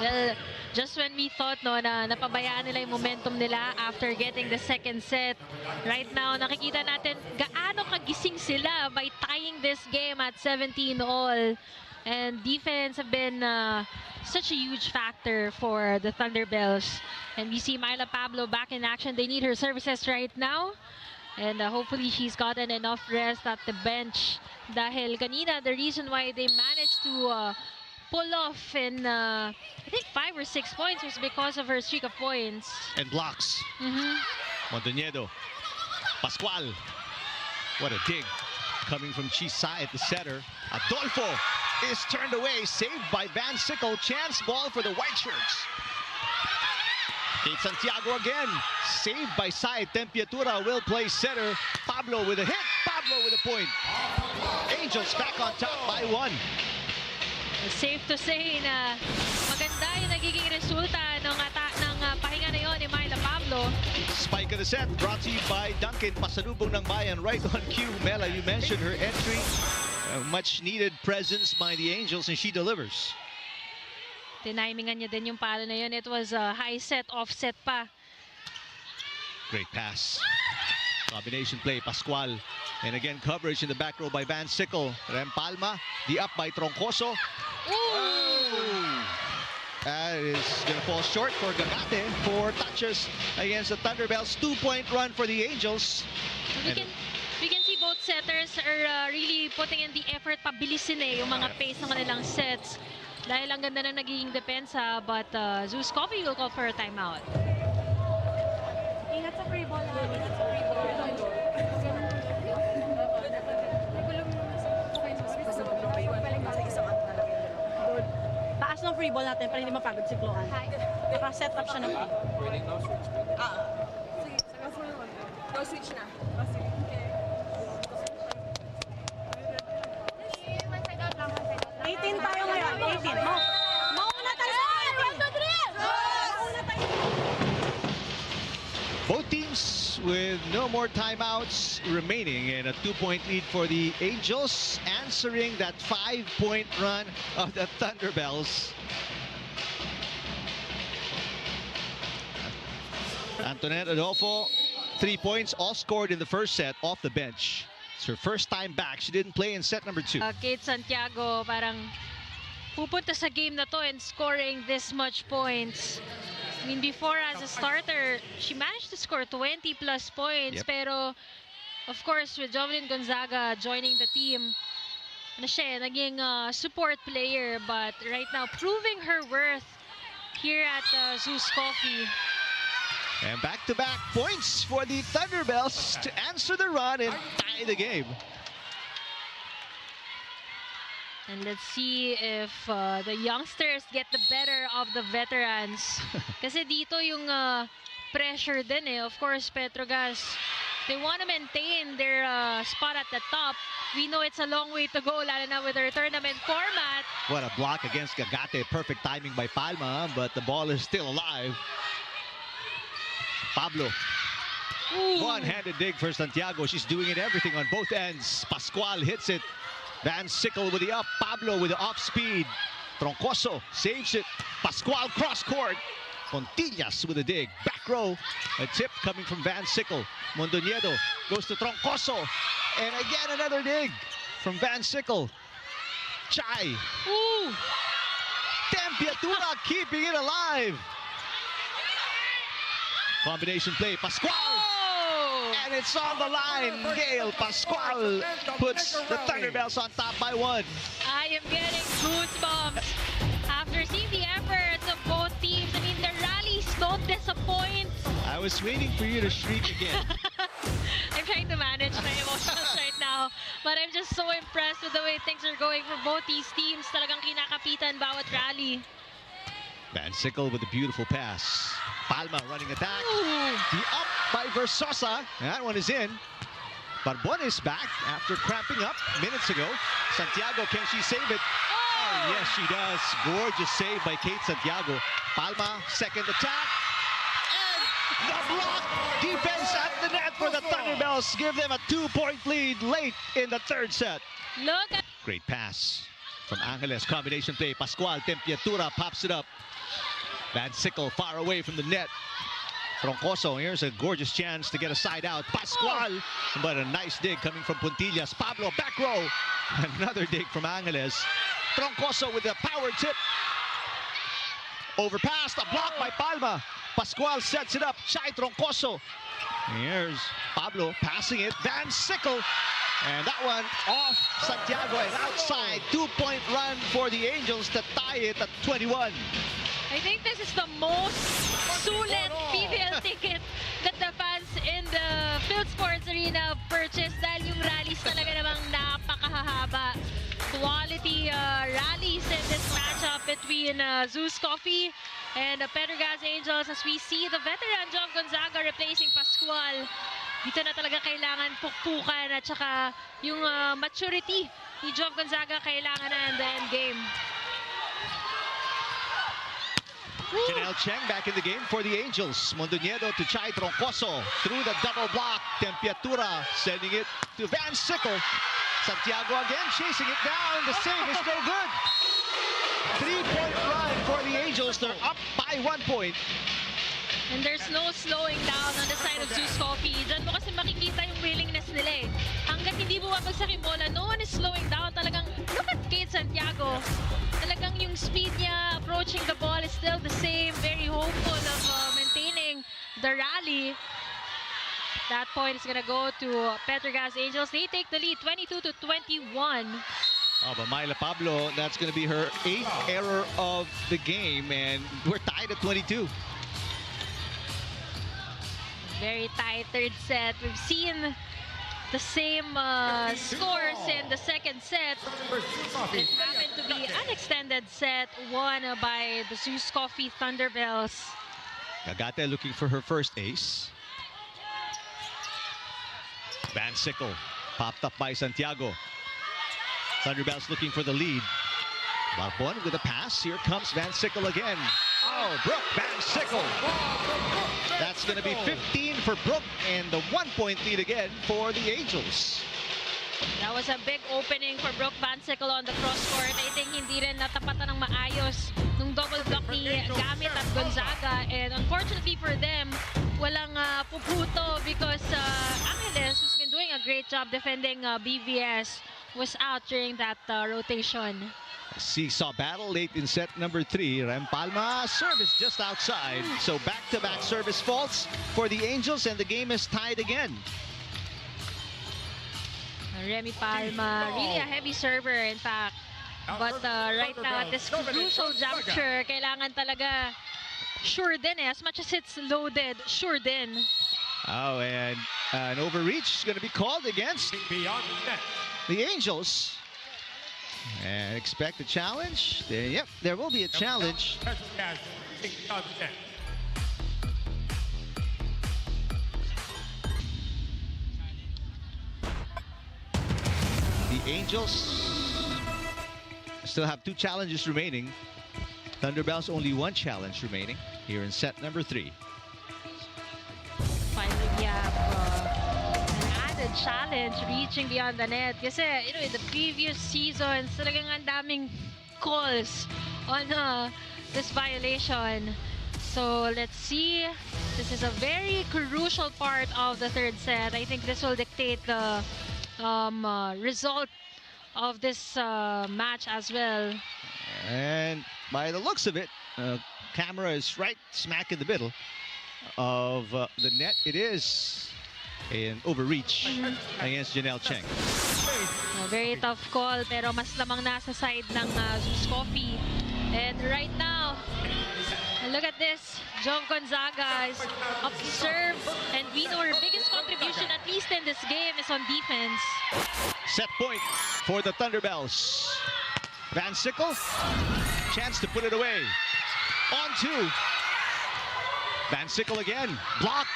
Well, just when we thought na napabayaan nila yung momentum nila after getting the second set, right now nakikita natin gaano kagising sila by tying this game at 17 all. And defense have been such a huge factor for the Thunderbelles. And we see Myla Pablo back in action. They need her services right now. And hopefully she's gotten enough rest at the bench. Dahil kanina, the reason why they managed to pull off in, I think 5 or 6 points was because of her streak of points. And blocks. Mondoñedo. Pascual. What a dig. Coming from Chisa at the center. Adolfo is turned away. Saved by Van Sickle. Chance ball for the white shirts. Kate Santiago again. Saved by Sai. Tempiatura will play center. Pablo with a hit. Pablo with a point. Angels back on top by 1. Safe to say na maganda yung nagiging resulta ng pahinga na yun ni Myla Pablo. Spike of the set brought to you by Duncan. Pasalubong ng bayan right on cue. Mela, you mentioned her entry. Much needed presence by the Angels, and she delivers. Tinimingan niya din yung palo na yun. It was a high set, offset pa. Great pass. Combination play, Pascual. And again, coverage in the back row by Van Sickle. Rem Palma, the up by Troncoso. Oh! That is going to fall short for Gagate. 4 touches against the Thunderbelles. 2-point run for the Angels. We can see both setters are really putting in the effort. Pabilisin yung mga pace ng kanilang sets. Dahil ang ganda ng nagiging depensa, but ZUS Coffee will call for a timeout. Ingat sa free ball. Ingat sa free ball. Taas ng free ball natin para hindi mapagod si Chloan. Naka-set up siya ng free. Go switch na. 18 tayo ngayon. 18. Mauna tayo sa 18. Both teams with no more timeouts remaining and a 2-point lead for the Angels, answering that 5-point run of the Thunderbelles. Antoinette Adolfo, 3 points, all scored in the first set off the bench. It's her first time back. She didn't play in set number 2. Kate Santiago parang pupunta sa game na to and scoring this much points. I mean, before as a starter, she managed to score 20 plus points. Yep. Pero, of course, with Jovelyn Gonzaga joining the team, na siya, naging support player. But right now, proving her worth here at ZUS Coffee. And back-to-back points for the Thunderbelles to answer the run and tie the game. And let's see if the youngsters get the better of the veterans. Kasi dito yung pressure din eh. Of course, Petro Gazz, they want to maintain their spot at the top. We know it's a long way to go, lalo na with their tournament format. What a block against Gagate. Perfect timing by Palma, but the ball is still alive. Pablo. One-handed dig for Santiago. She's doing it everything on both ends. Pascual hits it. Van Sickle with the up. Pablo with the off speed. Troncoso saves it. Pascual cross court. Pontillas with a dig. Back row. A tip coming from Van Sickle. Mondoñedo goes to Troncoso. And again another dig from Van Sickle. Chai. Ooh. Tempiatura keeping it alive. Combination play. Pascual. Oh! And it's on the line. Gail Pascual puts the Thunderbelles on top by 1. I am getting goosebumps after seeing the efforts of both teams. I mean, the rallies don't disappoint. I was waiting for you to shriek again. I'm trying to manage my emotions right now. But I'm just so impressed with the way things are going for both these teams. Talagang kinakapitan bawat rally. Van Sickle with a beautiful pass. Palma running attack. Ooh. The up by Versosa. That one is in. Barbon is back after cramping up minutes ago. Santiago, can she save it? Oh, yes, she does. Gorgeous save by Kate Santiago. Palma, second attack. And the block. Defense at the net for the Thunderbelles. Give them a 2-point lead late in the third set. Look at Great pass from Angeles. Combination play. Pascual, Tempiatura pops it up. Van Sickle far away from the net. Troncoso, here's a gorgeous chance to get a side out. Pascual, but a nice dig coming from Puntillas. Pablo, back row. Another dig from Angeles. Troncoso with a power tip. Overpassed, a block by Palma. Pascual sets it up. Chai Troncoso. Here's Pablo passing it. Van Sickle. And that one off Santiago and outside. 2-point run for the Angels to tie it at 21. I think this is the most sulit PVL ticket that the fans in the Field Sports Arena purchased dahil yung rallies talaga namang napakahaba. Quality rallies in this matchup between ZUS Coffee and Petro Gazz Angels as we see the veteran Jov Gonzaga replacing Pascual. Dito na talaga kailangan pukpukan at saka yung maturity ni Jov Gonzaga kailangan na in the end game. Janelle Cheng back in the game for the Angels. Mondoñedo to Chai Troncoso through the double block. Tempiatura sending it to Van Sickle. Santiago again chasing it down. The save is no good. 3-point run for the Angels. They're up by 1 point. And there's no slowing down on the side of ZUS Coffee. Diyan mo kasi makikita yung willingness nila eh. Hanggat hindi bumabagsak yung bola, no one is slowing down. Talagang, look at Kate Santiago. Talagang yung speed niya approaching the ball is still the same. Very hopeful of maintaining the rally. That point is gonna go to Petro Gazz Angels. They take the lead 22-21. Oh, but Myla Pablo, that's going to be her 8th error of the game, and we're tied at 22. Very tight third set. We've seen the same scores in the second set. It happened to be an extended set won by the ZUS Coffee Thunderbelles. Gagate looking for her first ace. Van Sickle popped up by Santiago. Thunderbelles looking for the lead. Barbon with a pass. Here comes Van Sickle again. Oh, Brooke Van Sickle. That's going to be 15 for Brooke and the 1-point lead again for the Angels. That was a big opening for Brooke Van Sickle on the cross court. I think hindi rin natapatan ng maayos nung double block ni Gamit at Gonzaga. And unfortunately for them, walang puputo because Angeles, who's been doing a great job defending BVS, was out during that rotation. Seesaw battle late in set number 3. Rem Palma service just outside. So back-to-back service faults for the Angels and the game is tied again. Remy Palma, really a heavy server in fact. But right now at this crucial juncture, kailangan talaga sure din as much as it's loaded, sure din. Oh, and an overreach is going to be called against the Angels. And expect a challenge. Yep, there will be a challenge. The Angels still have 2 challenges remaining. Thunderbelles only 1 challenge remaining here in set number 3. Finally, we have an added challenge reaching beyond the net. Kasi, you know, in the previous seasons, talagang ang daming calls on this violation. So, let's see. This is a very crucial part of the 3rd set. I think this will dictate the result of this match as well. And by the looks of it, camera is right smack in the middle of the net. It is an overreach against Janelle Cheng. A very tough call, pero mas lamang nasa side ng ZUS Coffee. And right now, look at this. Jove Gonzaga is up to serve, and we know her biggest contribution, at least in this game, is on defense. Set point for the Thunderbelles. Van Sickle, chance to put it away. On 2. Van Sickle again, block.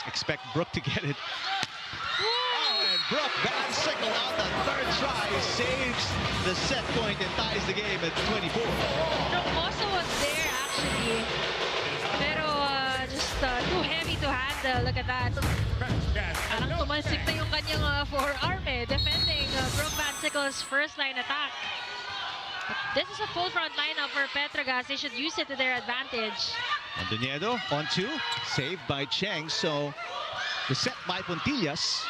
Expect Brooke to get it. Oh, and Brooke Van Sickle on the 3rd try saves the set point and ties the game at 24. Troncoso was there actually, pero just too heavy to handle. Look at that. Parang tumalsik na yung kanyang forearm defending Brooke Van Sickle's first line attack. But this is a full front lineup for Petro Gazz. They should use it to their advantage. Andoniedo on 2, saved by Cheng. So the set by Puntillas.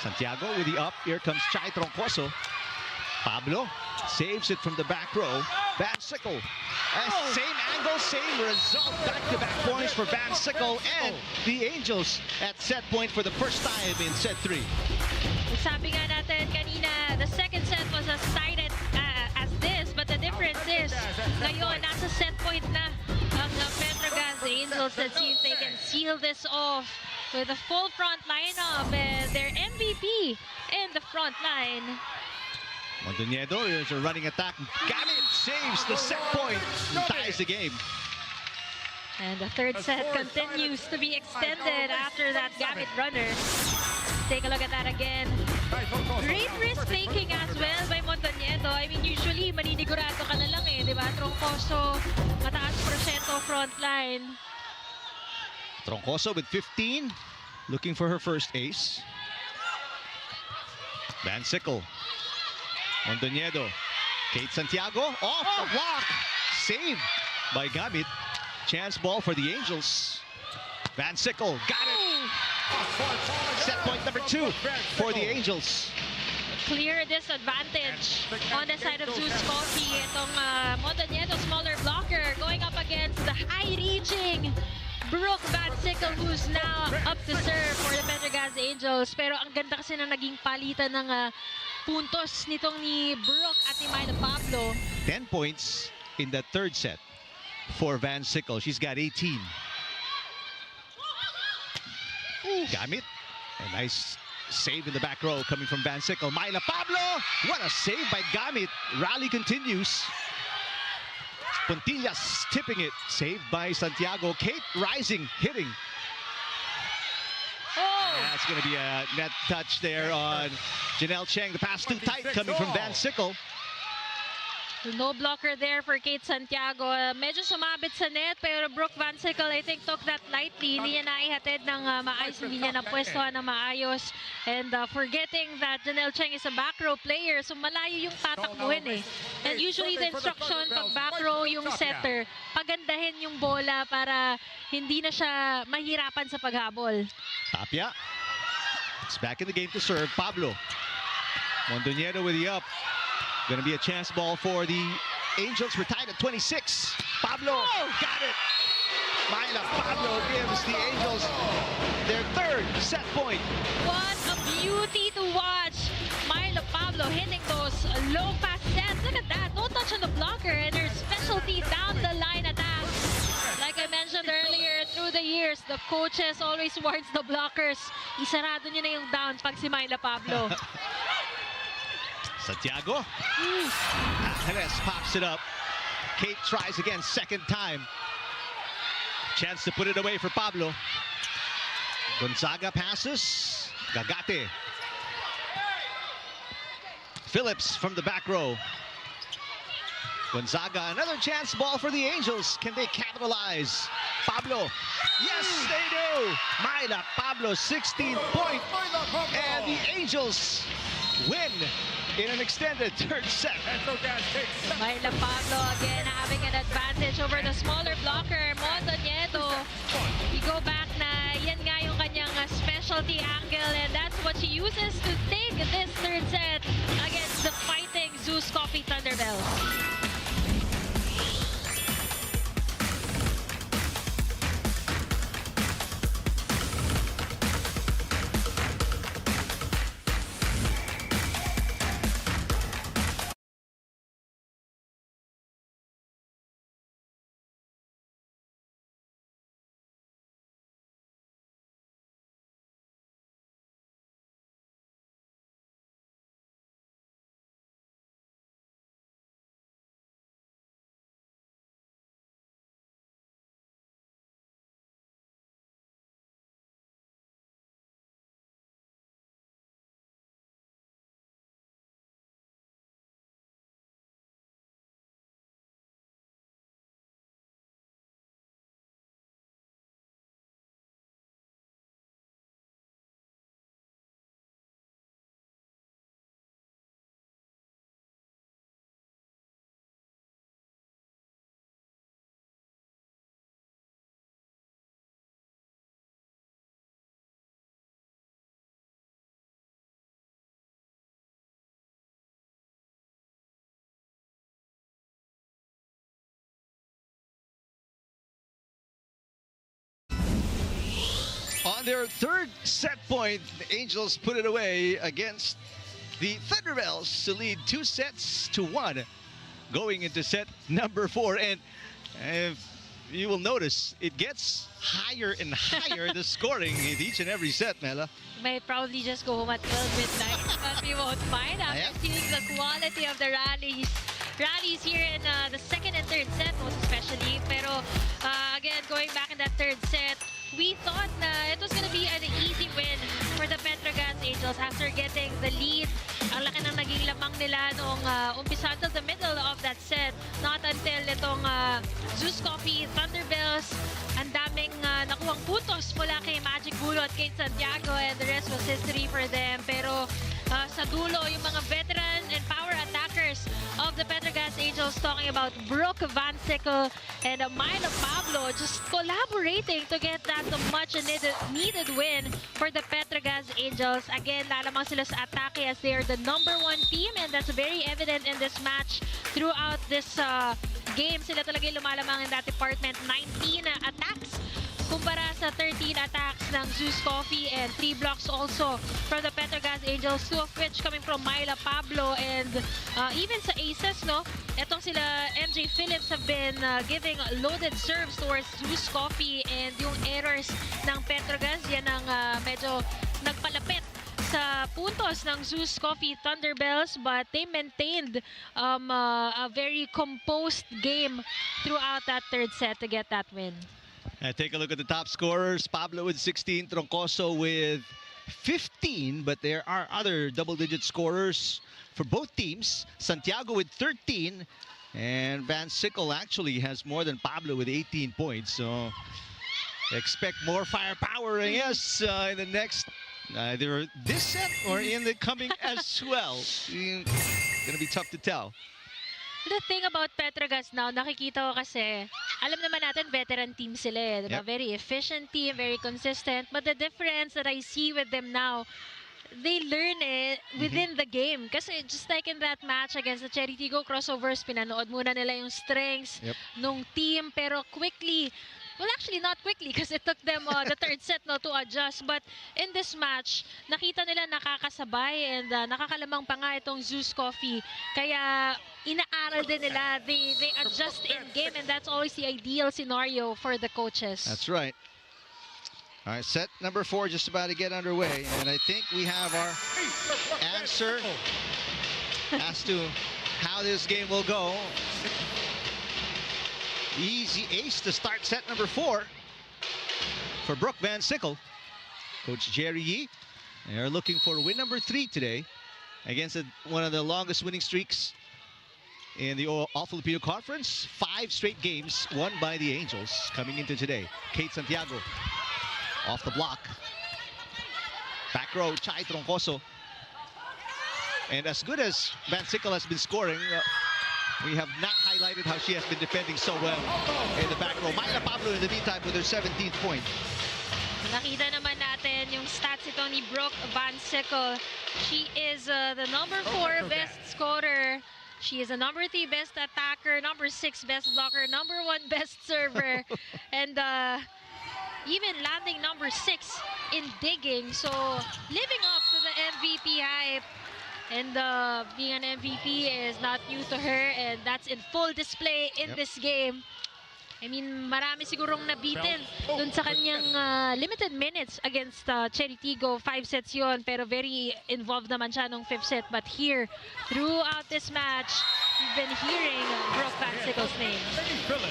Santiago with the up. Here comes Chai Troncoso. Pablo saves it from the back row. Van Sickle. Same angle, same result. Back-to-back points for Van Sickle and the Angels at set point for the first time in set 3. Sabi nga natin kanina, the second set was as cited as this, but the difference is ngayon nasa set point na ang Petro Gazz Angels. Let's see if they can seal this off with a full front lineup and their MVP in the front line. Mondoniedo, here's a running attack. Gamit saves the set point and ties the game. And the 3rd set continues to be extended after that Gamit runner. Take a look at that again. Great risk-taking as well by Mondoniedo. I mean, usually, maninigurado ka na lang di ba? Troncoso, mataas porsyento front line. Troncoso with 15, looking for her first ace. Van Sickle. Mondoniedo. Kate Santiago off the block. Saved by Gamit. Chance ball for the Angels. Van Sickle got it. Set point number 2 for the Angels. Clear disadvantage on the side of ZUS Coffee. Itong Mondoniedo, smaller blocker, going up against the high-reaching Brooke Van Sickle, who's now up to serve for the Petro Gazz Angels. Pero ang ganda kasi na naging palitan ng puntos nitong ni Brooke at ni Myla Pablo. 10 points in the 3rd set for Van Sickle. She's got 18. Gamit. A nice save in the back row coming from Van Sickle. Myla Pablo. What a save by Gamit. Rally continues. Puntillas tipping it. Saved by Santiago. Kate rising, hitting. That's going to be a net touch there on Janelle Cheng. The pass too tight coming from Van Sickle. No blocker there for Kate Santiago. Medyo sumabit sa net, pero Brooke Van Sickle, I think, took that lightly. Hindi niya naihatid ng maayos, hindi niya napwestuhan ng maayos. And forgetting that Janelle Cheng is a back row player, so malayo yung tatakbuhin eh. And usually the instruction pag back row yung setter, pagandahin yung bola para hindi na siya mahirapan sa paghabol. Tapia. It's back in the game to serve. Pablo. Mondoñedo with the up. Going to be a chance ball for the Angels. We're tied at 26. Pablo got it. Myla Pablo gives the Angels their third set point. What a beauty to watch. Myla Pablo hitting those low pass sets. Look at that. No touch on the blocker and her specialty down the line attacks. Like I mentioned earlier, through the years, the coaches always warns the blockers. Isarado niya na yung down pag si Myla Pablo. Santiago. Angeles pops it up. Kate tries again, second time. Chance to put it away for Pablo. Gonzaga passes. Gagate. Phillips from the back row. Gonzaga, another chance ball for the Angels. Can they capitalize? Pablo. Yes, they do. Myla Pablo, 16-point. And the Angels win in an extended third set. Myla Pablo again having an advantage over the smaller blocker, Mondoñedo. You go back na yan nga yung kanyang specialty angle, and that's what she uses to take this third set against the fighting ZUS Coffee Thunderbelles. On their third set point, the Angels put it away against the Thunderbelles to lead 2-1 going into set number 4. And you will notice it gets higher and higher, the scoring in each and every set, Mela. May probably just go home at 12 midnight, but we won't mind after seeing the quality of the rallies here in the second and third set, most especially. Pero again, going back in that third set, we thought na it was gonna be an easy win for the Petro Gazz Angels after getting the lead. Ang laki ng naging lamang nila nung umpisa until the middle of that set. Not until itong ZUS Coffee Thunderbelles. Ang daming nakuhang puntos mula kay Magic Bulo at Kate Santiago, and the rest was history for them. Pero sa dulo, yung mga veteran and power attackers of the Petro Gazz Angels, talking about Brooke Van Sickle and Myla Pablo, just collaborating to get that much needed win for the Petro Gazz Angels. Again, lalamang sila sa atake as they are the #1 team, and that's very evident in this match. Throughout this game, sila talaga yung lumalamang in that department. 19 attacks kumpara sa 13 attacks ng ZUS Coffee, and 3 blocks also from the Petro Gazz Angels, 2 of which coming from Myla Pablo. And even sa aces, no, etong sila MJ Phillips have been giving loaded serves towards ZUS Coffee, and yung errors ng Petro Gazz, yan ang medyo nagpalapit sa puntos ng ZUS Coffee Thunderbelles, but they maintained a very composed game throughout that third set to get that win. And take a look at the top scorers. Pablo with 16, Troncoso with 15, but there are other double-digit scorers for both teams. Santiago with 13, and Van Sickle actually has more than Pablo with 18 points. So expect more firepower, I guess, in the next, either this set or in the coming as well. Gonna be tough to tell. The thing about Petro Gazz now, nakikita ko kasi, alam naman natin veteran team sila eh, diba? Yep. Very efficient team, very consistent. But the difference that I see with them now, they learn it within the game. Kasi just like in that match against the Cherry Tigo crossovers, pinanood muna nila yung strengths nung team. Pero quickly, well, actually not quickly because it took them the third set to adjust. But in this match, nakita nila nakakasabay and nakakalamang pa nga itong ZUS Coffee. Kaya inaaral din nila. They adjust in game, and that's always the ideal scenario for the coaches. That's right. All right, set number 4 just about to get underway, and I think we have our answer as to how this game will go. Easy ace to start set number 4 for Brooke Van Sickle. Coach Jerry Yee, they're looking for win number 3 today against one of the longest winning streaks in the All-Filipino Conference. 5 straight games won by the Angels coming into today. Kate Santiago off the block. Back row, Chai Troncoso. And as good as Van Sickle has been scoring, we have not highlighted how she has been defending so well in the back row. Myla Pablo in the meantime with her 17th point. Nakita naman natin yung stats ito ni Brooke Van Sickle. She is the number 4 best scorer. She is the number 3 best attacker, number 6 best blocker, number 1 best server, and even landing number 6 in digging. So living up to the MVP hype. And being an MVP is not new to her, and that's in full display in this game. I mean, marami sigurong nabitin dun sa kanyang limited minutes against Cherry Tigo. 5 sets yon, pero very involved naman siya nung 5th set. But here, throughout this match, you've been hearing Brooke Van Sickle's name.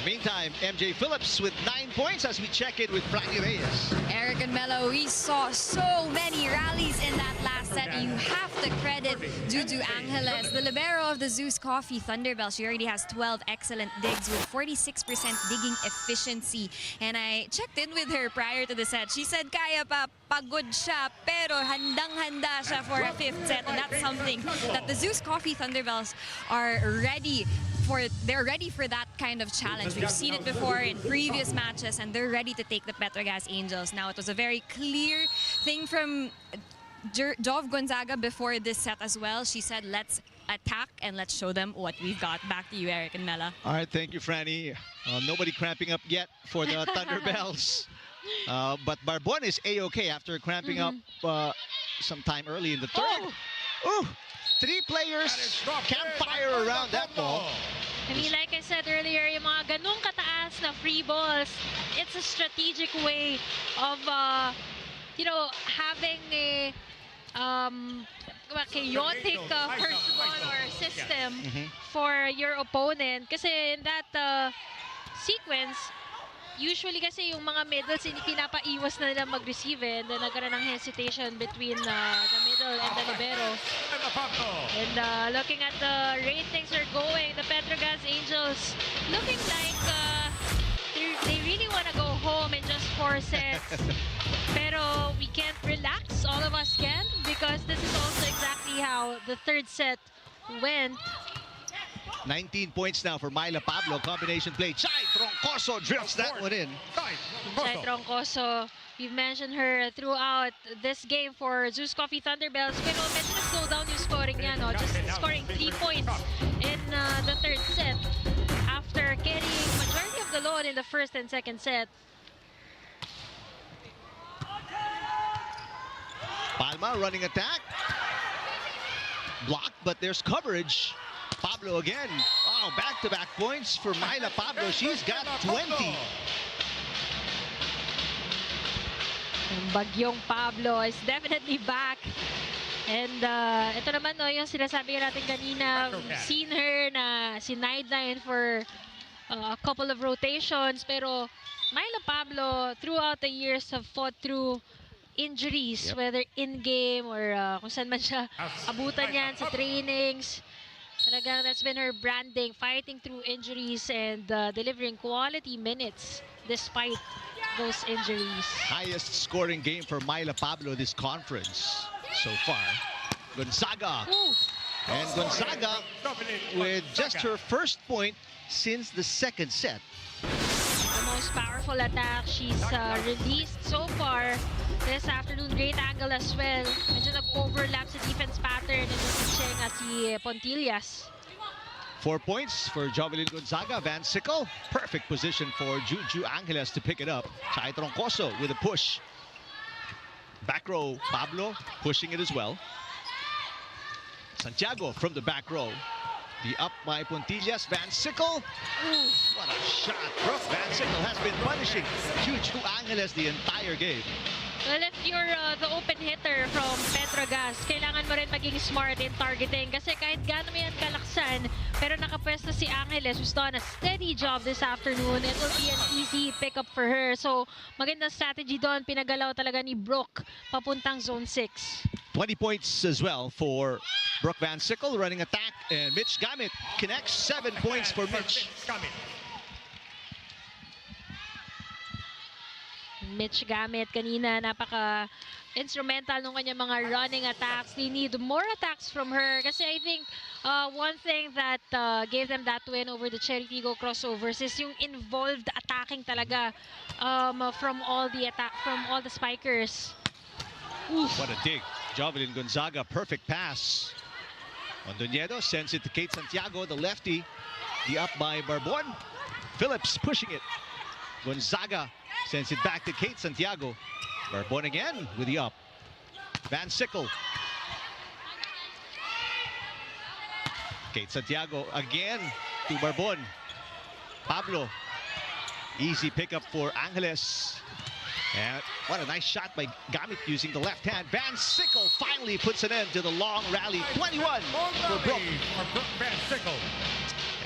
Meantime, MJ Phillips with 9 points as we check in with Frankie Reyes. Eric and Mello, we saw so many rallies in that last set. You have to credit Juju Angeles, the libero of the ZUS Coffee Thunderbelles. She already has 12 excellent digs with 46% digging efficiency. And I checked in with her prior to the set. She said kaya pa, pagod siya, pero handang-handa siya for a 5th set. And that's something that the ZUS Coffee Thunderbelles are ready for. They're ready for that kind of challenge. We've seen it before in previous matches, and they're ready to take the Petro Gazz Angels. Now, it was a very clear thing from Jov Gonzaga before this set as well. She said, let's attack and let's show them what we've got. Back to you, Eric and Mela. All right, thank you, Franny. Nobody cramping up yet for the Thunderbelles. But Barbon is A-OK after cramping up sometime early in the third. Ooh, 3 players can't fire around that ball. I mean, like I said earlier, yung mga ganung kataas na free balls, it's a strategic way of, you know, having a chaotic first ball or system for your opponent. Kasi in that sequence, usually kasi yung mga middles, pinapaiwas na nila mag-receive and then nagkaroon ng hesitation between the middle and the libero. And looking at the ratings are going, the Petro Gazz Angels looking like they really want to go home in just 4 sets. Pero we can't relax, all of us can, because this is also exactly how the 3rd set went. 19 points now for Myla Pablo. Combination play. Chai Troncoso drills that one in. Chai Troncoso, we've mentioned her throughout this game for ZUS Coffee Thunderbelles. Pero medyo na-slow down yung scoring niya, no? Just scoring 3 points in the 3rd set after carrying majority of the load in the 1st and 2nd set. Palma running attack. Blocked, but there's coverage. Pablo again. Wow, back-to-back points for Myla Pablo. She's got 20. Bagyong Pablo is definitely back. And ito naman, no, yung sinasabi natin kanina, we've seen her na sideline for a couple of rotations. Pero Myla Pablo, throughout the years, have fought through injuries, whether in-game or kung saan man siya abutan yan sa trainings. Talagang that's been her branding, fighting through injuries and delivering quality minutes despite those injuries. Highest scoring game for Myla Pablo this conference so far. Gonzaga. Ooh. And Gonzaga with just her first point since the second set. The most powerful attack she's released so far this afternoon. Great angle as well. Medyo nag-overlap sa defense pattern ng Cheng at si Pontillas. 4 points for Jovelyn Gonzaga. Van Sickle, perfect position for Juju Angeles to pick it up. Chai Troncoso with a push. Back row, Pablo pushing it as well. Santiago from the back row. The up by Pontillas. Van Sickle. Ooh, what a shot. Brooke Van Sickle has been punishing Juju Angeles the entire game. Well, if you're the open hitter from Petro Gazz, kailangan mo rin maging smart in targeting kasi kahit gaano mo yan kalaksan, pero nakapwesto si Angeles who's done a steady job this afternoon. It will be an easy pickup for her. So, magandang strategy doon. Pinagalaw talaga ni Brooke papuntang zone 6. 20 points as well for Brooke Van Sickle running attack, and Mitch Gamit connects. 7 points for Mitch. Mitch Gamit kanina napaka-instrumental ng kanyang mga running attacks. They need more attacks from her kasi I think one thing that gave them that win over the Cheritigo crossovers is yung involved attacking talaga from all the spikers. Oof. What a dig. Jovelyn Gonzaga, perfect pass. Mondoñedo sends it to Kate Santiago, the lefty. The up by Barbon. Phillips pushing it. Gonzaga sends it back to Kate Santiago. Barbon again with the up. Van Sickle. Kate Santiago again to Barbon. Pablo. Easy pickup for Angeles. And what a nice shot by Gamit using the left hand. Van Sickle finally puts an end to the long rally. 21 for Brooke. Van Sickle.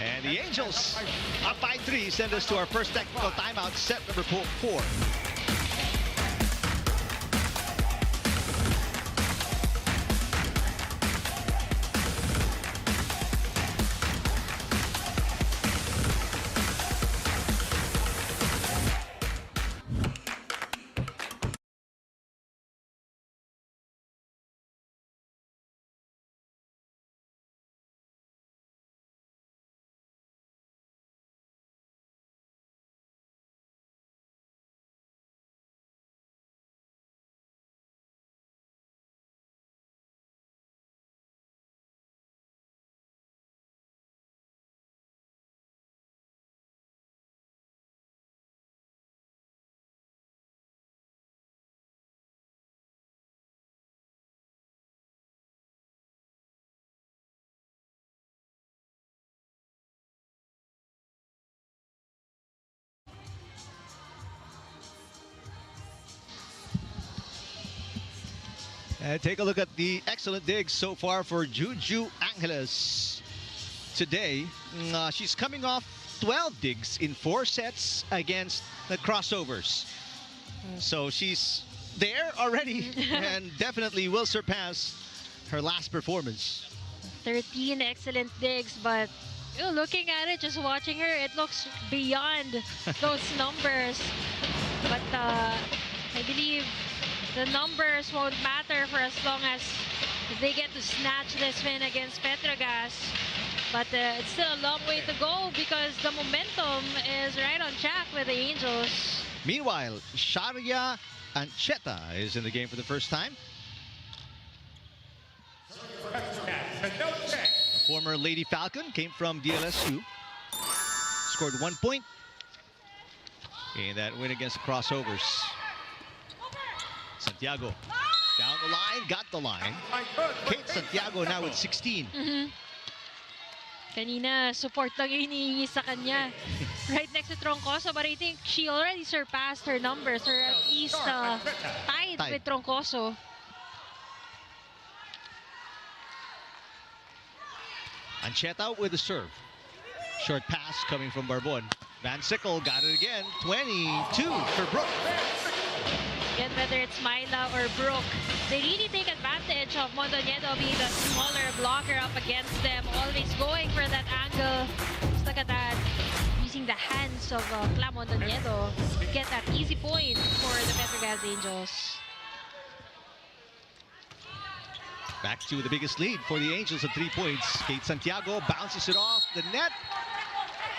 And the Angels up by 3 send us to our first technical timeout, set number 4. And take a look at the excellent digs so far for Juju Angeles today. She's coming off 12 digs in 4 sets against the crossovers. So she's there already and definitely will surpass her last performance. 13 excellent digs, but looking at it, just watching her, it looks beyond those numbers. But I believe the numbers won't matter for as long as they get to snatch this win against Petro Gazz. But it's still a long way to go because the momentum is right on track with the Angels. Meanwhile, Sharia Ancheta is in the game for the first time. A former Lady Falcon, came from DLSU. Scored 1 point in that win against the crossovers. Santiago down the line, got the line. Kate Santiago now with 16. Kanina, support lang yung hinihingi sa kanya. Right next to Troncoso, but I think she already surpassed her numbers, or at least tied with Troncoso. Ancheta with the serve. Short pass coming from Barbon. Van Sickle got it again. 22 for Brooke. Again, whether it's Myla or Brooke, they really take advantage of Mondoñedo being the smaller blocker up against them, always going for that angle. Just look at that, using the hands of Cla Mondoñedo to get that easy point for the Petro Gazz Angels. Back to the biggest lead for the Angels at 3 points. Kate Santiago bounces it off the net.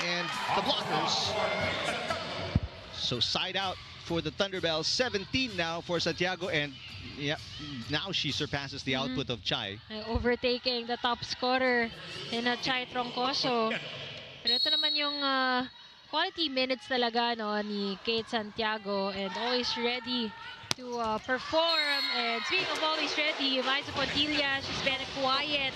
And the blockers. So side out for the Thunderbelles. 17 now for Santiago. And yeah, now she surpasses the output of Chai. Overtaking the top scorer in Chai Troncoso. Pero ito naman yung quality minutes talaga no, ni Kate Santiago. And always ready to perform. And speaking of always ready, Maisa Pontilla, she's been quiet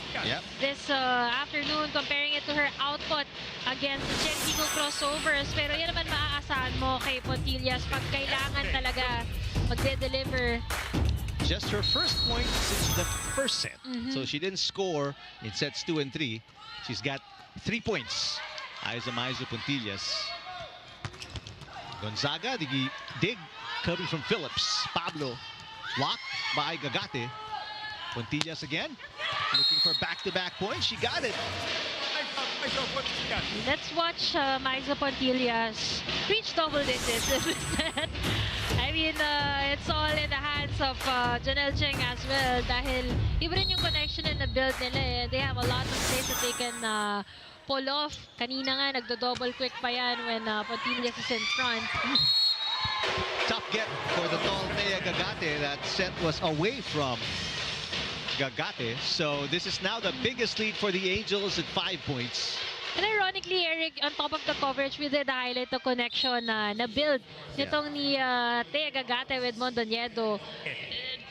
this afternoon, comparing it to her output against the Cherry crossovers. Pero yan naman maaasahan mo kay Pontillas pag kailangan talaga magde-deliver. Just her first point since the first set. So she didn't score in sets 2 and 3. She's got 3 points. Aiza Maisa Pontillas. Gonzaga, the dig coming from Phillips. Pablo blocked by Gagate. Pontillas again, looking for back-to-back points. She got it. Let's watch Maisa Pontillas reach double digits. I mean, it's all in the hands of Janelle Cheng as well. Dahil iba rin yung connection na build nila eh. They have a lot of plays that they can pull off. Kanina nga, nagdo-double quick pa yan when Pontillas is in front. Tough get for the tall Thea Gagate. That set was away from Gagate. So this is now the biggest lead for the Angels at 5 points. And ironically, Eric, on top of the coverage, we did highlight the connection na build nitong ni Thea Gagate with Mondoñedo.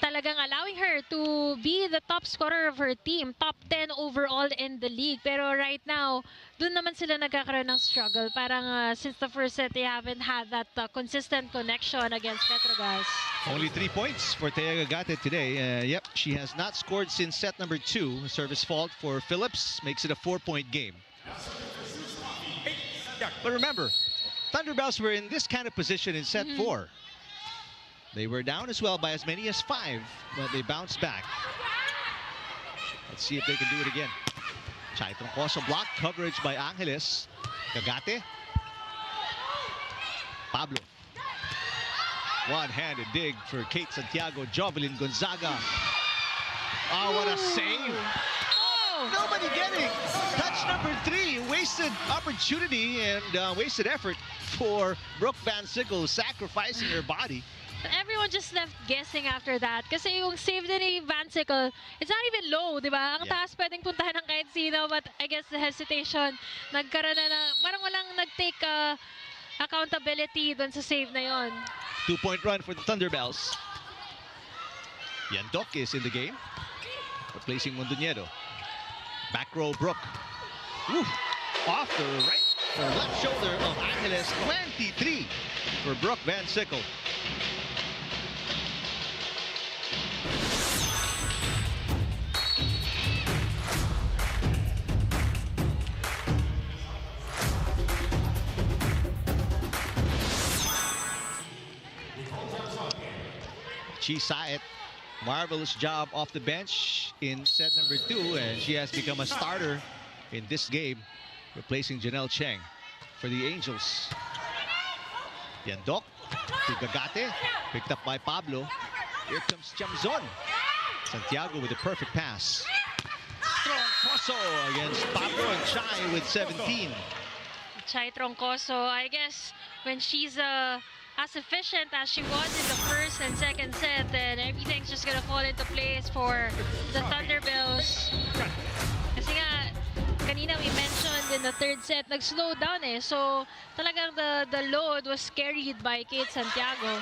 Talagang allowing her to be the top scorer of her team, top 10 overall in the league. Pero right now, dun naman sila nagkakaroon ng struggle. Parang since the first set, they haven't had that consistent connection against Petro Gazz. Only 3 points for Thea Gagate today. Yep, she has not scored since set number 2. Service fault for Phillips makes it a 4-point game. But remember, Thunderbelles were in this kind of position in set 4. They were down as well by as many as 5, but they bounced back. Let's see if they can do it again. Chai Troncoso block coverage by Angeles. Gagate. Pablo. One-handed dig for Kate Santiago. Jovelyn Gonzaga. Oh, what a save. Oh, nobody getting touch number 3. Wasted opportunity and wasted effort for Brooke Van Sickle, sacrificing her body. Everyone just left guessing after that. Kasi yung save din ni Van Sickle, it's not even low, di ba? Ang taas pwedeng puntahan ng kahit sino, but I guess the hesitation, nagkaroon na parang walang nag-take accountability dun sa save na yon. 2-point run for the Thunderbelles. Yandok is in the game, replacing Mondoñedo. Back row Brooke. Ooh, off the right or left shoulder of Angeles. 23 for Brooke Van Sickle. She saw it. Marvelous job off the bench in set number 2, and she has become a starter in this game, replacing Janelle Cheng for the Angels. Yandok to Gagate, picked up by Pablo. Here comes Chamzon. Santiago with a perfect pass. Troncoso against Pablo, and Chai with 17. Chai Troncoso, I guess when she's as efficient as she was in the first and second set, then everything's just gonna fall into place for the Thunderbelles. Kasi nga, kanina we mentioned in the third set, nag-slow down eh. So, talagang the load was carried by Kate Santiago.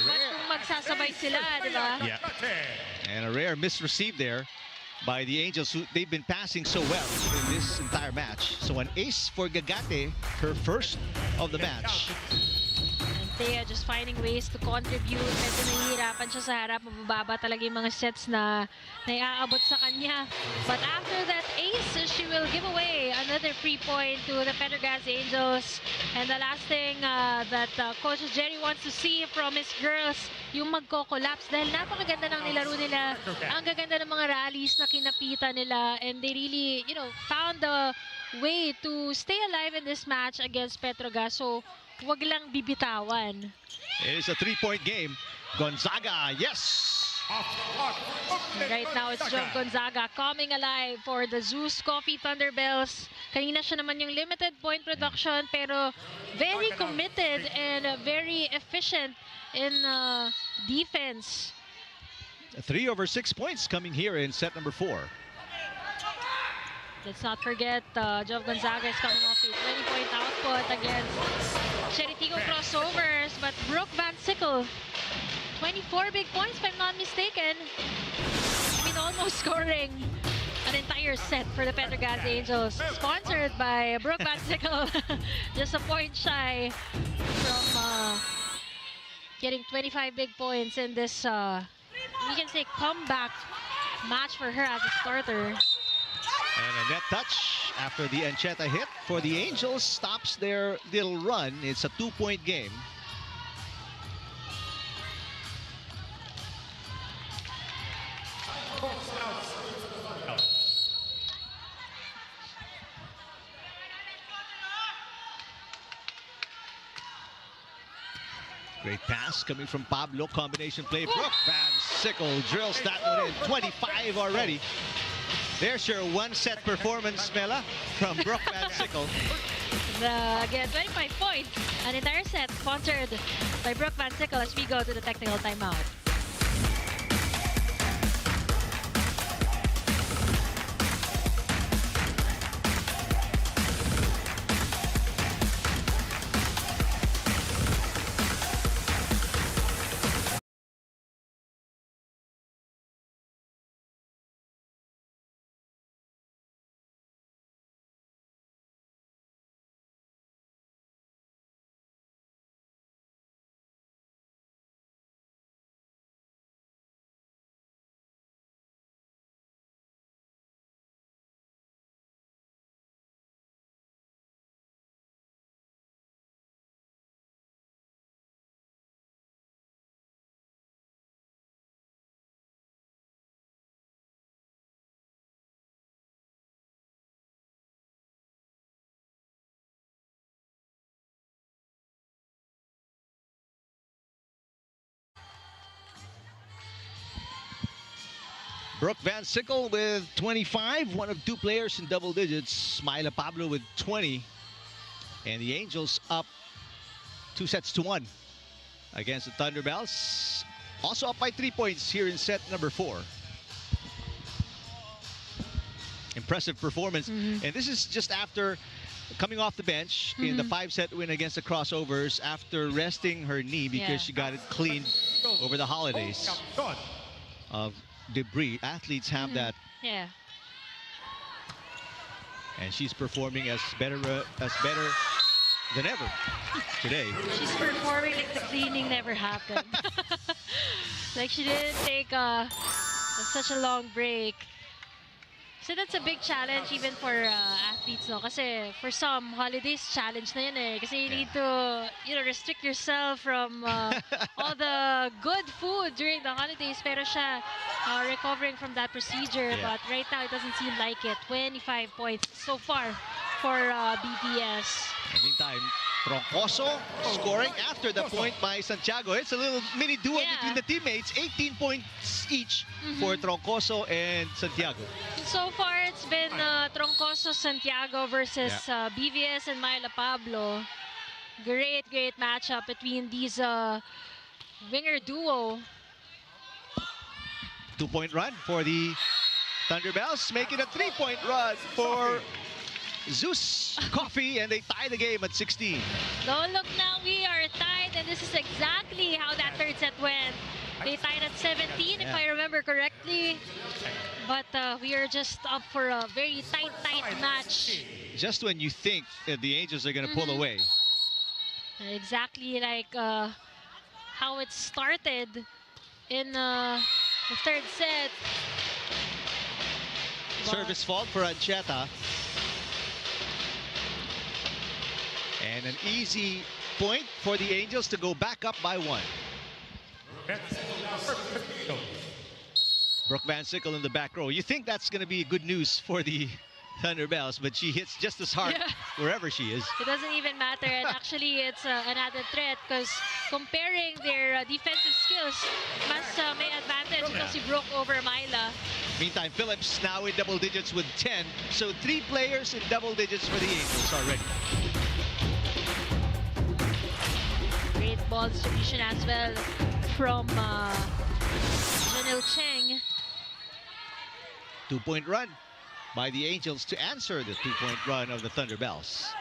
But kung magsasabay sila, di ba? Yeah. And a rare misreceive there by the Angels, who they've been passing so well in this entire match. So an ace for Gagate, her first of the match. Thea just finding ways to contribute. Medyo nahihirapan siya sa harap. Mabababa talaga yung mga sets na naiaabot sa kanya. But after that ace, she will give away another free point to the Petro Gazz Angels. And the last thing that Coach Jerry wants to see from his girls, yung magko-collapse. Dahil napakaganda ng nilaro nila. Ang gaganda ng mga rallies na kinapita nila. And they really, found the way to stay alive in this match against Petro Gazz. So, wag lang bibitawan. It is a 3-point game. Gonzaga, yes! Right now, it's John Gonzaga coming alive for the ZUS Coffee Thunderbelles. Kanina siya naman yung limited point production, pero very committed and very efficient in defense. 3 over 6 points coming here in set number 4. Let's not forget, Jov Gonzaga is coming off a 20-point output against Cheritigo crossovers, but Brooke Van Sickle, 24 big points if I'm not mistaken. I mean, almost scoring an entire set for the Petro Gazz Angels. Sponsored by Brooke Van Sickle, just a point shy from getting 25 big points in this, we can say, comeback match for her as a starter. And a net touch after the Ancheta hit for the Angels stops their little run. It's a 2-point game. Great pass coming from Pablo. Combination play. Brooke Van Sickle drills that one in. 25 already. There's your one-set performance, Mela, from Brooke Van Sickle. Again, 25 points. An entire set sponsored by Brooke Van Sickle as we go to the technical timeout. Brooke Van Sickle with 25, one of 2 players in double digits. Myla Pablo with 20. And the Angels up 2-1 against the Thunderbelles. Also up by 3 points here in set number 4. Impressive performance. And this is just after coming off the bench in the 5-set win against the Crossovers after resting her knee because she got it cleaned over the holidays of debris. Athletes have that. Yeah. And she's performing as better than ever today. She's performing like the cleaning never happened. Like she didn't take such a long break. So that's a big challenge even for athletes, no? Kasi for some, holidays challenge na yun eh. Kasi you need to, restrict yourself from all the good food during the holidays. Pero siya recovering from that procedure. But right now, it doesn't seem like it. 25 points so far for BPS. In the meantime, Troncoso scoring after the point by Santiago. It's a little mini duel between the teammates. 18 points each for Troncoso and Santiago. So far, it's been Troncoso Santiago versus BVS and Myla Pablo. Great matchup between these winger duo. 2-point run for the Thunderbelles, making a 3-point run for ZUS Coffee, and they tie the game at 16. Don't look now, we are tied, and this is exactly how that third set went. They tied at 17, if I remember correctly. But we are just up for a very tight match. Just when you think that the Angels are going to pull away. Exactly like how it started in the third set. Service fault for Ancheta. And an easy point for the Angels to go back up by 1. Brooke Van Sickle in the back row. You think that's going to be good news for the Thunderbelles, but she hits just as hard wherever she is. It doesn't even matter, and actually it's an added threat because comparing their defensive skills, mas may advantage ito si Brooke over Myla. Meantime, Phillips now in double digits with 10. So 3 players in double digits for the Angels already. Great ball distribution as well from Janelle Cheng. 2-point run by the Angels to answer the 2-point run of the Thunderbelles.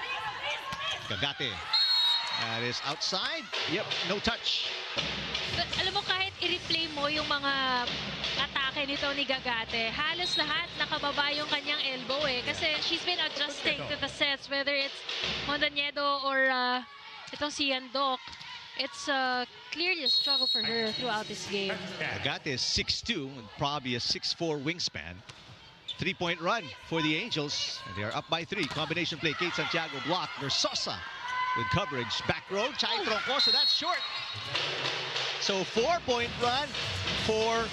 Gagate. That is outside. Yep, no touch. But alam mo, kahit i-replay mo yung mga atake nito ni Gagate, halos lahat nakababa yung kanyang elbow eh. Kasi she's been adjusting to the sets, whether it's Mondoñedo or itong si Yandok. It's clearly a struggle for her throughout this game. Agate is 6'2", and probably a 6'4" wingspan. 3-point run for the Angels. And they are up by 3. Combination play. Kate Santiago block. Versosa with coverage. Back row. Chai Troncoso. That's short. So 4-point run for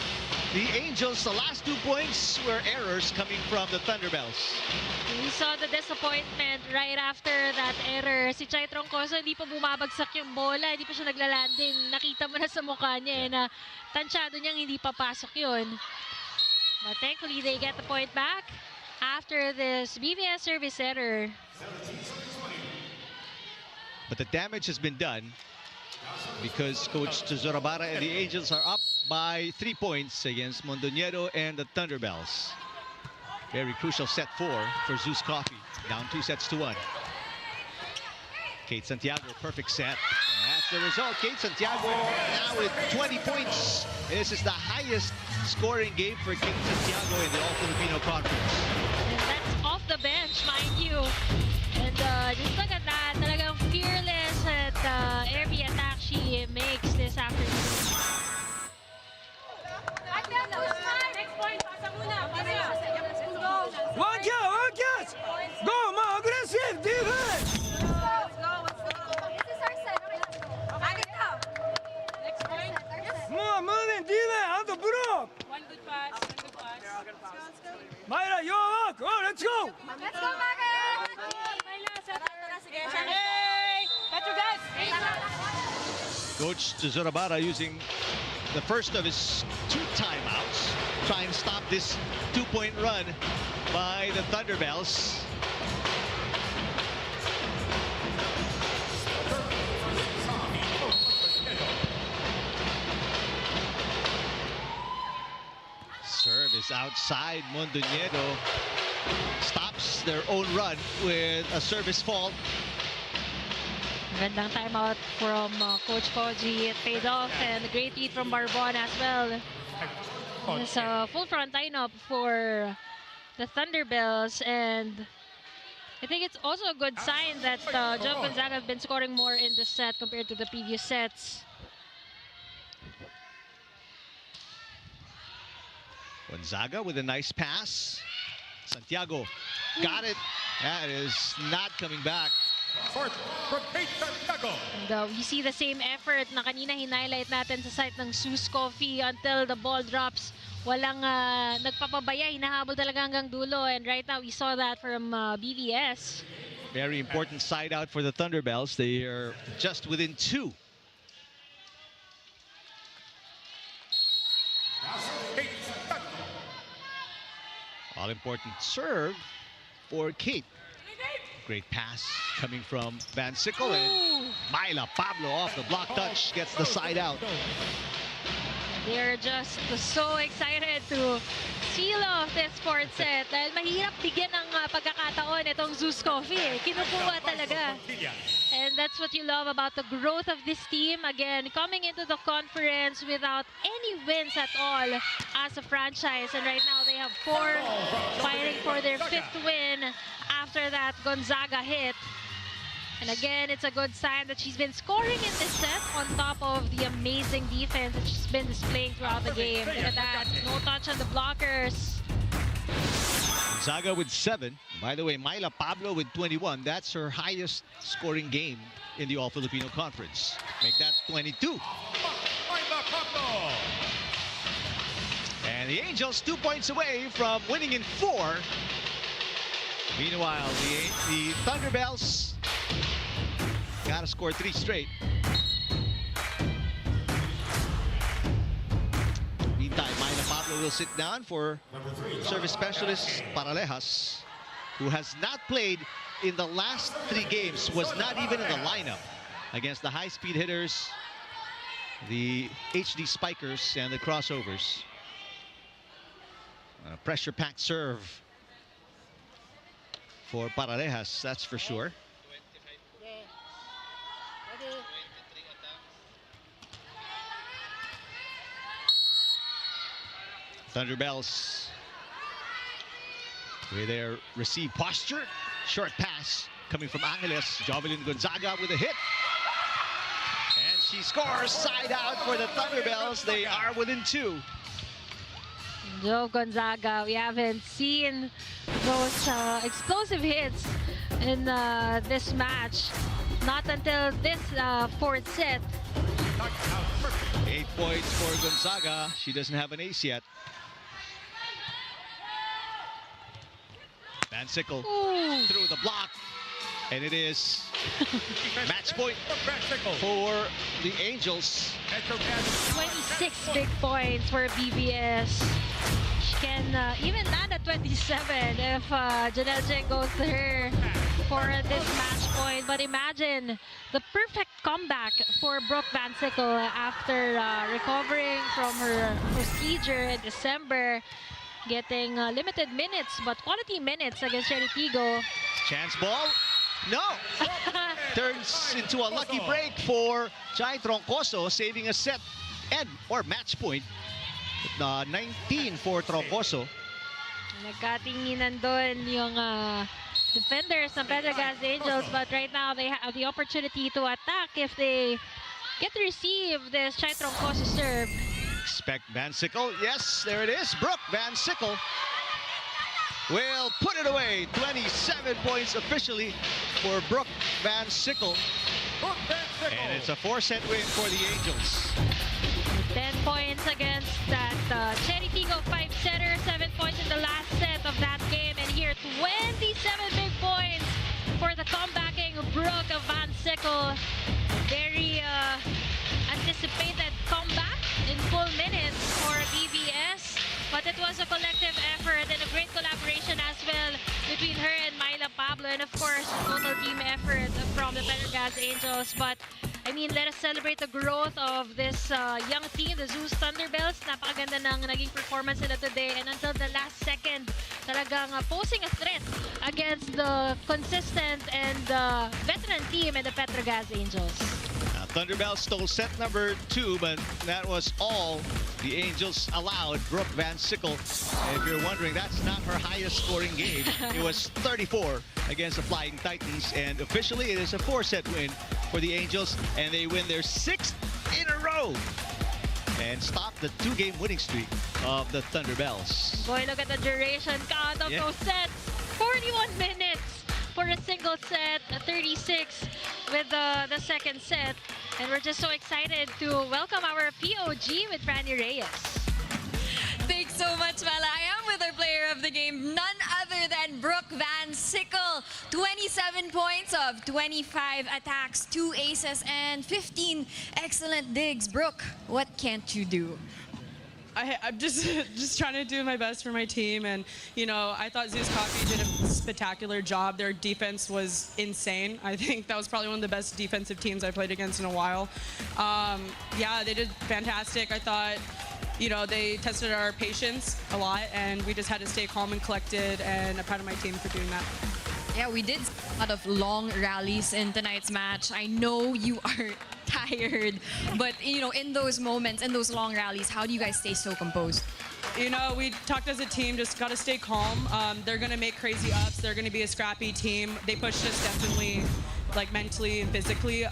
the Angels. The last 2 points were errors coming from the Thunderbelles. We saw the disappointment right after that error. Si Chai Troncoso, hindi pa bumabagsak yung bola, hindi pa siya naglalanding. Nakita mo na sa mukha niya na tansyado niyang hindi papasok yun. But thankfully, they get the point back after this BVS service error. But the damage has been done because Coach Zorabara and the Angels are up by 3 points against Mondoñedo and the Thunderbelles. Very crucial set 4 for ZUS Coffee. Down 2-1. Kate Santiago, perfect set. And that's the result. Kate Santiago now with 20 points. This is the highest scoring game for Kate Santiago in the All-Filipino Conference. And that's off the bench, mind you. And just look at that. Talagang fearless at every attack she makes this afternoon. One catch! Go, more aggressive defense! More moving defense on the block! One good pass, one good pass. Myra, your work! Oh, let's go! Let's go, Myra! Hey! Petro Gazz! Coach Zorabara using the first of his 2 timeouts, trying to stop this 2-point run by the Thunderbelles. Serve is outside. Mondoñedo stops their own run with a service fault. Magandang timeout from Coach Koji. It paid off, and a great lead from Barbon as well. It's a full front lineup for the Thunderbelles, and I think it's also a good sign that John Gonzaga have been scoring more in this set compared to the previous sets. Gonzaga with a nice pass. Santiago got it. That is not coming back. And we see the same effort na kanina hinighlight natin sa site ng ZUS Coffee until the ball drops. Walang nagpapabaya, hinahabol talaga hanggang dulo. And right now we saw that from BVS. Very important side out for the Thunderbelles. They are just within 2. All-important serve for Kate. Great pass coming from Van Sickle, and Myla Pablo off the block touch gets the side out. They're just so excited to seal off this fourth set dahil mahirap bigyan ng pagkakataon itong ZUS Coffee. Kinukuha talaga. And that's what you love about the growth of this team. Again, coming into the conference without any wins at all as a franchise. And right now they have 4, fighting for their 5th win after that Gonzaga hit. And again, it's a good sign that she's been scoring in this set on top of the amazing defense that she's been displaying throughout the game. Look at that, no touch on the blockers. Gonzaga with 7. By the way, Myla Pablo with 21. That's her highest scoring game in the All-Filipino Conference. Make that 22. And the Angels 2 points away from winning in 4. Meanwhile, the Thunderbelles got to score 3 straight. Meantime, Myla Pablo will sit down for service specialist Paralejas, who has not played in the last 3 games, was not even in the lineup against the high-speed hitters, the HD spikers, and the crossovers. A pressure-packed serve for Paralejas, that's for sure. Thunderbelles with their receive posture. Short pass coming from Angeles. Jovelyn Gonzaga with a hit. And she scores side out for the Thunderbelles. They are within 2. Jo Gonzaga, we haven't seen those explosive hits in this match. Not until this 4th set. 8 points for Gonzaga. She doesn't have an ace yet. Van Sickle through the block. And it is match point for the Angels. 26 big points for BBS. She can even land at 27 if Janelle Jeng goes to her for this match point. But imagine the perfect comeback for Brooke Van Sickle after recovering from her procedure in December. Getting limited minutes, but quality minutes against Cheritigo. Chance ball. No! Turns into a lucky break for Chai Troncoso, saving a set and or match point. 19 for Troncoso. Nagkatinginan doon yung defenders ng Petro Gazz Angels, but right now they have the opportunity to attack if they get to receive this Chai Troncoso serve. Expect Van Sickle. Yes, there it is. Brooke Van Sickle will put it away. 27 points officially for Brooke Van Sickle. And it's a 4-set win for the Angels. 10 points against that Cheritigo 5-setter. 7 points in the last set of that game. And here, 27 big points for the comebacking Brooke Van Sickle. Very anticipated comeback in full minutes for BBS. But it was a collective effort and a great collaboration as well between her and Myla Pablo. And of course, total team effort from the Petro Gazz Angels. But I mean, let us celebrate the growth of this young team, the ZUS Thunderbelles. Napakaganda ng naging performance nila today. And until the last second, talagang posing a threat against the consistent and veteran team in the Petro Gazz Angels. Thunderbelles stole set number 2, but that was all the Angels allowed Brooke Van Sickle. If you're wondering, that's not her highest scoring game. It was 34 against the Flying Titans, and officially it is a 4-set win for the Angels, and they win their 6th in a row and stop the 2-game winning streak of the Thunderbelles. Boy, look at the duration count of those sets. 41 minutes for a single set, 36 with the second set. And we're just so excited to welcome our POG with Franny Reyes. Thanks so much, Mala. I am with our player of the game, none other than Brooke Van Sickle. 27 points of 25 attacks, 2 aces, and 15 excellent digs. Brooke, what can't you do? I'm just trying to do my best for my team, and you know, I thought ZUS Coffee did a spectacular job. Their defense was insane. I think that was probably one of the best defensive teams I played against in a while. Yeah, they did fantastic. I thought, you know, they tested our patience a lot, and we just had to stay calm and collected, and I'm proud of my team for doing that. Yeah, we did a lot of long rallies in tonight's match. I know you are tired, but you know, in those moments, in those long rallies, how do you guys stay so composed? You know, we talked as a team, just got to stay calm. They're going to make crazy ups. They're going to be a scrappy team. They pushed us definitely like mentally and physically.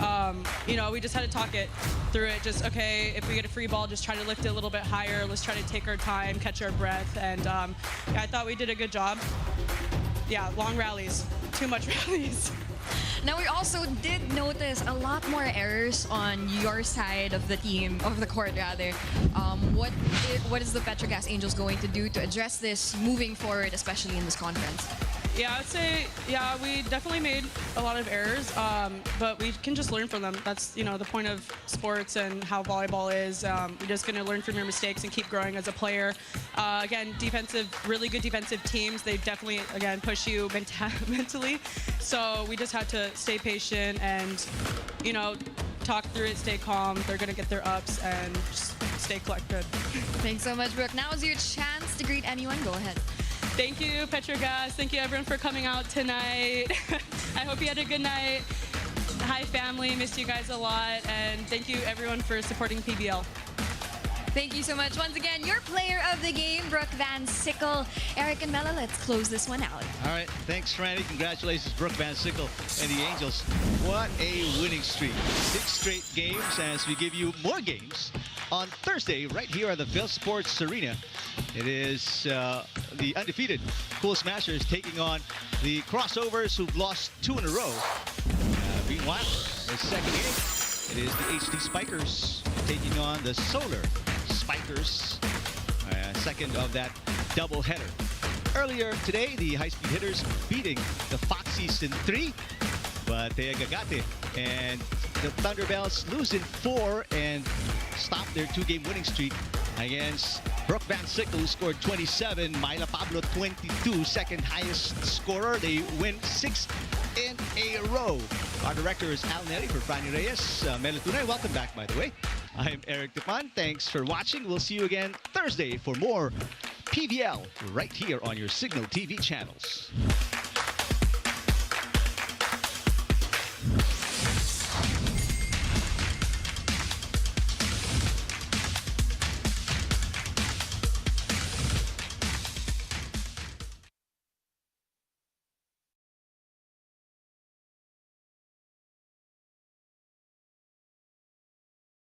You know, we just had to talk it through it. Just, okay, if we get a free ball, just try to lift it a little bit higher. Let's try to take our time, catch our breath. And yeah, I thought we did a good job. Yeah, long rallies, too much rallies. Now, we also did notice a lot more errors on your side of the team, of the court rather. What is the Petro Gazz Angels going to do to address this moving forward, especially in this conference? Yeah, I would say, yeah, we definitely made a lot of errors, but we can just learn from them. That's, you know, the point of sports and how volleyball is. We're just going to learn from your mistakes and keep growing as a player. Again, really good defensive teams, they definitely, again, push you mentally. So we just had to stay patient and, you know, talk through it, stay calm. They're going to get their ups and just stay collected. Thanks so much, Brooke. Now is your chance to greet anyone. Go ahead. Thank you, Petro Gazz. Thank you, everyone, for coming out tonight. I hope you had a good night. Hi, family. Missed you guys a lot. And thank you, everyone, for supporting PVL. Thank you so much. Once again, your player of the game, Brooke Van Sickle. Eric and Bella, let's close this one out. All right, thanks, Randy. Congratulations, Brooke Van Sickle and the Angels. What a winning streak. 6 straight games as we give you more games on Thursday right here at the Phil Sports Arena. It is the undefeated Cool Smashers taking on the Crossovers who've lost 2 in a row. Meanwhile, the second game, it is the HD Spikers taking on the Solar Spikers. Second of that doubleheader. Earlier today, the high-speed hitters beating the Foxies in 3, but they agagate. And the Thunderbelles lose in 4 and stop their 2-game winning streak against Brooke Van Sickle, who scored 27. Myla Pablo, 22, second highest scorer. They win 6 in a row. Our director is Al Neri for Franny Reyes. Melo Tunay, welcome back, by the way. I'm Eric Tupan. Thanks for watching. We'll see you again Thursday for more PVL right here on your Signal TV channels.